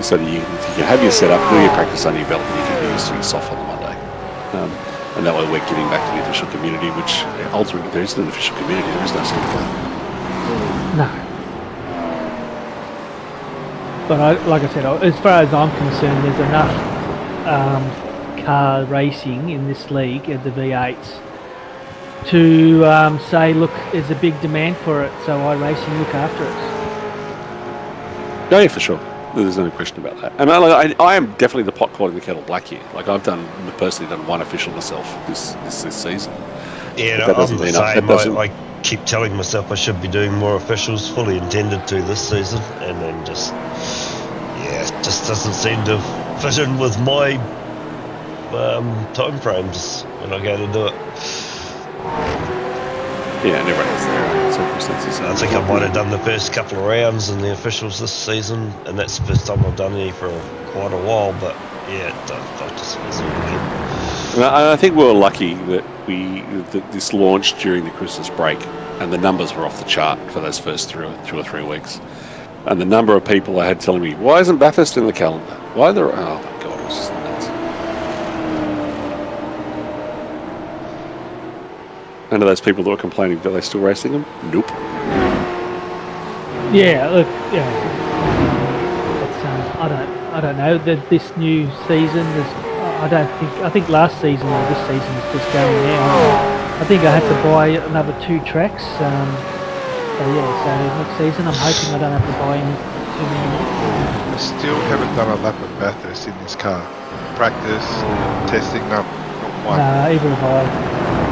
Speaker 3: So that you can have your setup, do your practice under your belt, and you can be used to your soft on the Monday. And that way we're giving back to the official community, which ultimately there isn't an official community. There is no syndicate.
Speaker 5: No. But like I said, as far as I'm concerned, there's enough car racing in this league at the V8s to say, look, there's a big demand for it, so iRacing look after it.
Speaker 3: Oh, yeah, for sure. There's no question about that. And I am definitely the pot calling the kettle black here. Like I've personally done one official myself this season.
Speaker 2: Yeah, no, I'm the same. I keep telling myself I should be doing more officials, fully intended to this season, and then it just doesn't seem to fit in with my time frames when I go to do it.
Speaker 3: Yeah, and everyone has their own circumstances.
Speaker 2: I think I might have done the first couple of rounds in the officials this season, and that's the first time I've done any for quite a while, but yeah, I just wasn't again.
Speaker 3: I think we were lucky that this launched during the Christmas break, and the numbers were off the chart for those first 2 or 3 weeks. And the number of people I had telling me, why isn't Bathurst in the calendar? Why are there... Oh my God, it was just nuts. And are those people that were complaining, are they still racing them? Nope.
Speaker 5: Yeah, look, yeah. It's, I don't know. This new season, I think last season or this season is just going now. I think I had to buy another 2 tracks. So next season I'm hoping I don't have to buy too many more.
Speaker 6: I still haven't done a lap of Bathurst in this car. Practice, testing, not one.
Speaker 5: Either have I.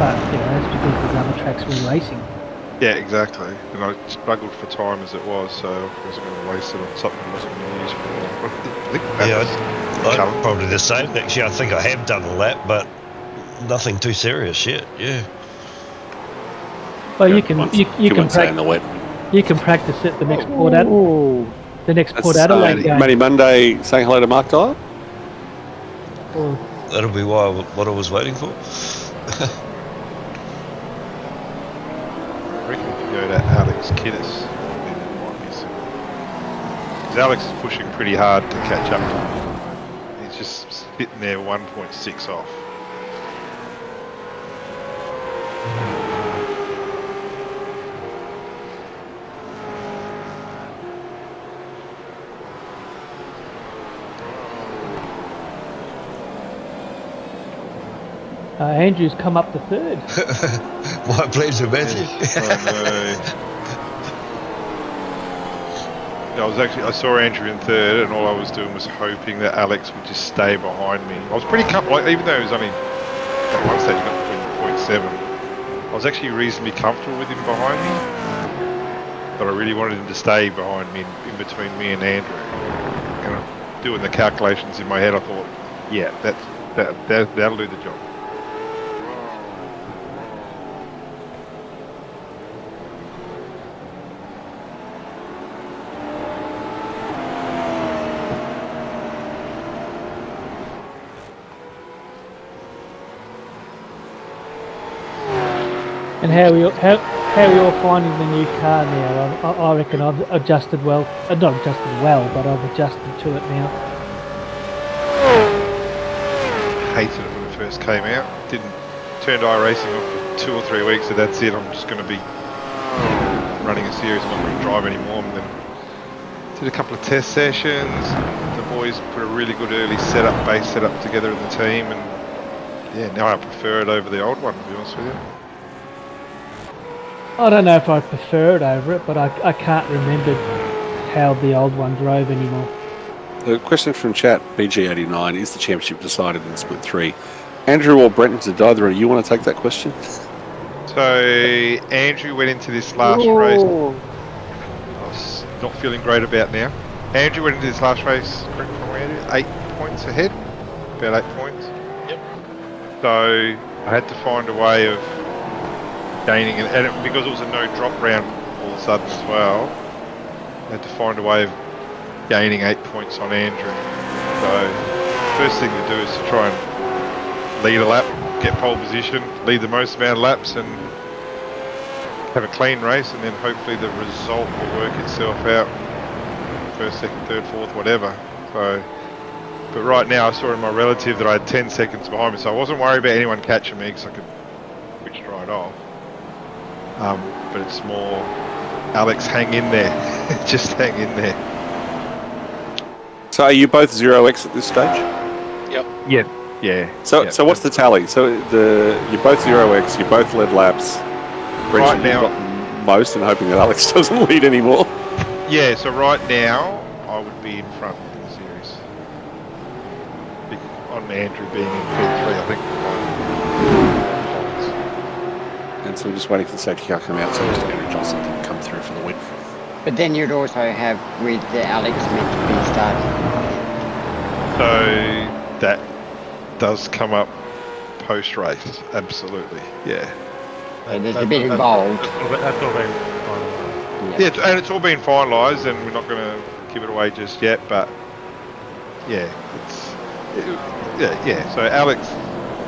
Speaker 5: But that's because there's other tracks we're racing.
Speaker 6: Yeah, exactly. And I struggled for time as it was, so I wasn't going to waste it on something I wasn't going to use for.
Speaker 2: Yeah, I'm probably the same. Actually, I think I have done a lap, but nothing too serious yet. Yeah.
Speaker 5: Well, you can practice at the next Port Adelaide. The next Port Adelaide game.
Speaker 3: Matty Monday saying hello to Mark Dyer.
Speaker 2: That'll be what I was waiting for.
Speaker 6: I reckon we can go to Alex Kiddis. Because Alex is pushing pretty hard to catch up to him. He's just sitting there 1.6 off.
Speaker 5: Andrew's come up to 3rd.
Speaker 2: My pleasure, Matthew.
Speaker 6: I saw Andrew in 3rd, and all I was doing was hoping that Alex would just stay behind me. I was pretty comfortable, even though it was only at one stage got 0.7. I was actually reasonably comfortable with him behind me, but I really wanted him to stay behind me, in between me and Andrew. And doing the calculations in my head, I thought, yeah, that'll do the job.
Speaker 5: And how are we all finding the new car now? I reckon I've adjusted well. Not adjusted well, but I've adjusted to it now.
Speaker 6: Hated it when it first came out. Turned iRacing off for 2 or 3 weeks, so that's it. I'm just going to be running a series. I'm not going to drive anymore. And then did a couple of test sessions. The boys put a really good early base setup together in the team, and yeah, now I prefer it over the old one, to be honest with you.
Speaker 5: I don't know if I prefer it over it, but I can't remember how the old one drove anymore.
Speaker 3: The question from chat, BG89, is the championship decided in split 3? Andrew or Brenton, did either of you want to take that question?
Speaker 6: So Andrew went into this last race. I was not feeling great about now. Andrew went into this last race, correct from Andrew, 8 points ahead, about 8 points.
Speaker 7: Yep.
Speaker 6: So I had to find a way of gaining it, and because it was a no drop round all of a sudden as well, I had to find a way of gaining 8 points on Andrew. So first thing to do is to try and lead a lap, get pole position, lead the most amount of laps, and have a clean race, and then hopefully the result will work itself out. First, second, third, fourth, whatever. So, but right now I saw in my relative that I had 10 seconds behind me, so I wasn't worried about anyone catching me because I could switch right off. But it's more, Alex, hang in there. Just hang in there.
Speaker 3: So are you both 0x at this stage?
Speaker 6: Yeah.
Speaker 3: So what's the tally? So you're both 0x, you both led laps.
Speaker 6: Right now,
Speaker 3: got most, and hoping that Alex doesn't lead anymore.
Speaker 6: yeah, so right now I would be in front in the series. On Andrew being in P3, I think.
Speaker 3: And so we're just waiting for the safety car to come out, so Mr. Andrew Johnson can come through for the win.
Speaker 4: But then you'd also have with the Alex meant to be starting.
Speaker 6: So that does come up post-race, absolutely, yeah.
Speaker 4: So there's a bit involved.
Speaker 7: That's all been finalised.
Speaker 6: Yeah, and it's all been finalised, and we're not going to give it away just yet. But yeah, yeah. So Alex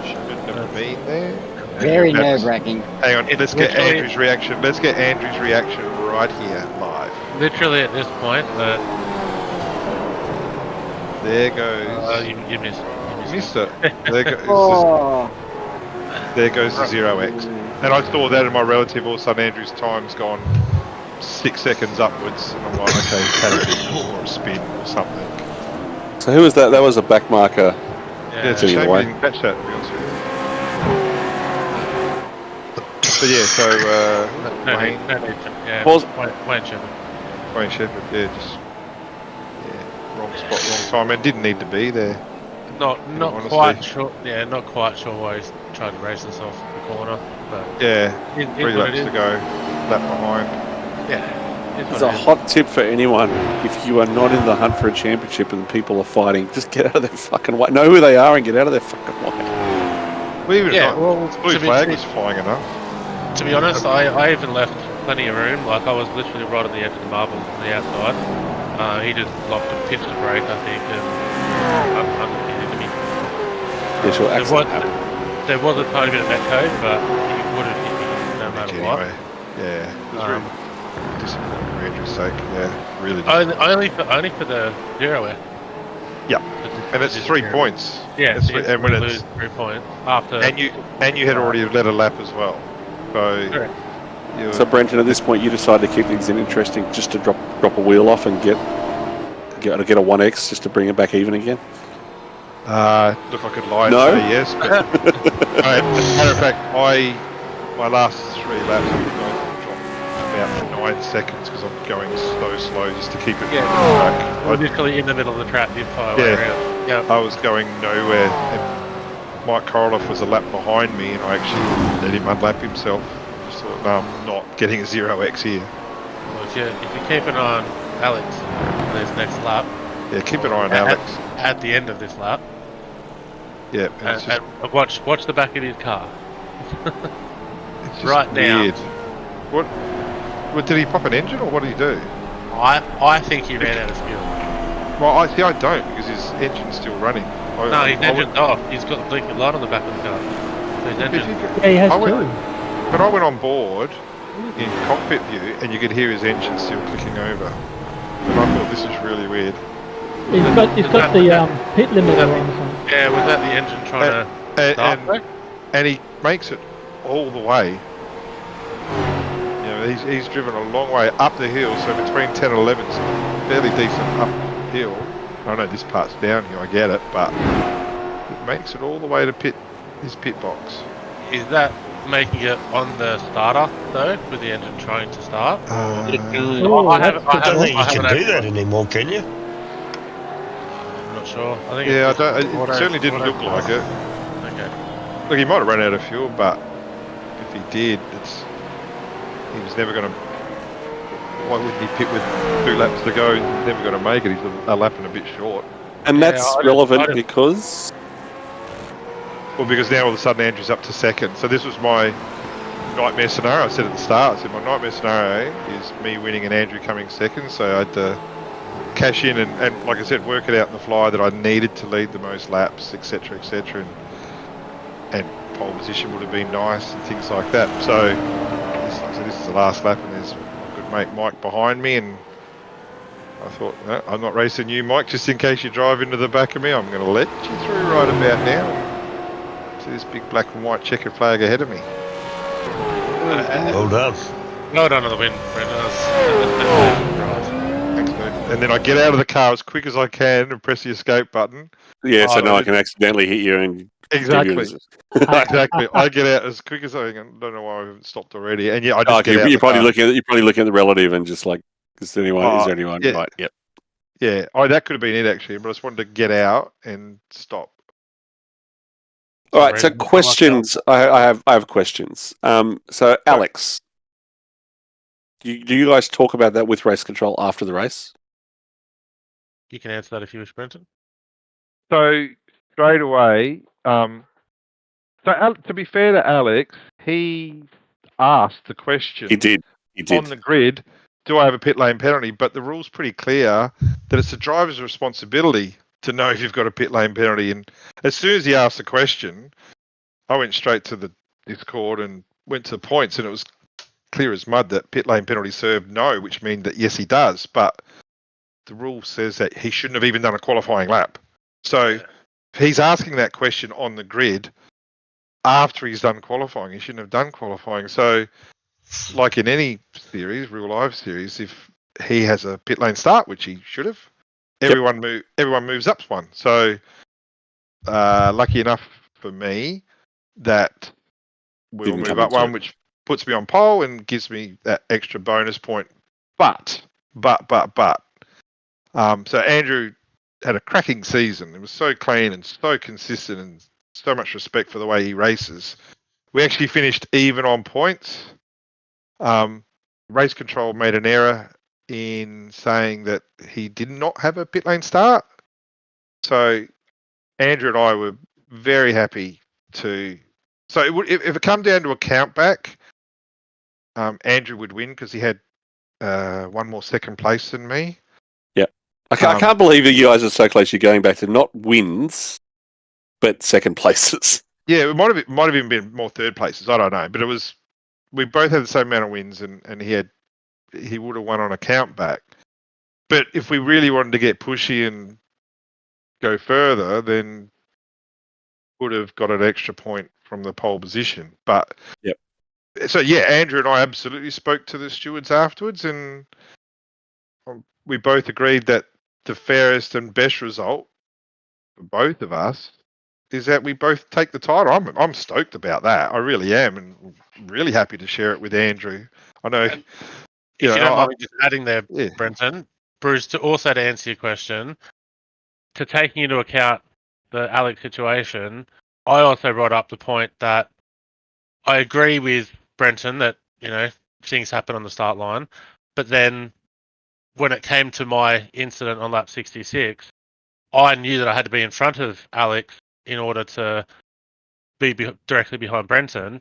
Speaker 6: shouldn't have been there.
Speaker 4: Very nerve-wracking.
Speaker 6: Hang on, let's get Andrew's reaction. Let's get Andrew's reaction right here, live.
Speaker 7: Literally at this point,
Speaker 6: There goes.
Speaker 7: you missed.
Speaker 6: Missed it. There goes.
Speaker 4: Oh,
Speaker 6: There goes the 0x. And I saw that in my relative. All of a sudden, Andrew's time's gone 6 seconds upwards, and I'm like, okay, he's had a bit more spin or something.
Speaker 3: So who was that? That was a back marker.
Speaker 6: Yeah, it's a shame we didn't catch that, to be honest with you. But yeah, so
Speaker 7: Wayne Shepherd.
Speaker 6: Wayne Shepherd, wrong spot, wrong time, and didn't need to be there.
Speaker 7: Not
Speaker 6: honestly.
Speaker 7: quite sure. Yeah, not quite sure why he's trying to race himself in the corner. But
Speaker 6: Yeah,
Speaker 7: it-
Speaker 6: 3
Speaker 7: it's what
Speaker 6: laps
Speaker 7: it
Speaker 6: to
Speaker 7: is.
Speaker 6: go, lap behind.
Speaker 7: Yeah, it's
Speaker 3: It's
Speaker 7: what
Speaker 3: a
Speaker 7: it is.
Speaker 3: hot tip for anyone. If you are not in the hunt for a championship and people are fighting, just get out of their fucking way. Know who they are and get out of their fucking way.
Speaker 6: Well, even
Speaker 7: Yeah,
Speaker 6: if not,
Speaker 7: well,
Speaker 6: blue
Speaker 7: to be-
Speaker 6: flag was flying enough.
Speaker 7: To be honest, I even left plenty of room. Like, I was literally right on the edge of the marbles on the outside. He just locked a pitch to break, I think, and hit me.
Speaker 3: Yeah, sure,
Speaker 7: There
Speaker 3: accident
Speaker 7: was,
Speaker 3: happened.
Speaker 7: there was a tiny bit of net code, but he would have hit me no matter what.
Speaker 6: Anyway, yeah, it was really disappointing for Andrew's sake. Yeah, really disappointing.
Speaker 7: Only for the 0x.
Speaker 6: Yeah, and it's 3 points.
Speaker 7: Yeah,
Speaker 6: It's
Speaker 7: so
Speaker 6: and when
Speaker 7: lose
Speaker 6: it's
Speaker 7: 3 points after.
Speaker 6: and you had already led a lap as well. So
Speaker 7: Correct.
Speaker 3: So Brenton, at this point, you decided to keep things interesting, just to drop a wheel off and get a 1x, just to bring it back even again.
Speaker 6: look, I could lie and
Speaker 3: No?
Speaker 6: say yes, but as a matter of fact, my last 3 laps I'm going to drop about 9 seconds because I'm going so slow just to keep it on track.
Speaker 7: We're literally in the middle of the track the entire way around. Yeah.
Speaker 6: I was going nowhere, and Mike Korolev was a lap behind me, and I actually let him unlap himself. Just thought, no, I'm not getting a 0x here.
Speaker 7: Well, if you keep an eye on Alex for this next lap.
Speaker 6: Yeah, keep an eye on Alex.
Speaker 7: At the end of this lap.
Speaker 6: Yeah, and it's just,
Speaker 7: And watch the back of his car.
Speaker 6: it's just
Speaker 7: right now.
Speaker 6: weird. What did he pop an engine, or what did he do?
Speaker 7: I think he ran out of fuel.
Speaker 6: Well, I don't, because his engine's still running.
Speaker 7: No, his engine's off. He's got the blinking light on the back of the car. So his engine.
Speaker 5: Yeah, he has
Speaker 6: I went-
Speaker 5: two.
Speaker 6: But I went on board in cockpit view, and you could hear his engine still clicking over. And I thought, this is really weird.
Speaker 5: He's got the pit limiter on or something.
Speaker 7: Yeah, was that the engine trying to start?
Speaker 6: And he makes it all the way. You know, he's driven a long way up the hill, so between 10 and 11 is fairly decent uphill. I know this part's downhill, I get it, but it makes it all the way to his pit box.
Speaker 7: Is that making it on the starter though, with the engine trying to start?
Speaker 5: Oh,
Speaker 2: I don't think you can do that anymore, can you?
Speaker 7: I'm not sure. I think
Speaker 6: Yeah,
Speaker 7: it's
Speaker 6: it certainly didn't look like it.
Speaker 7: Okay.
Speaker 6: Look, he might have run out of fuel, but if he did, he was never going to. Why wouldn't he pit with 2 laps to go? He's never going to make it. He's a lap and a bit short.
Speaker 3: And
Speaker 7: Yeah,
Speaker 3: that's
Speaker 7: I don't-
Speaker 3: relevant because
Speaker 6: Well, because now all of a sudden Andrew's up to second. So this was my nightmare scenario. I said at the start, my nightmare scenario is me winning and Andrew coming second. So I had to cash in and like I said, work it out on the fly that I needed to lead the most laps, etc., etc., and pole position would have been nice and things like that. So this is the last lap, and there's my good mate Mike behind me, and I thought, no, I'm not racing you, Mike, just in case you drive into the back of me. I'm going to let you through right about now. See this big black and white checkered flag ahead of me.
Speaker 2: Well done.
Speaker 7: Well done on the win, Brendan.
Speaker 6: Thanks, dude. And then I get out of the car as quick as I can and press the escape button.
Speaker 3: Yeah, so
Speaker 6: Oh,
Speaker 3: no one can accidentally hit you and
Speaker 6: Exactly. Exactly. I get out as quick as I can. I don't know why I haven't stopped already. And yeah, I just get out.
Speaker 3: You're probably looking at the relative and just like, is there anyone?
Speaker 6: Yeah.
Speaker 3: Right? Yep.
Speaker 6: Yeah. Oh, that could have been it actually. But I just wanted to get out and stop.
Speaker 3: All right. So questions. I have questions. So Alex, do you guys talk about that with race control after the race?
Speaker 7: You can answer that if you wish, Brenton.
Speaker 6: So straight away, to be fair to Alex, he asked the question.
Speaker 3: He did.
Speaker 6: On the grid, do I have a pit lane penalty? But the rule's pretty clear that it's the driver's responsibility to know if you've got a pit lane penalty. And as soon as he asked the question, I went straight to the Discord and went to the points, and it was clear as mud that pit lane penalty served no, which means that yes, he does. But the rule says that he shouldn't have even done a qualifying lap. So he's asking that question on the grid after he's done qualifying. He shouldn't have done qualifying. So, like in any series, real life series, if he has a pit lane start, which he should have, everyone moves up one. So, lucky enough for me that we'll move up one, which puts me on pole and gives me that extra bonus point. But. So Andrew had a cracking season. It was so clean and so consistent and so much respect for the way he races. We actually finished even on points. Race control made an error in saying that he did not have a pit lane start. So Andrew and I were very happy to. So if it come down to a count back, Andrew would win because he had one more second place than me.
Speaker 3: I can't believe that you guys are so close. You're going back to not wins, but second places.
Speaker 6: Yeah, it might have even been more third places. I don't know, but it was. We both had the same amount of wins, and he would have won on a count back. But if we really wanted to get pushy and go further, then would have got an extra point from the pole position. But so Andrew and I absolutely spoke to the stewards afterwards, and we both agreed that the fairest and best result for both of us is that we both take the title. I'm stoked about that. I really am, and really happy to share it with Andrew. I know.
Speaker 7: If you don't mind me just adding there, Brenton, Bruce, to answer your question, to taking into account the Alex situation, I also brought up the point that I agree with Brenton that, things happen on the start line, but then when it came to my incident on lap 66, I knew that I had to be in front of Alex in order to be directly behind Brenton.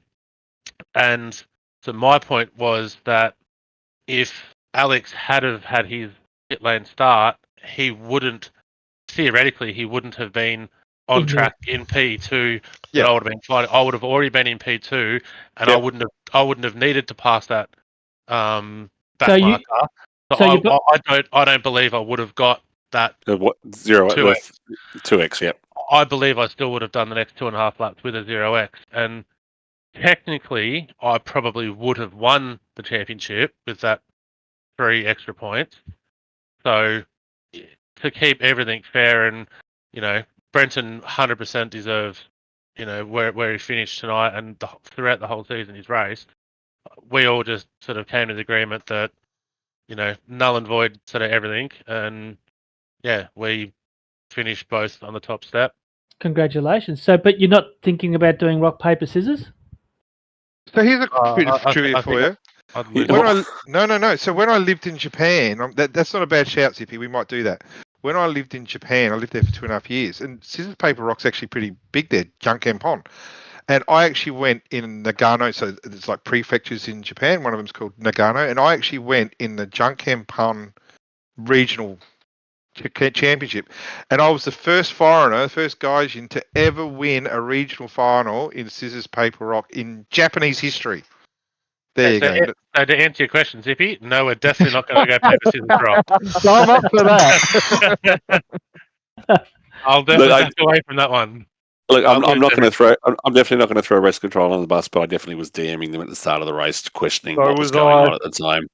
Speaker 7: And so my point was that if Alex had his pit lane start, theoretically, he wouldn't have been on track in P2. Yeah. I would have been flying. I would have already been in P2, and I wouldn't have needed to pass that back marker. I don't believe I would have got that
Speaker 3: 2x. Yep.
Speaker 7: I believe I still would have done the next 2.5 laps with a 0x, and technically, I probably would have won the championship with that 3 extra points. So, to keep everything fair, and Brenton 100% deserves, where he finished tonight and throughout the whole season he's raced. We all just sort of came to the agreement that, null and void sort of everything, and we finished both on the top step.
Speaker 5: Congratulations. So, but you're not thinking about doing rock, paper, scissors?
Speaker 6: So here's a bit of trivia for you. No. So when I lived in Japan, that's not a bad shout, Zippy. We might do that. When I lived in Japan, I lived there for 2.5 years, and scissors, paper, rock's actually pretty big there, Junkenpon. And I actually went in Nagano, so there's like prefectures in Japan. One of them's called Nagano, and I actually went in the Junkenpon regional championship, and I was the first foreigner, first Gaijin to ever win a regional final in scissors, paper, rock in Japanese history. There you go.
Speaker 7: So to answer your question, Zippy, no, we're definitely not going to go paper, scissors, rock.
Speaker 6: So I'm up for that.
Speaker 7: I'll definitely back away from that one.
Speaker 3: Look, I'm not going to throw. I'm definitely not going to throw Race Control on the bus, but I definitely was DMing them at the start of the race, questioning
Speaker 6: So
Speaker 3: what was
Speaker 6: was
Speaker 3: going
Speaker 6: I.
Speaker 3: on at the time.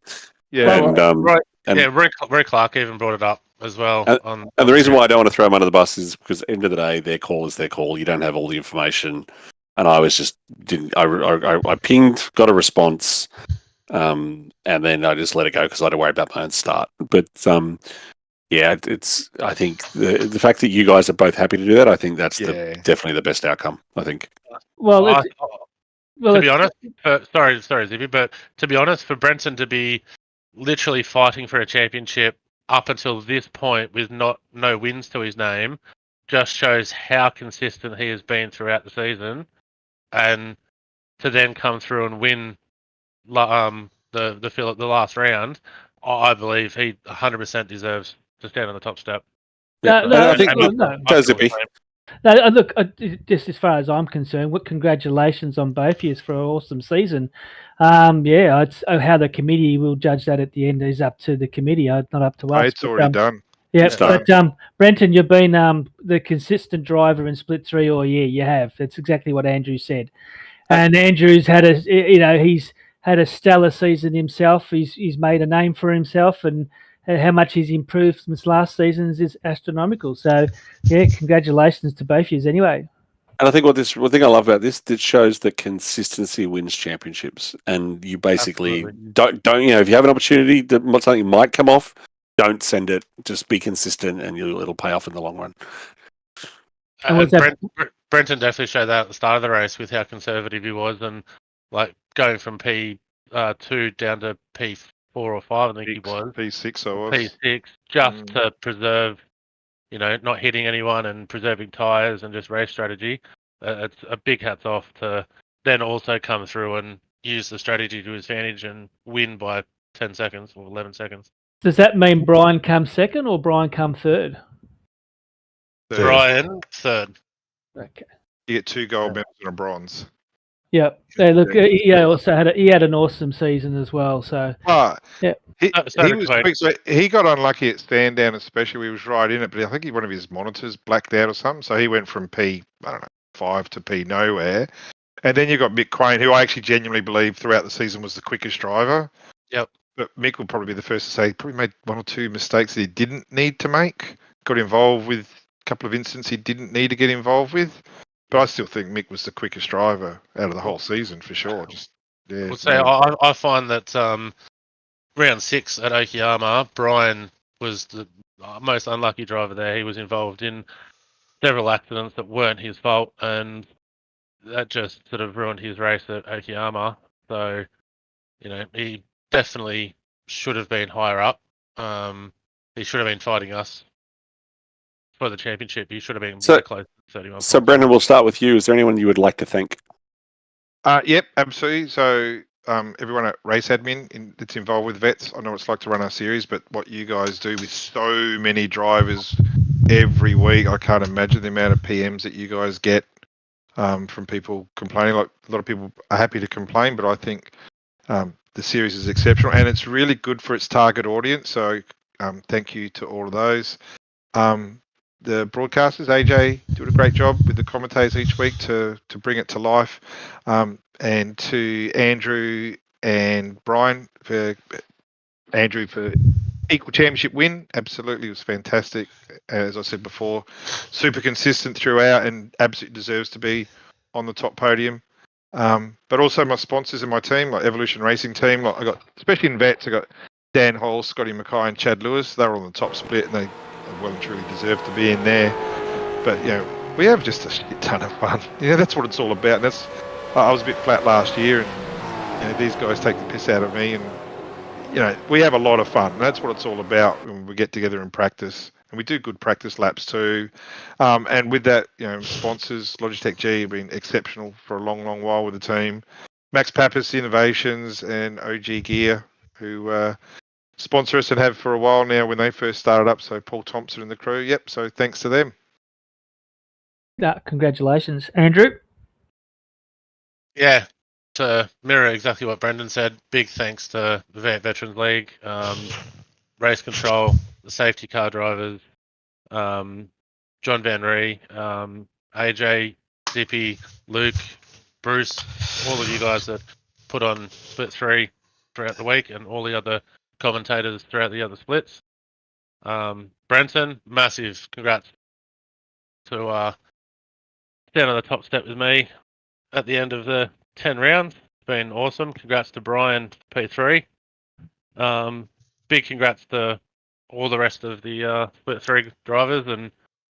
Speaker 6: Yeah,
Speaker 3: And,
Speaker 6: right.
Speaker 3: and,
Speaker 7: yeah, Roy Clark even broued it up as well.
Speaker 3: and the reason why I don't want to throw them under the bus is because at the end of the day, their call is their call. You don't have all the information, and I was just didn't. I pinged, got a response, and then I just let it go because I had to worry about my own start. But yeah, it's. I think the fact that you guys are both happy to do that, I think that's definitely the best outcome. I think.
Speaker 5: Well,
Speaker 7: to be honest, sorry, Zippy, but to be honest, for Brenton to be literally fighting for a championship up until this point with no wins to his name, just shows how consistent he has been throughout the season, and to then come through and win the last round, I believe he 100% deserves to stand on the top step.
Speaker 3: Yeah,
Speaker 5: No,
Speaker 3: I think Zippy.
Speaker 5: No, look, just as far as I'm concerned, congratulations on both of you for an awesome season. Yeah, it's how the committee will judge that at the end is up to the committee, not up to us.
Speaker 6: It's already done.
Speaker 5: Yeah, but Brenton, you've been the consistent driver in Split 3 all year. You have. That's exactly what Andrew said. And Andrew's had he's had a stellar season himself. He's made a name for himself, and how much he's improved since last season is astronomical. So, yeah, congratulations to both of you anyway.
Speaker 3: And I think one thing I love about this, that shows that consistency wins championships. And you basically don't if you have an opportunity that something might come off, don't send it. Just be consistent, and it'll pay off in the long run.
Speaker 7: Brenton definitely showed that at the start of the race with how conservative he was, and like going from P2 down to P4 or 5, I think he was.
Speaker 6: P6 I was.
Speaker 7: P6, just to preserve, not hitting anyone and preserving tyres and just race strategy. It's a big hats off to then also come through and use the strategy to his advantage and win by 10 seconds or 11 seconds.
Speaker 5: Does that mean Brian comes second or Brian come third?
Speaker 7: Brian third.
Speaker 5: Okay.
Speaker 6: You get 2 gold medals and a bronze.
Speaker 5: Yeah. Hey, look, he also had an awesome season as well. So yeah,
Speaker 6: he got unlucky at stand down, especially. He was right in it, but I think one of his monitors blacked out or something. So he went from P5 to P nowhere. And then you got Mick Quain, who I actually genuinely believe throughout the season was the quickest driver.
Speaker 7: Yep.
Speaker 6: But Mick will probably be the first to say he probably made 1 or 2 mistakes that he didn't need to make. Got involved with a couple of incidents he didn't need to get involved with. But I still think Mick was the quickest driver out of the whole season for sure.
Speaker 7: I find that round 6 at Okayama, Brian was the most unlucky driver there. He was involved in several accidents that weren't his fault, and that just sort of ruined his race at Okayama. So, he definitely should have been higher up. He should have been fighting us for the championship. He should have been very close to 31.
Speaker 3: So, Brendan, we'll start with you. Is there anyone you would like to thank?
Speaker 6: Yep, absolutely. So, everyone at Race Admin that's involved with vets, I know what it's like to run our series, but what you guys do with so many drivers every week, I can't imagine the amount of PMs that you guys get from people complaining. Like, a lot of people are happy to complain, but I think the series is exceptional, and it's really good for its target audience. So, thank you to all of those. The broadcasters, AJ, doing a great job with the commentators each week to bring it to life. And to Andrew and Brian for equal championship win. Absolutely, it was fantastic. As I said before, super consistent throughout and absolutely deserves to be on the top podium. But also my sponsors and my team, like Evolution Racing Team, like I got, especially in vets, I got Dan Hall, Scotty Mackay, and Chad Lewis. They're on the top split, and they well and truly deserve to be in there. But we have just a shit ton of fun. That's what it's all about. I was a bit flat last year, and these guys take the piss out of me, and we have a lot of fun. And that's what it's all about when we get together and practice. And we do good practice laps too. And with that, sponsors, Logitech G have been exceptional for a long, long while with the team. Max Pappas Innovations and OG Gear, who sponsor us and have for a while now when they first started up. So Paul Thompson and the crew. Yep. So thanks to them.
Speaker 5: Congratulations, Andrew.
Speaker 7: Yeah, to mirror exactly what Brendan said, big thanks to the V8 Veterans League, Race Control, the safety car drivers, John Van Ree, AJ, Dippy, Luke, Bruce, all of you guys that put on Split 3 throughout the week, and all the other commentators throughout the other splits. Brenton, massive congrats to stand on the top step with me at the end of the 10 rounds. It's been awesome. Congrats to Brian, P3. Big congrats to all the rest of the Split 3 drivers, and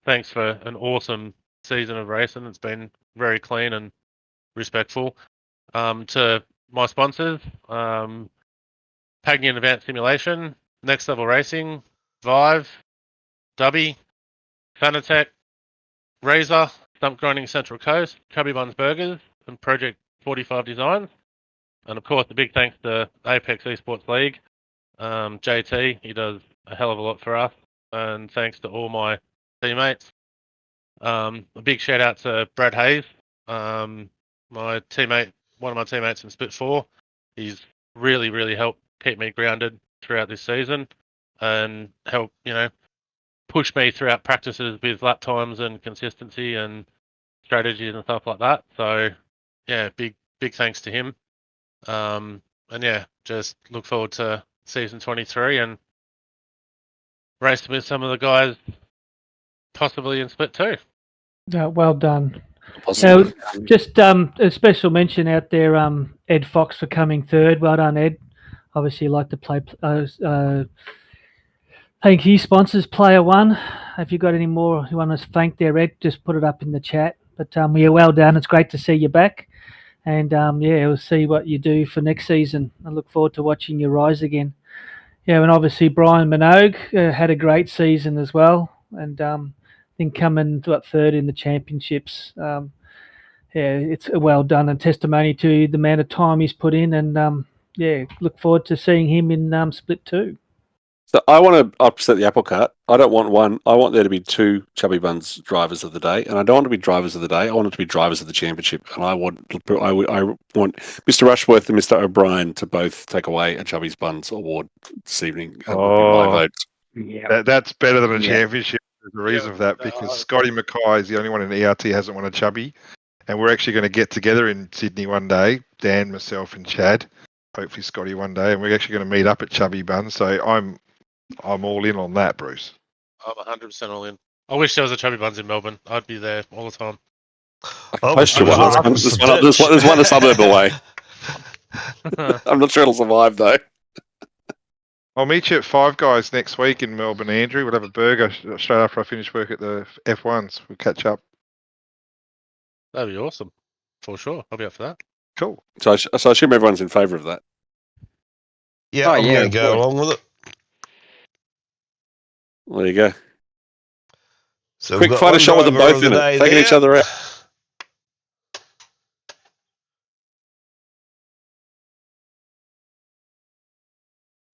Speaker 7: thanks for an awesome season of racing. It's been very clean and respectful. To my sponsors, Pagny and Advanced Simulation, Next Level Racing, Vive, Dubby, Fanatec, Razor, Stump Grinding Central Coast, Chubby Buns Burgers, and Project 45 Designs. And of course, a big thanks to Apex Esports League. JT, he does a hell of a lot for us. And thanks to all my teammates. A big shout out to Brad Hayes, my teammate, one of my teammates in Split 4. He's really helped keep me grounded throughout this season and help, push me throughout practices with lap times and consistency and strategies and stuff like that. So yeah, big thanks to him. And yeah, just look forward to season 23 and racing with some of the guys possibly in Split 2.
Speaker 5: Well done.
Speaker 3: Possibly.
Speaker 5: So just a special mention out there, Ed Fox for coming third. Well done, Ed. Obviously, you like to thank his sponsors, Player One. If you've got any more you want to thank there, Ed, just put it up in the chat. But yeah, well done. It's great to see you back. And yeah, we'll see what you do for next season. I look forward to watching you rise again. Yeah, and obviously Brian Minogue had a great season as well. And then coming to third in the championships. Yeah, it's well done and testimony to the amount of time he's put in. And yeah, look forward to seeing him in Split 2.
Speaker 3: So I want to upset the apple cart. I don't want one. I want there to be two Chubby Buns drivers of the day, and I don't want to be drivers of the day. I want it to be drivers of the championship, and I want Mr. Rushworth and Mr. O'Brien to both take away a Chubby Buns award this evening. That would be my vote.
Speaker 4: Yeah.
Speaker 6: That's better than a championship. There's a reason for that, because Scotty Mackay is the only one in ERT who hasn't won a Chubby, and we're actually going to get together in Sydney one day, Dan, myself, and Chad. Hopefully Scotty one day, and we're actually going to meet up at Chubby Buns. So I'm all in on that, Bruce.
Speaker 7: I'm 100% all in. I wish there was a Chubby Buns in Melbourne. I'd be there all the time.
Speaker 3: Close to one. There's one a suburb away. I'm not sure it'll survive, though.
Speaker 6: I'll meet you at Five Guys next week in Melbourne, Andrew. We'll have a burger straight after I finish work at the F1s. We'll catch up.
Speaker 7: That'd be awesome. For sure. I'll be up for that.
Speaker 6: Cool.
Speaker 3: So I assume everyone's in favour of that.
Speaker 2: Yeah, I'm going to go along with it.
Speaker 3: There you go.
Speaker 2: So
Speaker 3: Quick, find a shot with them both in it, taking each other out.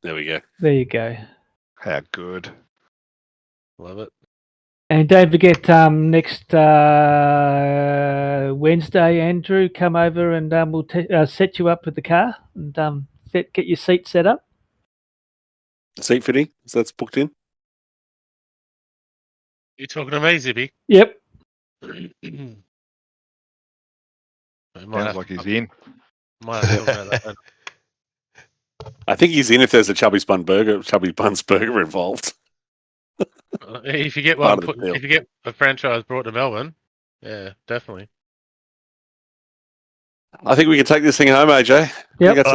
Speaker 3: There we go.
Speaker 5: There you go.
Speaker 6: How good.
Speaker 7: Love it.
Speaker 5: And don't forget, next Wednesday, Andrew, come over and we'll set you up with the car and get your seat set up.
Speaker 3: Seat fitting, so that's booked in.
Speaker 7: You talking to me, Zibby?
Speaker 5: Yep.
Speaker 6: Sounds like he's in.
Speaker 7: Might have to talk about that then.
Speaker 3: I think he's in if there's a Chubby Buns burger involved.
Speaker 7: If you get one, if you get a franchise brought to Melbourne, yeah, definitely.
Speaker 3: I think we can take this thing home, AJ.
Speaker 5: Yep.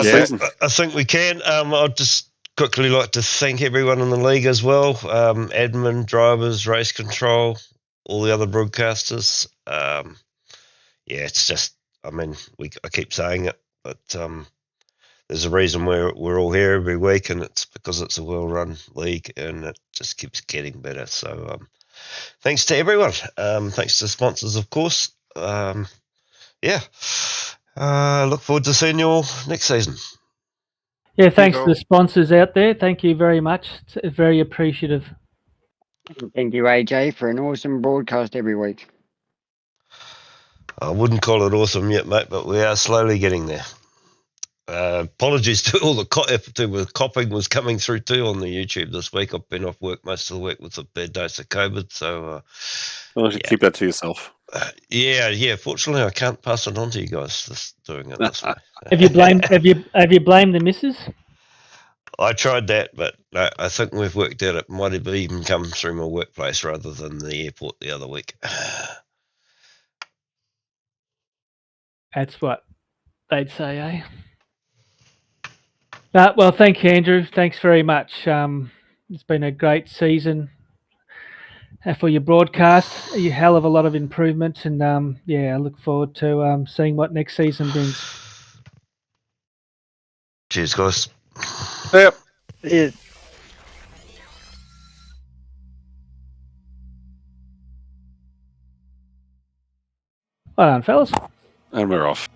Speaker 2: I think we can. I'd just quickly like to thank everyone in the league as well. Admin, drivers, race control, all the other broadcasters. Yeah, it's just, I keep saying it, but there's a reason we're all here every week, and it's because it's a well-run league, and it just keeps getting better. So thanks to everyone. Thanks to sponsors, of course. Yeah. Look forward to seeing you all next season.
Speaker 5: Yeah, thanks to
Speaker 6: all.
Speaker 5: the sponsors out there. Thank you very much. It's very appreciative.
Speaker 4: Thank you, AJ, for an awesome broadcast every week.
Speaker 2: I wouldn't call it awesome yet, mate, but we are slowly getting there. Apologies to all the copping was coming through too on the YouTube this week. I've been off work most of the week with a bad dose of COVID, so
Speaker 3: Well, you keep that to yourself.
Speaker 2: yeah. Fortunately, I can't pass it on to you guys. Doing it this way.
Speaker 5: Have you blamed the missus?
Speaker 2: I tried that, but I think we've worked out it might have even come through my workplace rather than the airport the other week.
Speaker 5: That's what they'd say, eh? Well, thank you, Andrew. Thanks very much. It's been a great season for your broadcasts. A hell of a lot of improvement, and I look forward to seeing what next season brings.
Speaker 2: Cheers, guys.
Speaker 3: Yep.
Speaker 5: Well done, fellas.
Speaker 3: And we're off.